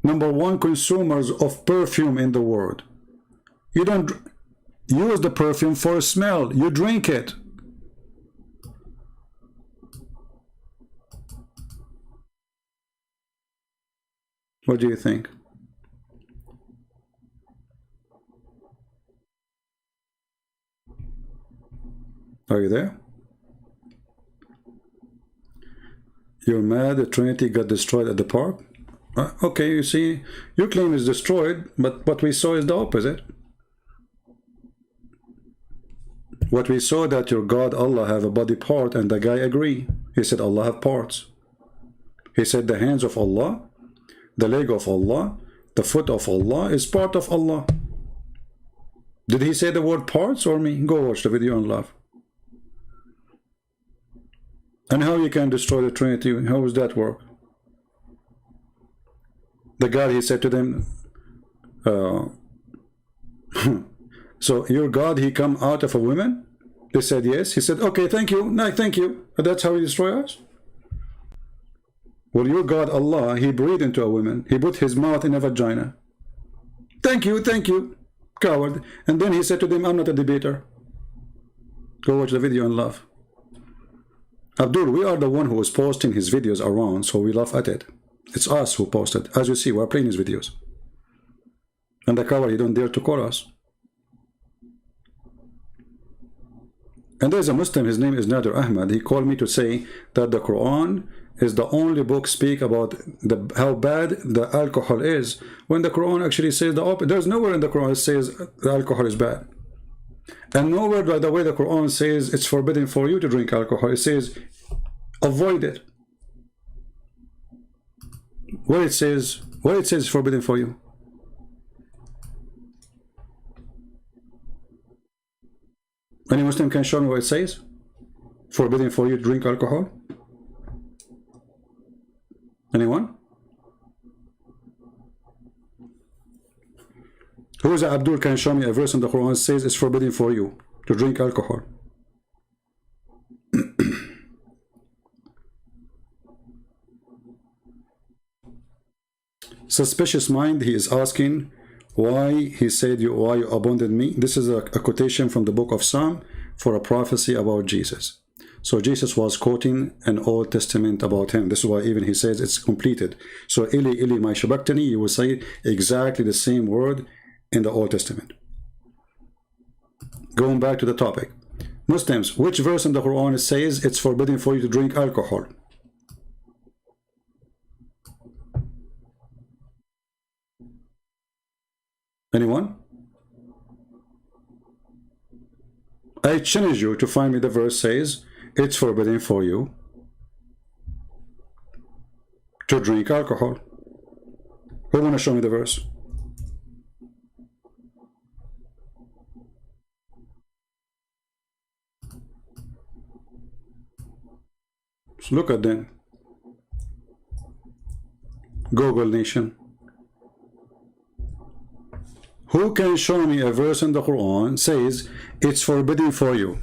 Number one consumers of perfume in the world. You don't use the perfume for a smell. You drink it. What do you think? Are you there? You're mad the Trinity got destroyed at the park? Okay, you see, your claim is destroyed, but what we saw is the opposite. What we saw that your God Allah have a body part, and the guy agree. He said Allah have parts. He said the hands of Allah, the leg of Allah, the foot of Allah is part of Allah. Did he say the word parts or me? Go watch the video and laugh. And how you can destroy the Trinity? How does that work? The God, he said to them, so your God, he come out of a woman? They said yes. He said, okay, thank you. No, thank you. That's how he destroy us? Well, your God, Allah, he breathed into a woman. He put his mouth in a vagina. Thank you, coward. And then he said to them, I'm not a debater. Go watch the video and laugh. Abdul, we are the one who is posting his videos around, so we laugh at it. It's us who posted. As you see, we're playing his videos. And the coward, he don't dare to call us. And there's a Muslim, his name is Nader Ahmad. He called me to say that the Quran is the only book speak about how bad the alcohol is, when the Quran actually says the opposite. There's nowhere in the Quran it says the alcohol is bad. And nowhere, by the way, the Quran says it's forbidden for you to drink alcohol. It says avoid it. What it says is forbidden for you. Any Muslim can show me what it says? Forbidden for you to drink alcohol? Anyone? Who is Abdul can show me a verse in the Quran that says it's forbidden for you to drink alcohol? Suspicious mind, he is asking why he said why you abandoned me. This is a quotation from the book of Psalm for a prophecy about Jesus. So Jesus was quoting an Old Testament about him. This is why even he says it's completed. So Eli, Eli, my shabaktani, you will say exactly the same word in the Old Testament. Going back to the topic. Muslims, which verse in the Quran says it's forbidden for you to drink alcohol? Anyone? I challenge you to find me the verse says it's forbidden for you to drink alcohol. Who want to show me the verse? So look at them. Google Nation. Who can show me a verse in the Quran says it's forbidden for you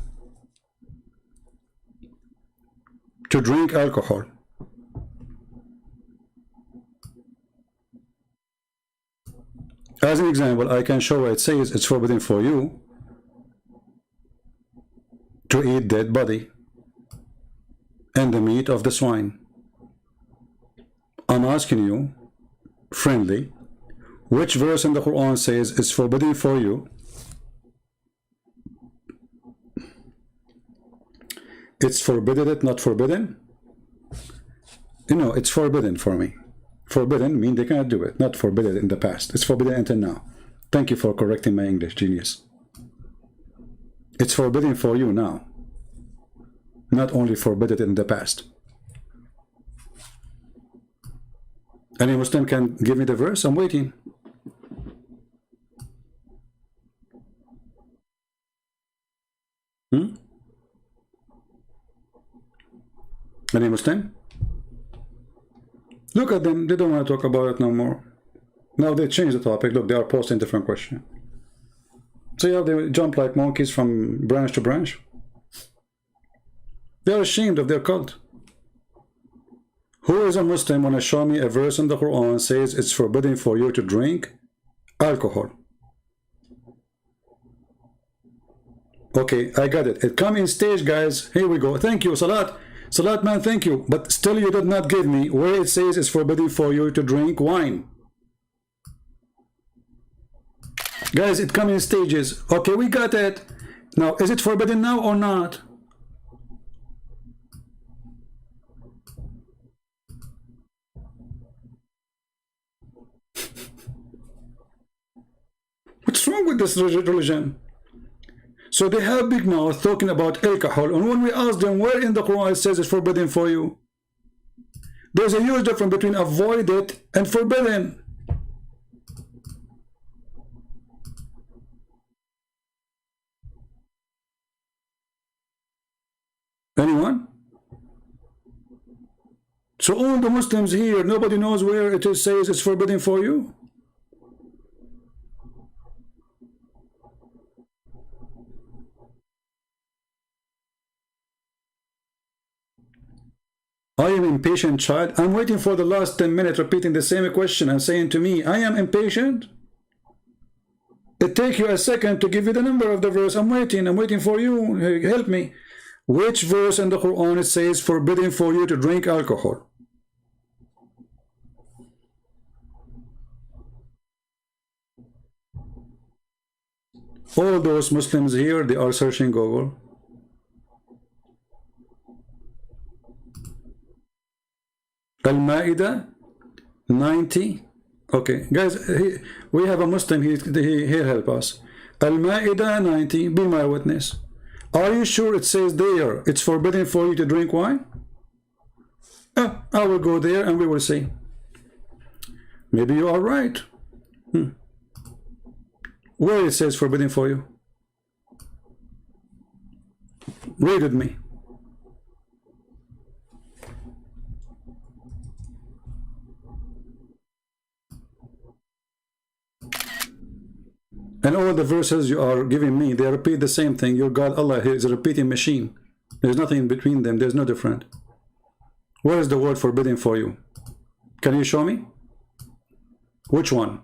to drink alcohol? As an example, I can show it says it's forbidden for you to eat dead body and the meat of the swine. I'm asking you, friendly, which verse in the Quran says it's forbidden for you it's forbidden it, not forbidden? You know, it's forbidden for me. Forbidden means they cannot do it, not forbidden in the past. It's forbidden until now. Thank you for correcting my English, genius. It's forbidden for you now, not only forbidden in the past. Any Muslim can give me the verse? I'm waiting. Any Muslim? Look at them, they don't want to talk about it no more. Now they change the topic. Look, they are posting different question. See how they jump like monkeys from branch to branch? They are ashamed of their cult. Who is a Muslim want to show me a verse in the Quran says it's forbidden for you to drink alcohol? Okay, I got it. It come in stage, guys. Here we go. Thank you, Salat. Salat, man, thank you. But still you did not give me where it says it's forbidden for you to drink wine. Guys, it come in stages. Okay, we got it. Now, is it forbidden now or not? What's wrong with this religion? So they have big mouth talking about alcohol, and when we ask them where in the Quran it says it's forbidden for you, there's a huge difference between avoid it and forbidden. Anyone? So all the Muslims here, nobody knows where it says it's forbidden for you? I am impatient, child. I'm waiting for the last 10 minutes repeating the same question and saying to me, I am impatient. It takes you a second to give you the number of the verse. I'm waiting for you. Help me. Which verse in the Quran it says forbidden for you to drink alcohol? All those Muslims here, they are searching Google. Al-Ma'idah 90. Okay, guys, we have a Muslim here help us. Al-Ma'idah 90, be my witness. Are you sure it says there it's forbidden for you to drink wine? I will go there and we will see. Maybe you are right. Where it says forbidden for you? Read with me. And all the verses you are giving me, they repeat the same thing. Your God, Allah, is a repeating machine. There's nothing between them. There's no different. Where is the word forbidden for you? Can you show me? Which one?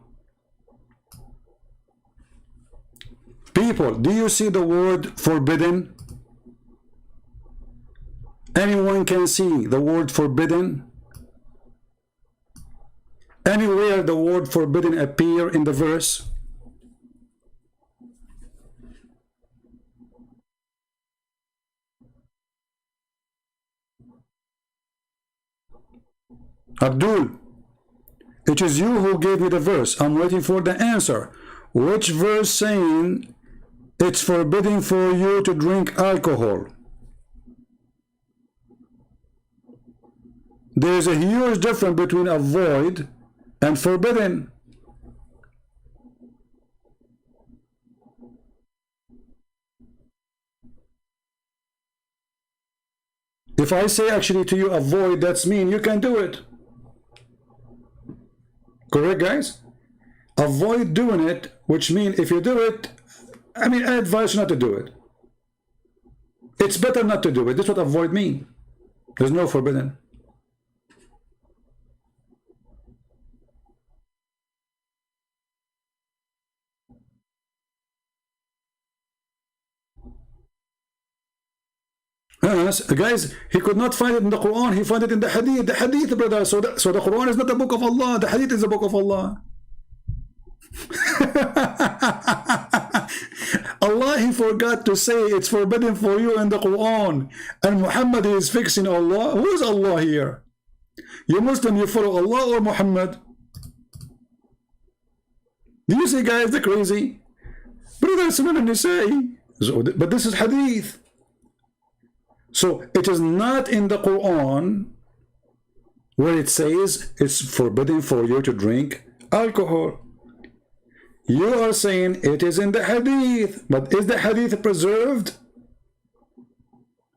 People, do you see the word forbidden? Anyone can see the word forbidden? Anywhere the word forbidden appear in the verse? Abdul, it is you who gave me the verse. I'm waiting for the answer. Which verse saying it's forbidden for you to drink alcohol? There's a huge difference between avoid and forbidden. If I say actually to you avoid, that's mean you can do it. Correct, guys? Avoid doing it, which means if you do it, I mean, I advise you not to do it. It's better not to do it. That's what avoid mean. There's no forbidden. Guys, he could not find it in the Quran. He found it in the Hadith. The Hadith, brother. So the Quran is not the book of Allah. The Hadith is the book of Allah. Allah, he forgot to say it's forbidden for you in the Quran. And Muhammad is fixing Allah. Who is Allah here? You Muslim, you follow Allah or Muhammad? Do you see, guys, the crazy? Brother, but this is Hadith. So it is not in the Quran where it says it's forbidden for you to drink alcohol. You are saying it is in the Hadith, but is the Hadith preserved?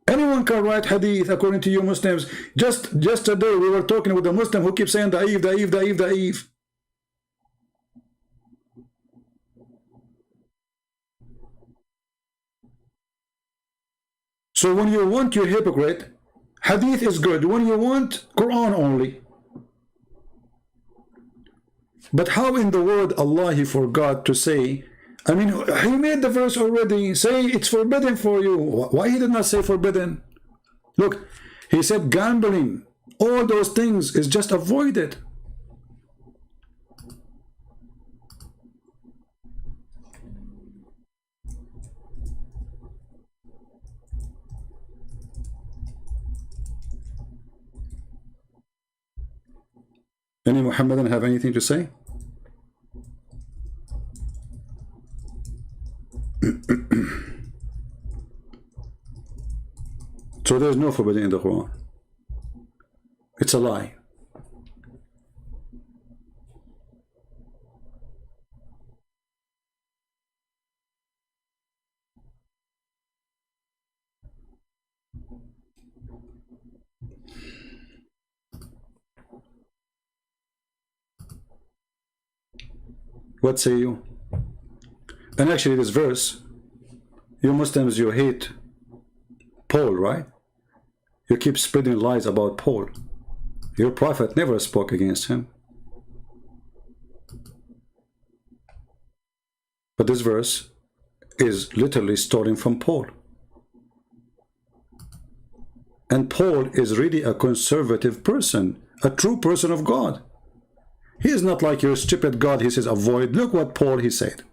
Anyone can write Hadith according to you Muslims. Just today we were talking with a Muslim who keeps saying da'if, da'if, da'if, da'if. So when you want, you're hypocrite. Hadith is good. When you want, Quran only. But how in the word Allah he forgot to say, I mean, he made the verse already, say it's forbidden for you. Why he did not say forbidden? Look, he said gambling, all those things is just avoided. Any Muhammadan have anything to say? So there's no forbidden in the Quran. It's a lie. What say you? And actually this verse, you Muslims, you hate Paul, right? You keep spreading lies about Paul. Your prophet never spoke against him. But this verse is literally stolen from Paul. And Paul is really a conservative person, a true person of God. He is not like your stupid God. He says avoid. Look what Paul he said.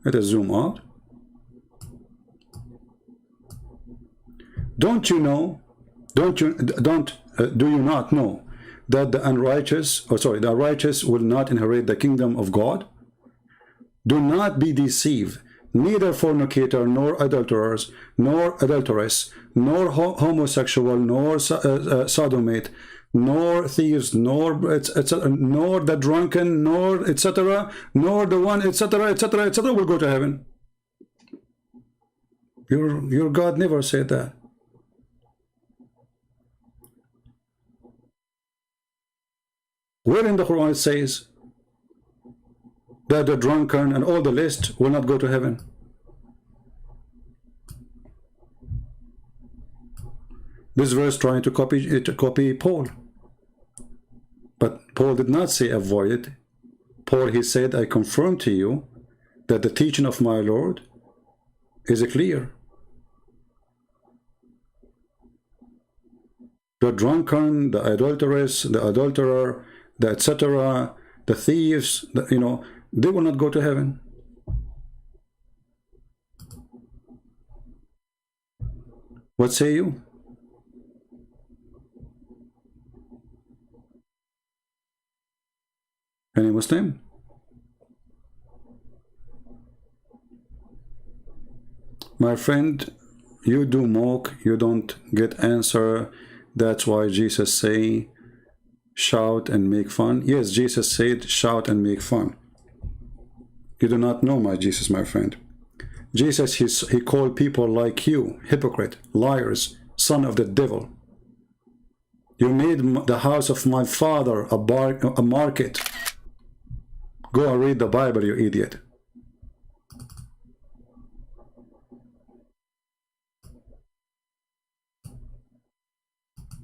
Let us zoom out. Don't you know? Do you not know that the unrighteous, the righteous will not inherit the kingdom of God? Do not be deceived. Neither fornicator, nor adulterers, nor adulteress, nor homosexual, nor sodomite, nor thieves, nor the drunken, nor etc., nor the one etc., etc., etc. will go to heaven. Your God never said that. Where in the Quran it says that the drunken and all the list will not go to heaven? This verse trying to copy Paul, but Paul did not say avoid it. Paul, he said, I confirm to you that the teaching of my Lord is clear. The drunkard, the adulteress, the adulterer, the etc., the thieves, you know, they will not go to heaven. What say you? Any Muslim? My friend, you do mock, you don't get answer. That's why Jesus say, shout and make fun. Yes, Jesus said, shout and make fun. You do not know my Jesus, my friend. Jesus, he called people like you, hypocrite, liars, son of the devil. You made the house of my father a market. Go and read the Bible, you idiot.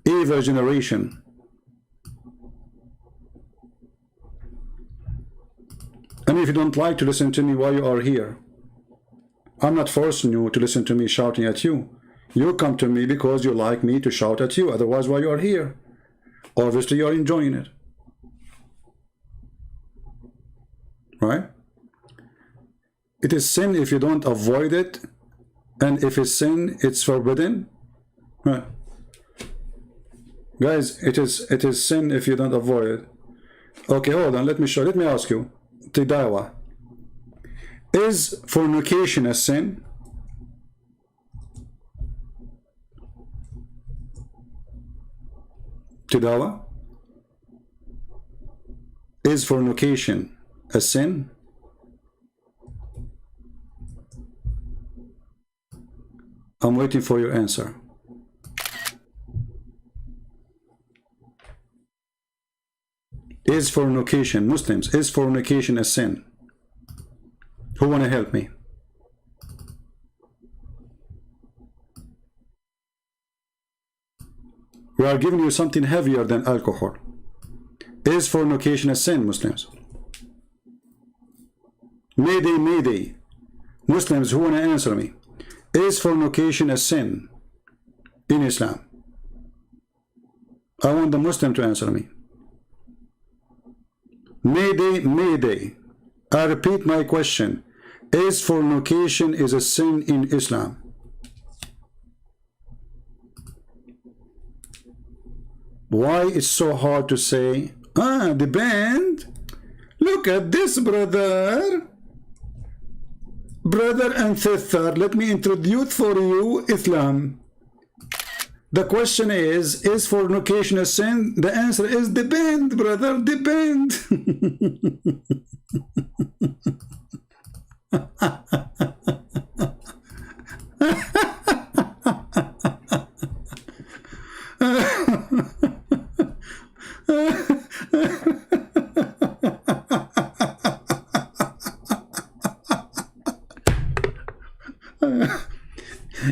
Evil generation. And if you don't like to listen to me while you are here, I'm not forcing you to listen to me shouting at you. You come to me because you like me to shout at you. Otherwise, why you are here? Obviously, you are enjoying it. Right? It is sin if you don't avoid it. And if it's sin, it's forbidden. Right? Guys, it is sin if you don't avoid it. Okay, hold on. Let me ask you. Tidawa. Is fornication a sin? Tidawa? Is fornication a sin? I'm waiting for your answer. Is fornication, Muslims, is fornication a sin? Who want to help me? We are giving you something heavier than alcohol. Is fornication a sin, Muslims? Mayday, mayday. Muslims, who want to answer me? Is fornication a sin in Islam? I want the Muslim to answer me. Mayday, mayday. I repeat my question. Is fornication is a sin in Islam? Why it's so hard to say, the band? Look at this, brother. Brother and sister, let me introduce for you Islam. The question is fornication a sin? The answer is depend, brother, depend.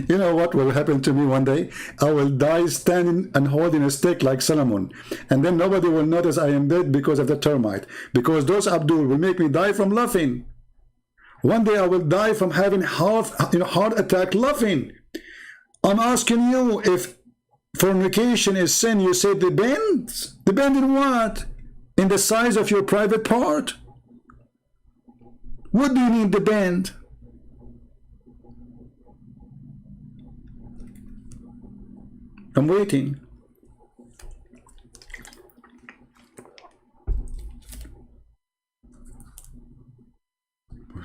You know what will happen to me one day? I will die standing and holding a stick like Solomon, and then nobody will notice I am dead because of the termite, because those Abdul will make me die from laughing. One day I will die from having heart attack laughing. I'm asking you, if fornication is sin, you say depends. Depend in what? In the size of your private part? What do you mean depend? I'm waiting.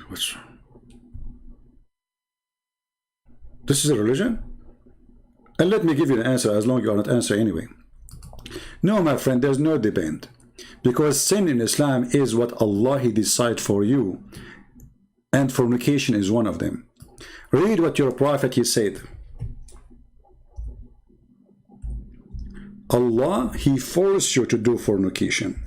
What's wrong? This is a religion? And let me give you an answer, as long as you are not answering anyway. No, my friend, there's no depend. Because sin in Islam is what Allah He decides for you. And fornication is one of them. Read what your prophet he said. Allah, He forced you to do fornication.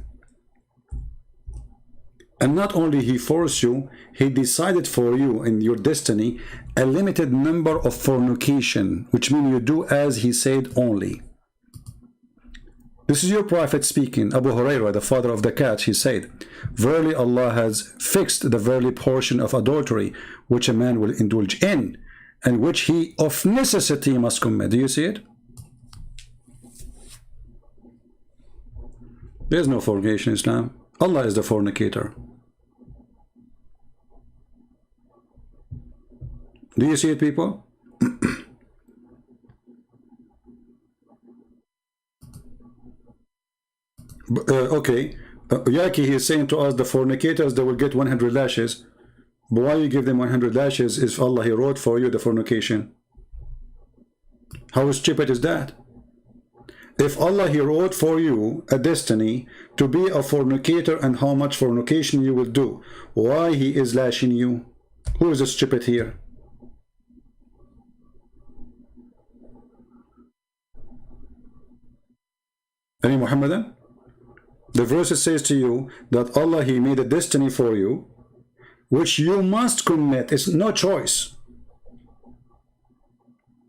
And not only He forced you, He decided for you in your destiny a limited number of fornication, which means you do as He said only. This is your prophet speaking. Abu Hurairah, the father of the cat, he said, verily Allah has fixed the verily portion of adultery which a man will indulge in, and which he of necessity must commit. Do you see it? There's no fornication in Islam. Allah is the fornicator. Do you see it, people? Okay, Yaki, he is saying to us, the fornicators, they will get 100 lashes. But why you give them 100 lashes if Allah, he wrote for you the fornication? How stupid is that? If Allah, he wrote for you a destiny to be a fornicator and how much fornication you will do, why he is lashing you? Who is stupid here? Any Muhammadan? The verse says to you that Allah, he made a destiny for you which you must commit. It's no choice.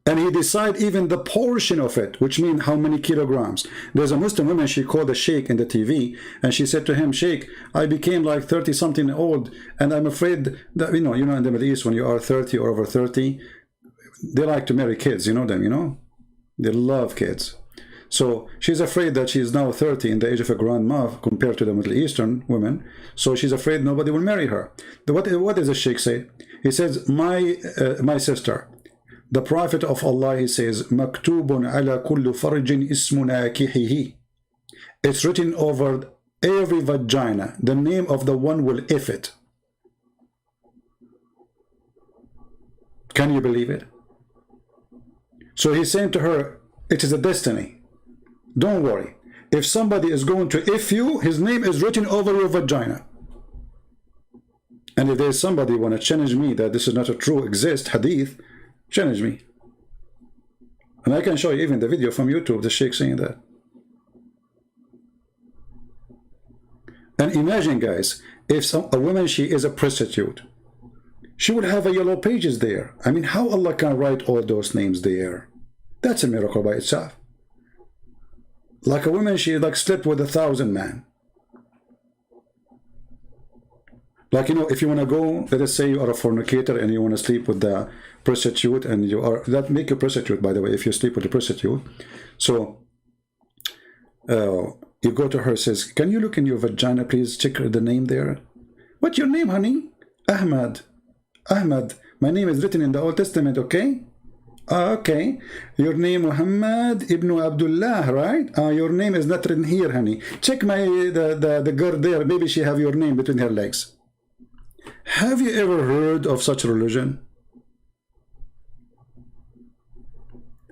And he decide even the portion of it, which means how many kilograms. There's a Muslim woman, she called a Sheikh in the TV, and she said to him, Sheikh, I became like 30 something old, and I'm afraid that, you know in the Middle East, when you are 30 or over 30, they like to marry kids, you know them, they love kids. So she's afraid that she's now 30 in the age of a grandma compared to the Middle Eastern women. So she's afraid nobody will marry her. What does the Sheikh say? He says, my sister, the Prophet of Allah, he says, Maktubun ala kullu farjin ismu nakihihi. It's written over every vagina, the name of the one will if it. Can you believe it? So he's saying to her, it is a destiny. Don't worry. If somebody is going to if you, his name is written over your vagina. And if there's somebody want to challenge me that this is not a true hadith, challenge me. And I can show you even the video from YouTube, the Sheikh saying that. And imagine, guys, if a woman, she is a prostitute, she would have a yellow pages there. I mean, how Allah can write all those names there? That's a miracle by itself. Like a woman, she like slept with 1,000 men. Like, if you want to go, let us say you are a fornicator and you want to sleep with the prostitute, and you are, that make you prostitute, by the way, if you sleep with a prostitute. So you go to her, says, can you look in your vagina, please check the name there? What's your name, honey? Ahmad. Ahmad. My name is written in the Old Testament, okay? Okay. Your name Muhammad ibn Abdullah, right? Your name is not written here, honey. Check the girl there. Maybe she have your name between her legs. Have you ever heard of such religion?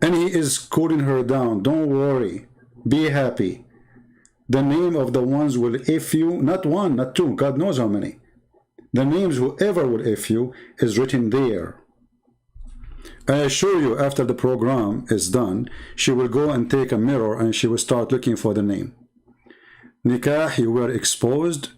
And he is cooling her down. Don't worry. Be happy. The name of the ones will if you, not one, not two, God knows how many. The names whoever will if you is written there. I assure you, after the program is done, she will go and take a mirror and she will start looking for the name. Nikah, you were exposed.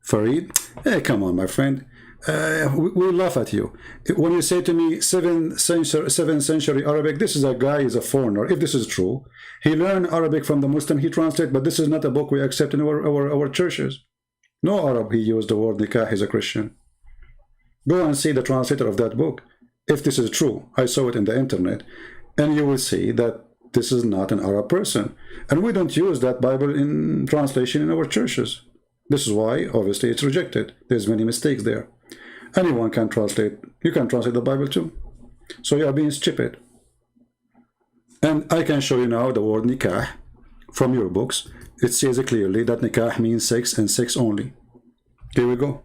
Farid, hey, come on, my friend. We laugh at you. When you say to me 7th century Arabic, this is a guy, is a foreigner. If this is true, he learned Arabic from the Muslim, he translated, but this is not a book we accept in our churches. No Arab, he used the word nikah, he's a Christian. Go and see the translator of that book. If this is true, I saw it in the internet, and you will see that this is not an Arab person. And we don't use that Bible in translation in our churches. This is why, obviously, it's rejected. There's many mistakes there. Anyone can translate. You can translate the Bible too. So you are being stupid. And I can show you now the word nikah from your books. It says clearly that nikah means sex and sex only. Here we go.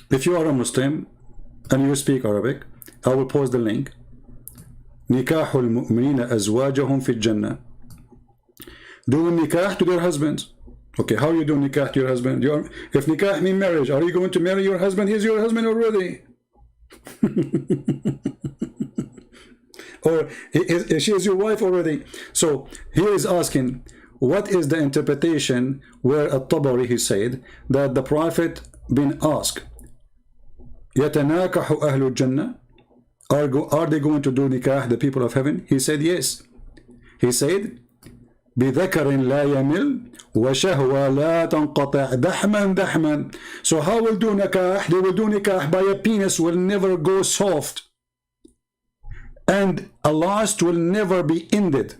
If you are a Muslim and you speak Arabic, I will post the link. نكاح المؤمنين أزواجهم في الجنة. Doing nikah to their husbands. Okay, how you do nikah to your husband? If nikah means marriage, are you going to marry your husband? He's your husband already. Or she is your wife already. So he is asking, what is the interpretation where At-Tabari, he said that the Prophet been asked, يتناكح أهل الجنة, Are they going to do nikah, the people of heaven? He said yes. He said, بذكر لا يمل وشهوة لا تنقطع دحما دحما. So how will do nikah? They will do nikah by a penis will never go soft, and a lust will never be ended,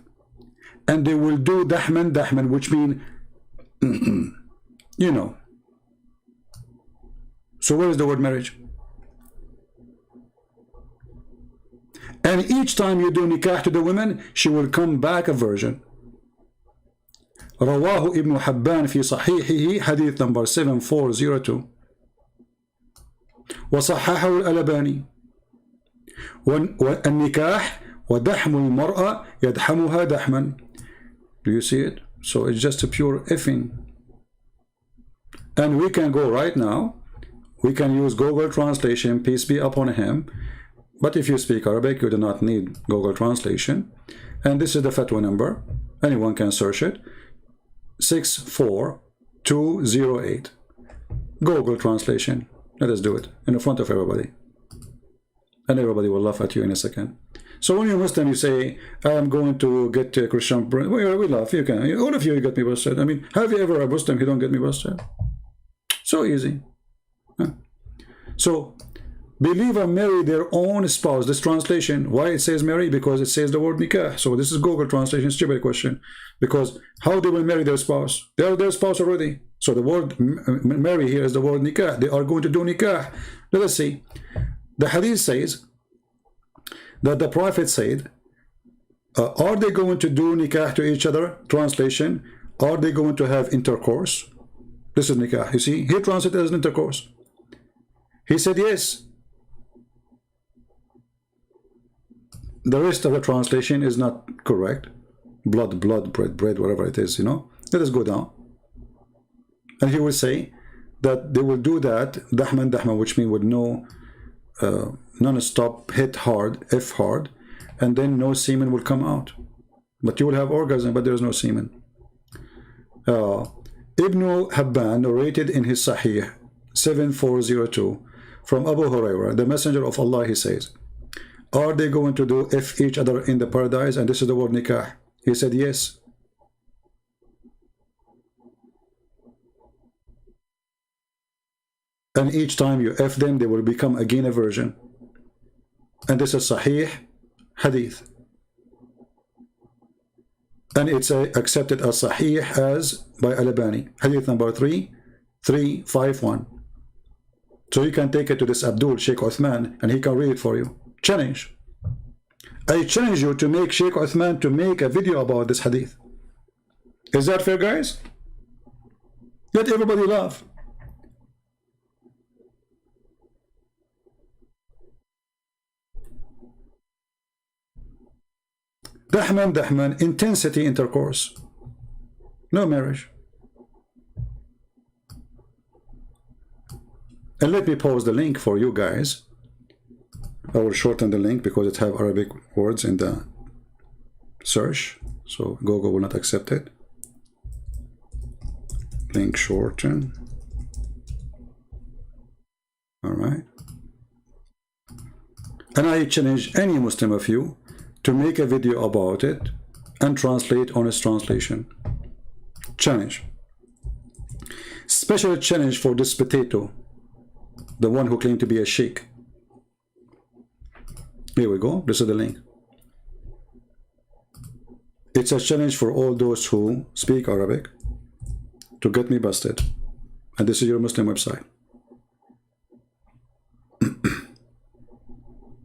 and they will do dahman dahman, which mean you know. So where is the word marriage? And each time you do nikah to the women, she will come back a virgin. رواه ابن حبان في صحيحه حديث number 7402 وصححه الألباني. والنكاح ودحم المرأة يدحمها دحما. Do you see it? So it's just a pure effing. And we can go right now, we can use Google Translation, peace be upon him. But if you speak Arabic, you do not need Google Translation. And this is the fatwa number. Anyone can search it. 64208. Google Translation. Let us do it in front of everybody. And everybody will laugh at you in a second. So when you're Muslim, you say, I'm going to get a Christian. We laugh. You can. All of you get me busted. I mean, have you ever a Muslim who don't get me busted? So easy. Huh? So, believer marry their own spouse. This translation, why it says marry? Because it says the word nikah. So this is Google Translation, stupid question. Because how they will marry their spouse? They are their spouse already. So the word marry here is the word nikah. They are going to do nikah. Let us see. The hadith says that the Prophet said, are they going to do nikah to each other? Translation, are they going to have intercourse? This is nikah. You see, he translated as intercourse. He said yes. The rest of the translation is not correct. Blood, blood, bread, bread, whatever it is, you know. Let us go down. And he will say that they will do that, dahman, dahman, which means with no non-stop hit hard, F hard, and then no semen will come out. But you will have orgasm, but there is no semen. Ibn Habban narrated in his Sahih 7402 from Abu Hurairah, the Messenger of Allah, he says, are they going to do F each other in the paradise? And this is the word nikah. He said yes. And each time you F them, they will become again a virgin. And this is Sahih Hadith. And it's accepted as Sahih as by Al-Albani. Hadith number 3351. So you can take it to this Abdul Sheikh Uthman and he can read it for you. Challenge. I challenge you to make Sheikh Uthman to make a video about this hadith. Is that fair, guys? Let everybody laugh. Dahman, dahman, intensity intercourse. No marriage. And let me pause the link for you guys. I will shorten the link because it have Arabic words in the search, so Google will not accept it. Link shorten. All right. And I challenge any Muslim of you to make a video about it and translate honest translation. Challenge. Special challenge for this potato, the one who claimed to be a sheikh. Here we go. This is the link. It's a challenge for all those who speak Arabic to get me busted. And this is your Muslim website.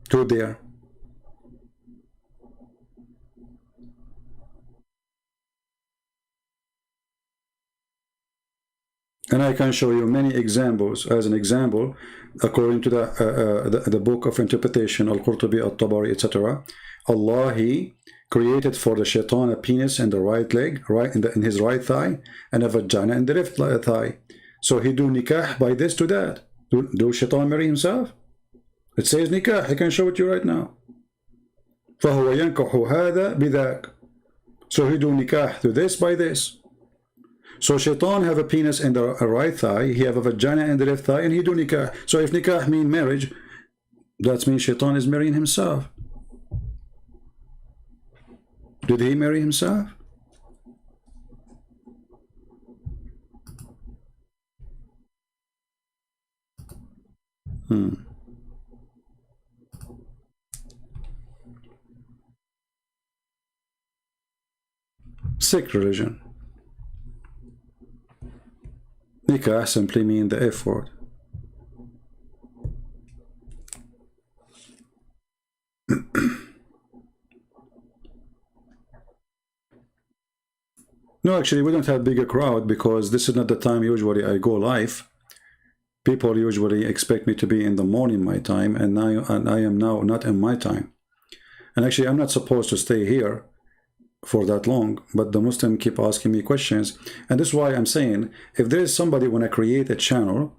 To there. And I can show you many examples. As an example, according to the book of interpretation, Al-Qurtubi, Al-Tabari, etc., Allah, He created for the shaitan a penis in the right leg, in his right thigh, and a vagina in the left thigh. So he do nikah by this to that. Do shaitan marry himself? It says nikah. I can show it to you right now. فَهُوَ يَنْكَحُ هَذَا بِذَاكَ. So he do nikah to this by this. So shaitan have a penis in the right thigh, he have a vagina in the left thigh, and he do nikah. So if nikah mean marriage, That means Shaitan is marrying himself. Did he marry himself? Sikh religion. Nikah simply means the F word. No, actually, we don't have bigger crowd because this is not the time usually I go live. People usually expect me to be in the morning my time, and I am now not in my time. And actually, I'm not supposed to stay here for that long, but the Muslim keep asking me questions, and this is why I'm saying, if there is somebody when I create a channel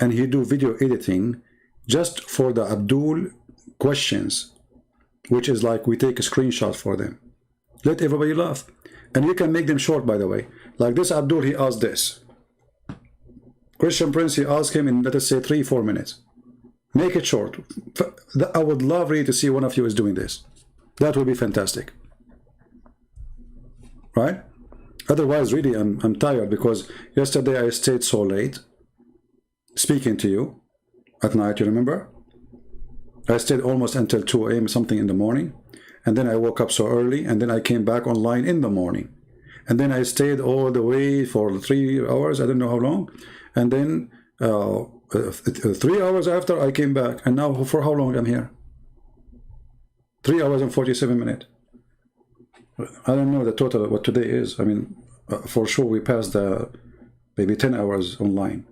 and he do video editing just for the Abdul questions, which is like we take a screenshot for them, let everybody laugh. And you can make them short, by the way. Like this Abdul, he asked this. Christian Prince, he asked him in, let us say, 3-4 minutes. Make it short. I would love really to see one of you is doing this. That would be fantastic. Right? Otherwise, really, I'm tired because yesterday I stayed so late speaking to you at night, you remember? I stayed almost until 2 a.m. something in the morning. And then I woke up so early, and then I came back online in the morning. And then I stayed all the way for 3 hours, I don't know how long. And then 3 hours after, I came back. And now for how long I'm here? 3 hours and 47 minutes. I don't know the total of what today is. I mean, for sure we passed maybe 10 hours online.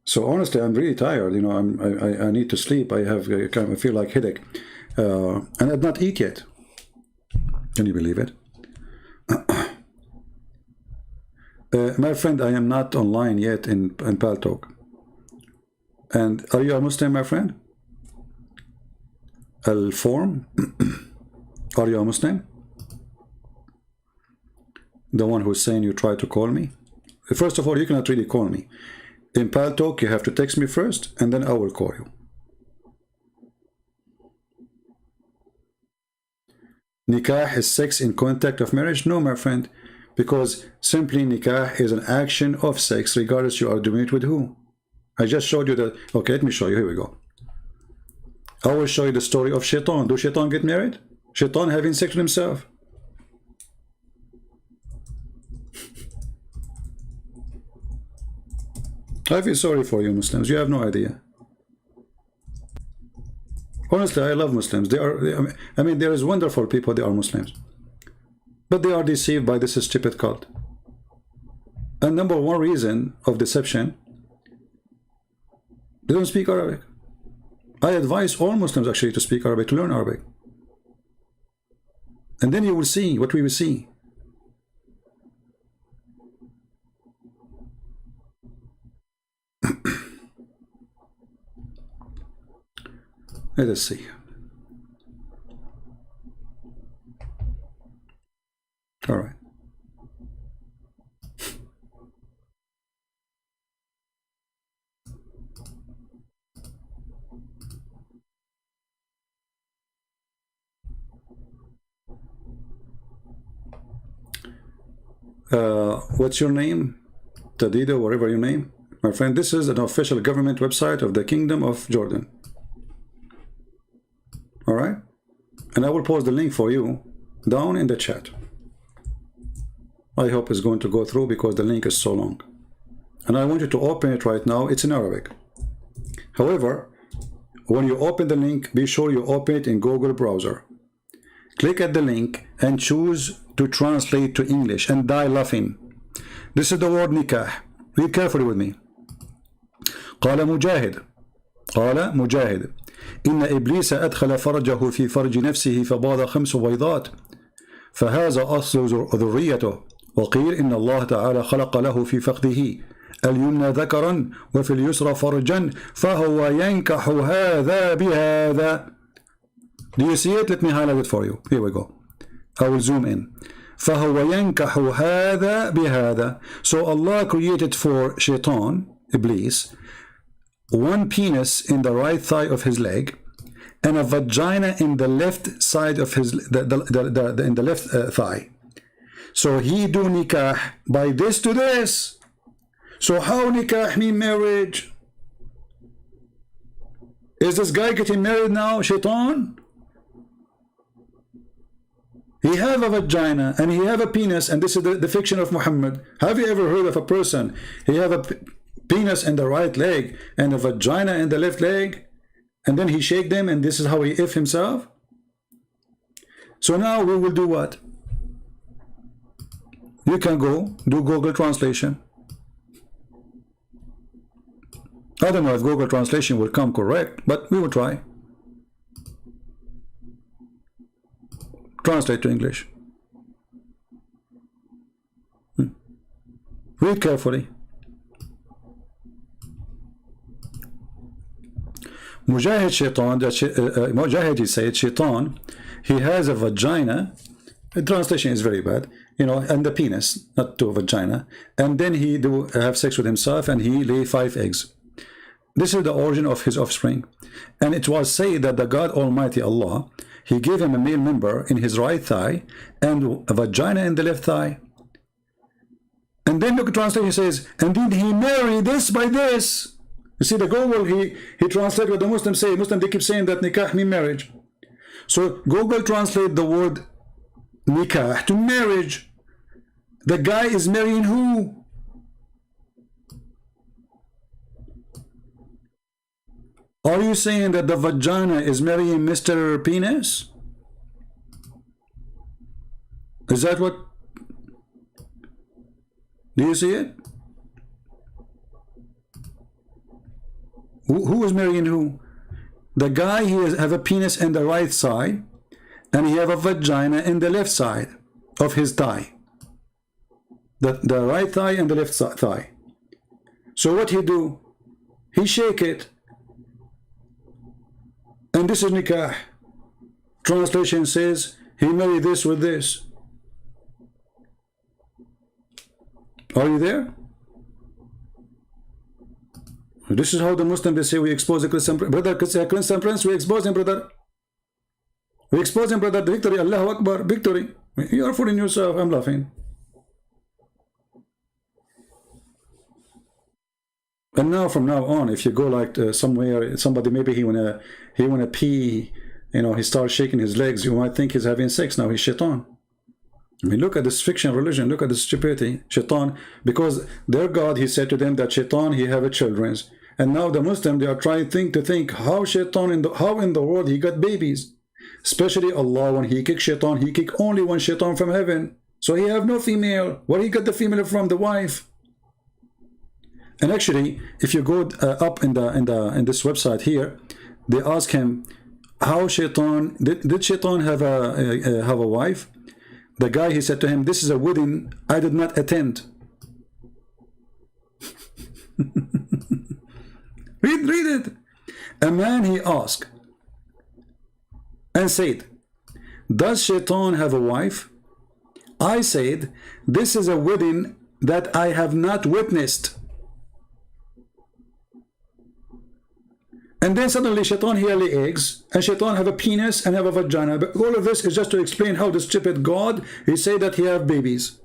So honestly, I'm really tired. You know, I need to sleep. I feel like headache. And I'd not eat yet. Can you believe it? My friend, I am not online yet in Paltalk. And are you a Muslim, my friend? Al-Form? Are you a Muslim? The one who's saying you try to call me? First of all, you cannot really call me. In Paltalk, you have to text me first, and then I will call you. Nikah is sex in contact of marriage? No, my friend, because simply nikah is an action of sex, regardless you are doing it with who. I just showed you that. Okay, let me show you. Here we go. I will show you the story of Shaitan. Do Shaitan get married? Shaitan having sex with himself. I feel sorry for you Muslims. You have no idea. Honestly, I love Muslims. I mean, there is wonderful people, they are Muslims. But they are deceived by this stupid cult. And number one reason of deception, they don't speak Arabic. I advise all Muslims actually to speak Arabic, to learn Arabic. And then you will see what we will see. Let us see. All right. What's your name? Tadido, whatever your name. My friend, this is an official government website of the Kingdom of Jordan. All right? And I will post the link for you down in the chat. I hope it's going to go through because the link is so long. And I want you to open it right now. It's in Arabic. However, when you open the link, be sure you open it in Google browser. Click at the link and choose to translate to English and die laughing. This is the word nikah. Read carefully with me. قال مجاهد إن إبليس أدخل فرجه في فرج نفسه فباض 5 بيضات فهذا أصل ذريته وقيل إن الله تعالى خلق له في فخذه اليمنى ذكرا وفي اليسرى فرجا فهو ينكح هذا بهذا. Do you see it? Let me highlight it for you. Here we go. I will zoom in. فهو ينكح هذا بهذا. So Allah created for Shaitan, Iblis, one penis in the right thigh of his leg and a vagina in the left side of his in the left thigh. So he do nikah by this to this. So how nikah mean marriage? Is this guy getting married now, shaitan? He have a vagina and he have a penis, and this is the fiction of Muhammad. Have you ever heard of a person, he have a penis in the right leg and a vagina in the left leg, and then he shake them and this is how he if himself? So now we will do what? You can go do Google translation. I don't know if Google translation will come correct, but we will try. Translate to English. Read carefully. Mujahid Shaitan, Mujahid, he said, Shaitan, he has a vagina. The translation is very bad, you know, and the penis, not to a vagina. And then he do have sex with himself and he lay 5 eggs. This is the origin of his offspring. And it was said that the God Almighty Allah, he gave him a male member in his right thigh and a vagina in the left thigh. And then look at translation says, and then he married this by this. You see the Google, he translate what the Muslims say. Muslims, they keep saying that nikah mean marriage. So Google translate the word nikah to marriage. The guy is marrying who? Are you saying that the vagina is marrying Mr. Penis? Is that what? Do you see it? Who is marrying who? The guy, he have a penis in the right side and he have a vagina in the left side of his thigh. The right thigh and the left thigh. So what he do? He shake it. And this is nikah. Translation says he married this with this. Are you there? This is how the Muslims, they say we expose the Christian brother, Christian prince, we expose him, brother. We expose him, brother. Victory, Allahu Akbar, victory. You are fooling yourself. I'm laughing. And now, from now on, if you go like somewhere, somebody maybe he wanna pee, you know, he starts shaking his legs, you might think he's having sex. Now he's shaitan. I mean, look at this fiction religion. Look at this stupidity, shaitan. Because their God, he said to them that shaitan, he have a children's. And now the Muslim, they are trying to think how shaitan how in the world he got babies. Especially Allah, when he kick shaitan, he kick only one shaitan from heaven. So he have no female. Where he got the female from? The wife. And actually, if you go up in this website here, they ask him how shaitan did shaitan have a wife? The guy, he said to him, this is a wedding I did not attend. read it. A man, he asked and said, does shaitan have a wife? I said, this is a wedding that I have not witnessed. And then suddenly shaitan here lay eggs, and shaitan have a penis and have a vagina. But all of this is just to explain how the stupid God, he say that he have babies.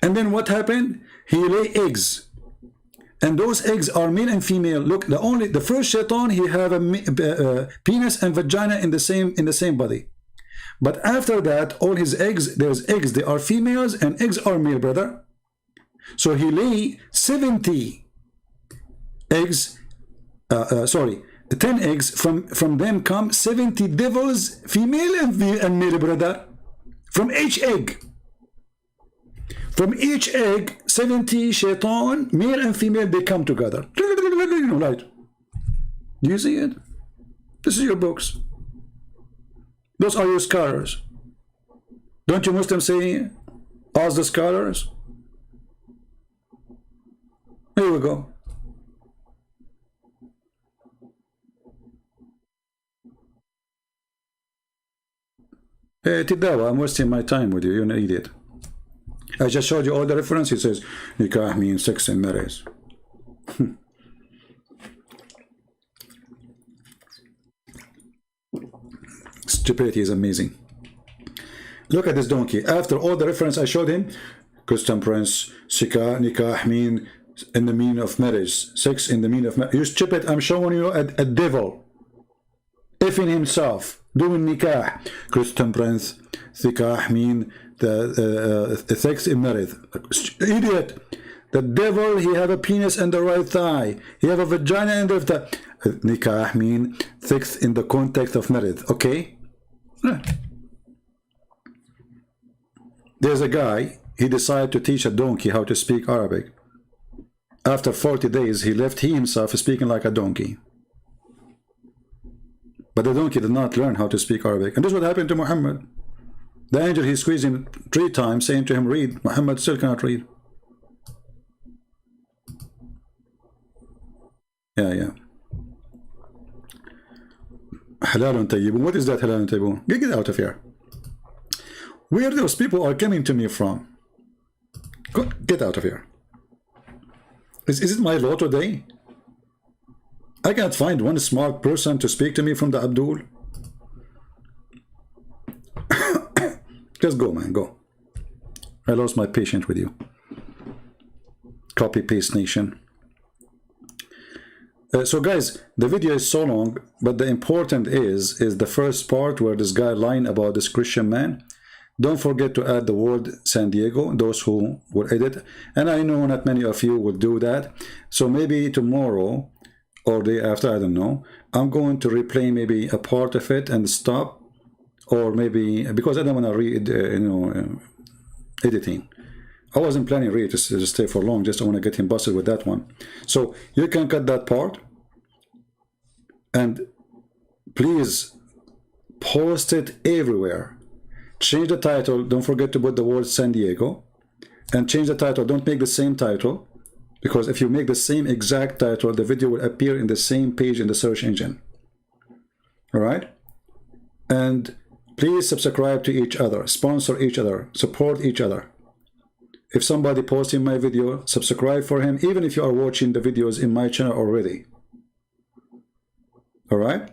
And then what happened? He lay eggs. And those eggs are male and female. Look, the first shaitan, he have a penis and vagina in the same body. But after that, all his eggs, there's eggs, they are females and eggs are male, brother. So he lay 70 eggs. 10 eggs, from them come 70 devils, female and male, brother. From each egg. From each egg, 70 shaitan, male and female, they come together. Right. Do you see it? This is your books. Those are your scholars. Don't you Muslims say, ask the scholars? Here we go. Hey, Tidawa, I'm wasting my time with you. You're an idiot. I just showed you all the references. It says nikah means sex and marriage. stupidity is amazing. Look at this donkey. After all the reference I showed him, Christian prince, nikah mean in the meaning of marriage, sex in the meaning of marriage. You stupid, I'm showing you a devil. If in himself, doing nikah. Christian prince, nikah mean the sex in marriage. Idiot. The devil, he have a penis in the right thigh. He have a vagina in the thigh. Nikah mean sex in the context of marriage. Okay? There's a guy, he decided to teach a donkey how to speak Arabic. After 40 days, he left he himself speaking like a donkey. But the donkey did not learn how to speak Arabic. And this is what happened to Muhammad. The angel, he squeezed him 3 times, saying to him, read. Muhammad still cannot read. Yeah. Halalun tayyibun. What is that halalun tayyibun? Get out of here. Where those people are coming to me from? Get out of here. Is it my law today? I can't find one smart person to speak to me from the Abdul. Just go, man, go. I lost my patience with you. Copy paste nation. So guys, the video is so long, but the important is the first part where this guy lying about this Christian man. Don't forget to add the word San Diego, those who will edit. And I know not many of you will do that. So maybe tomorrow or day after, I don't know, I'm going to replay maybe a part of it and stop. Or maybe, because I don't want to read, editing. I wasn't planning really to stay for long, just I want to get him busted with that one. So you can cut that part. And please post it everywhere. Change the title. Don't forget to put the word San Diego. And change the title. Don't make the same title. Because if you make the same exact title, the video will appear in the same page in the search engine. Alright? And please subscribe to each other. Sponsor each other. Support each other. If somebody posts in my video, subscribe for him, even if you are watching the videos in my channel already. Alright?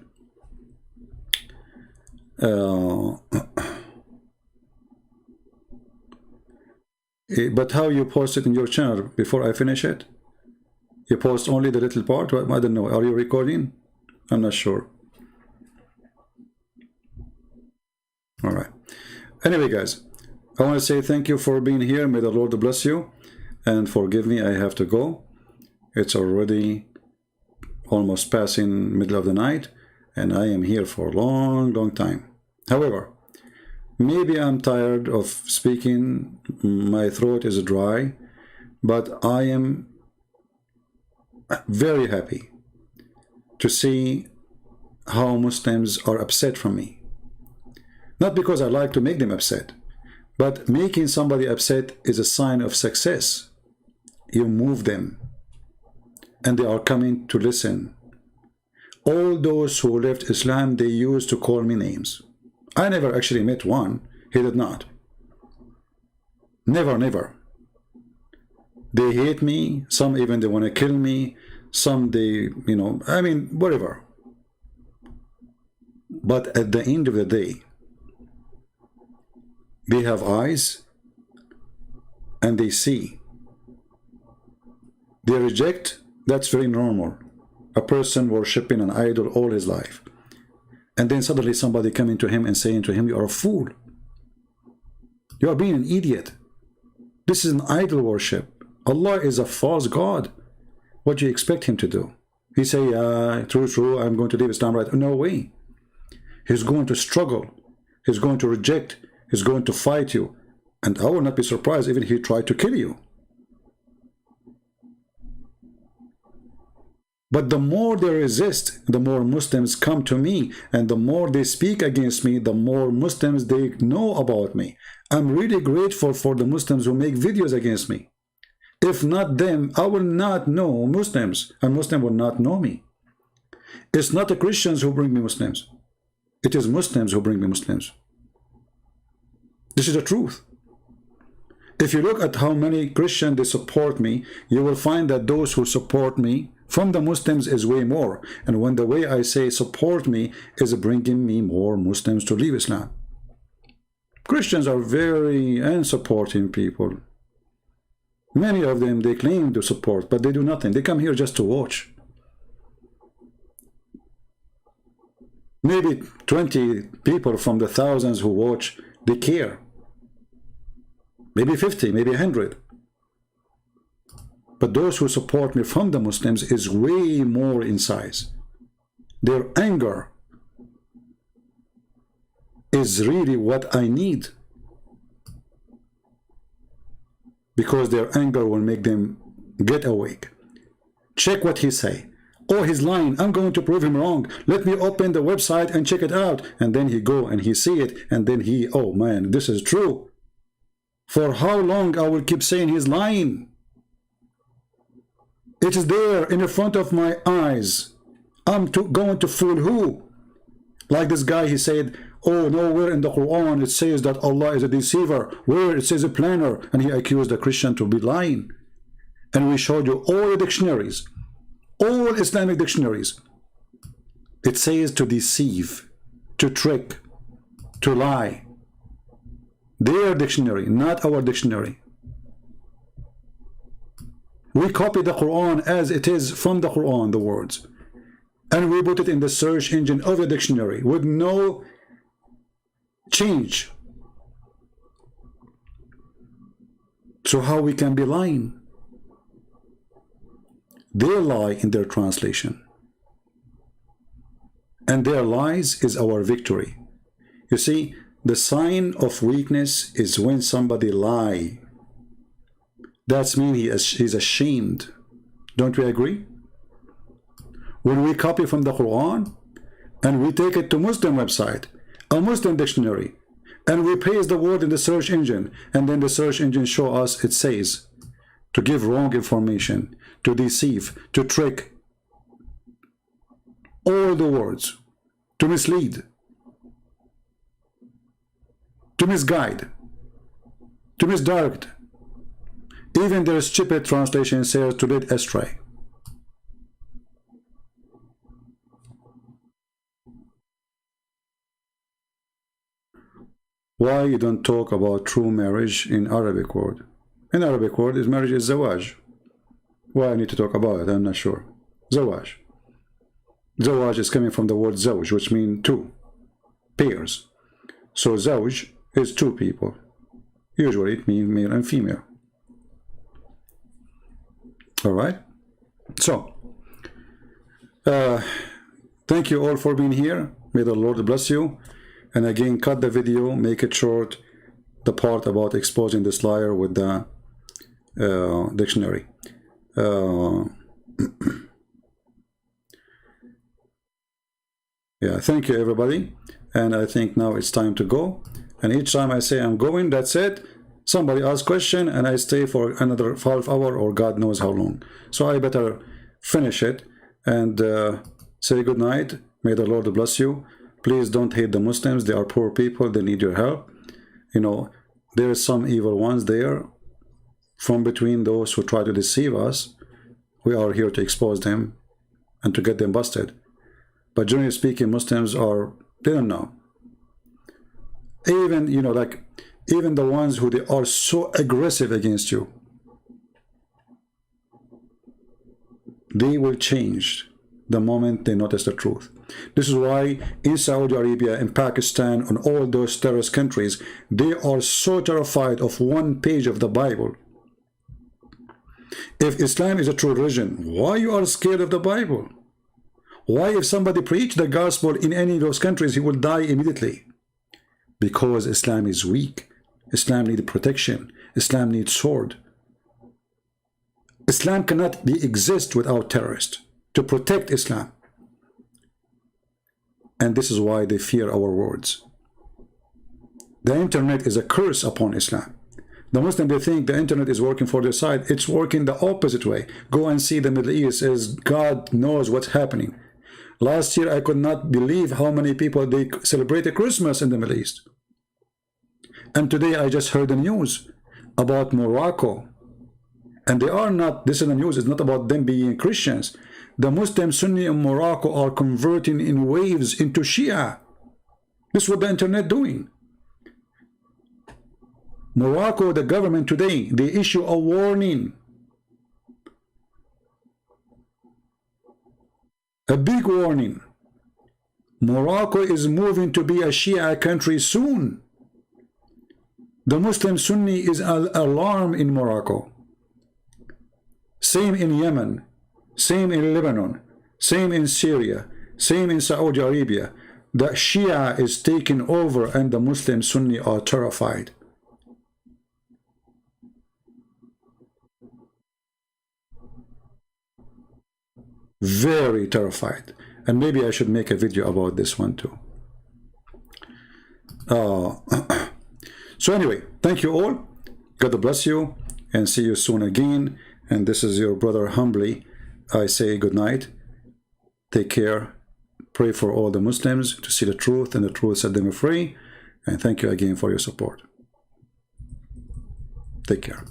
But how you post it in your channel before I finish it? You post only the little part? I don't know. Are you recording? I'm not sure. Alright. Anyway, guys, I want to say thank you for being here. May the Lord bless you. And forgive me, I have to go. It's already almost passing middle of the night. And I am here for a long, long time. However, maybe I'm tired of speaking. My throat is dry. But I am very happy to see how Muslims are upset from me. Not because I like to make them upset, but making somebody upset is a sign of success. You move them, and they are coming to listen. All those who left Islam, they used to call me names. I never actually met one. He did not. Never, never. They hate me. Some even they want to kill me. Some they, I mean, whatever. But at the end of the day, they have eyes and they see. They reject. That's very normal. A person worshipping an idol all his life. And then suddenly somebody coming to him and saying to him, you are a fool. You are being an idiot. This is an idol worship. Allah is a false God. What do you expect him to do? He say, true, I'm going to leave Islam right. No way. He's going to struggle. He's going to reject. He's going to fight you. And I will not be surprised even if he tried to kill you. But the more they resist, the more Muslims come to me. And the more they speak against me, the more Muslims they know about me. I'm really grateful for the Muslims who make videos against me. If not them, I will not know Muslims. And Muslims will not know me. It's not the Christians who bring me Muslims. It is Muslims who bring me Muslims. This is the truth. If you look at how many Christians they support me, you will find that those who support me from the Muslims is way more. And when the way I say support me is bringing me more Muslims to leave Islam. Christians are very unsupporting people. Many of them, they claim to support, but they do nothing. They come here just to watch. Maybe 20 people from the thousands who watch, they care. Maybe 50, maybe 100. But those who support me from the Muslims is way more in size. Their anger is really what I need. Because their anger will make them get awake. Check what he say. Oh, he's lying. I'm going to prove him wrong. Let me open the website and check it out. And then he go and he see it. And then he, oh man, this is true. For how long I will keep saying he's lying? It is there in the front of my eyes. I'm going to fool who? Like this guy, he said, oh, nowhere in the Quran it says that Allah is a deceiver. Where it says a planner. And he accused the Christian to be lying. And we showed you all the dictionaries. All Islamic dictionaries. It says to deceive, to trick, to lie. Their dictionary, not our dictionary. We copy the Quran as it is from the Quran, the words. And we put it in the search engine of the dictionary with no change. So how we can be lying? They lie in their translation. And their lies is our victory. You see, the sign of weakness is when somebody lie. That means he's ashamed. Don't we agree? When we copy from the Quran and we take it to Muslim website, a Muslim dictionary, and we paste the word in the search engine, and then the search engine show us it says to give wrong information, to deceive, to trick, all the words, to mislead, to misguide, to misdirect. Even their stupid translation says to lead astray. Why you don't talk about true marriage in Arabic word? In Arabic word, is marriage is zawaj. Why I need to talk about it? I'm not sure. Zawaj. Zawaj is coming from the word zawj, which means two, pairs. So zawj is two people. Usually it means male and female. All right. So, thank you all for being here. May the Lord bless you. And again, cut the video, make it short, the part about exposing this liar with the dictionary. Yeah, thank you everybody. And I think now it's time to go. And each time I say I'm going, that's it. Somebody asks question and I stay for another 5 hours or God knows how long. So I better finish it and say good night. May the Lord bless you. Please don't hate the Muslims. They are poor people. They need your help. You know, there is some evil ones there from between those who try to deceive us. We are here to expose them and to get them busted. But generally speaking, Muslims are, they don't know. Even, you know, like, even the ones who they are so aggressive against you, they will change the moment they notice the truth. This is why in Saudi Arabia, in Pakistan, on all those terrorist countries, they are so terrified of one page of the Bible. If Islam is a true religion, why you are scared of the Bible? Why if somebody preach the gospel in any of those countries, he will die immediately? Because Islam is weak. Islam needs protection. Islam needs sword. Islam cannot exist without terrorists to protect Islam. And this is why they fear our words. The internet is a curse upon Islam. The Muslims, they think the internet is working for their side. It's working the opposite way. Go and see the Middle East, as God knows what's happening. Last year, I could not believe how many people they celebrated Christmas in the Middle East. And today I just heard the news about Morocco. And they are not, this is the news, it's not about them being Christians. The Muslim Sunni in Morocco are converting in waves into Shia. This is what the internet doing. Morocco, the government today, they issue a warning. A big warning. Morocco is moving to be a Shia country soon. The Muslim Sunni is alarmed in Morocco. Same in Yemen. Same in Lebanon. Same in Syria. Same in Saudi Arabia. The Shia is taking over and the Muslim Sunni are terrified. Very terrified. And maybe I should make a video about this one too. So anyway, thank you all. God bless you and see you soon again. And this is your brother humbly. I say good night. Take care. Pray for all the Muslims to see the truth and the truth set them free. And thank you again for your support. Take care.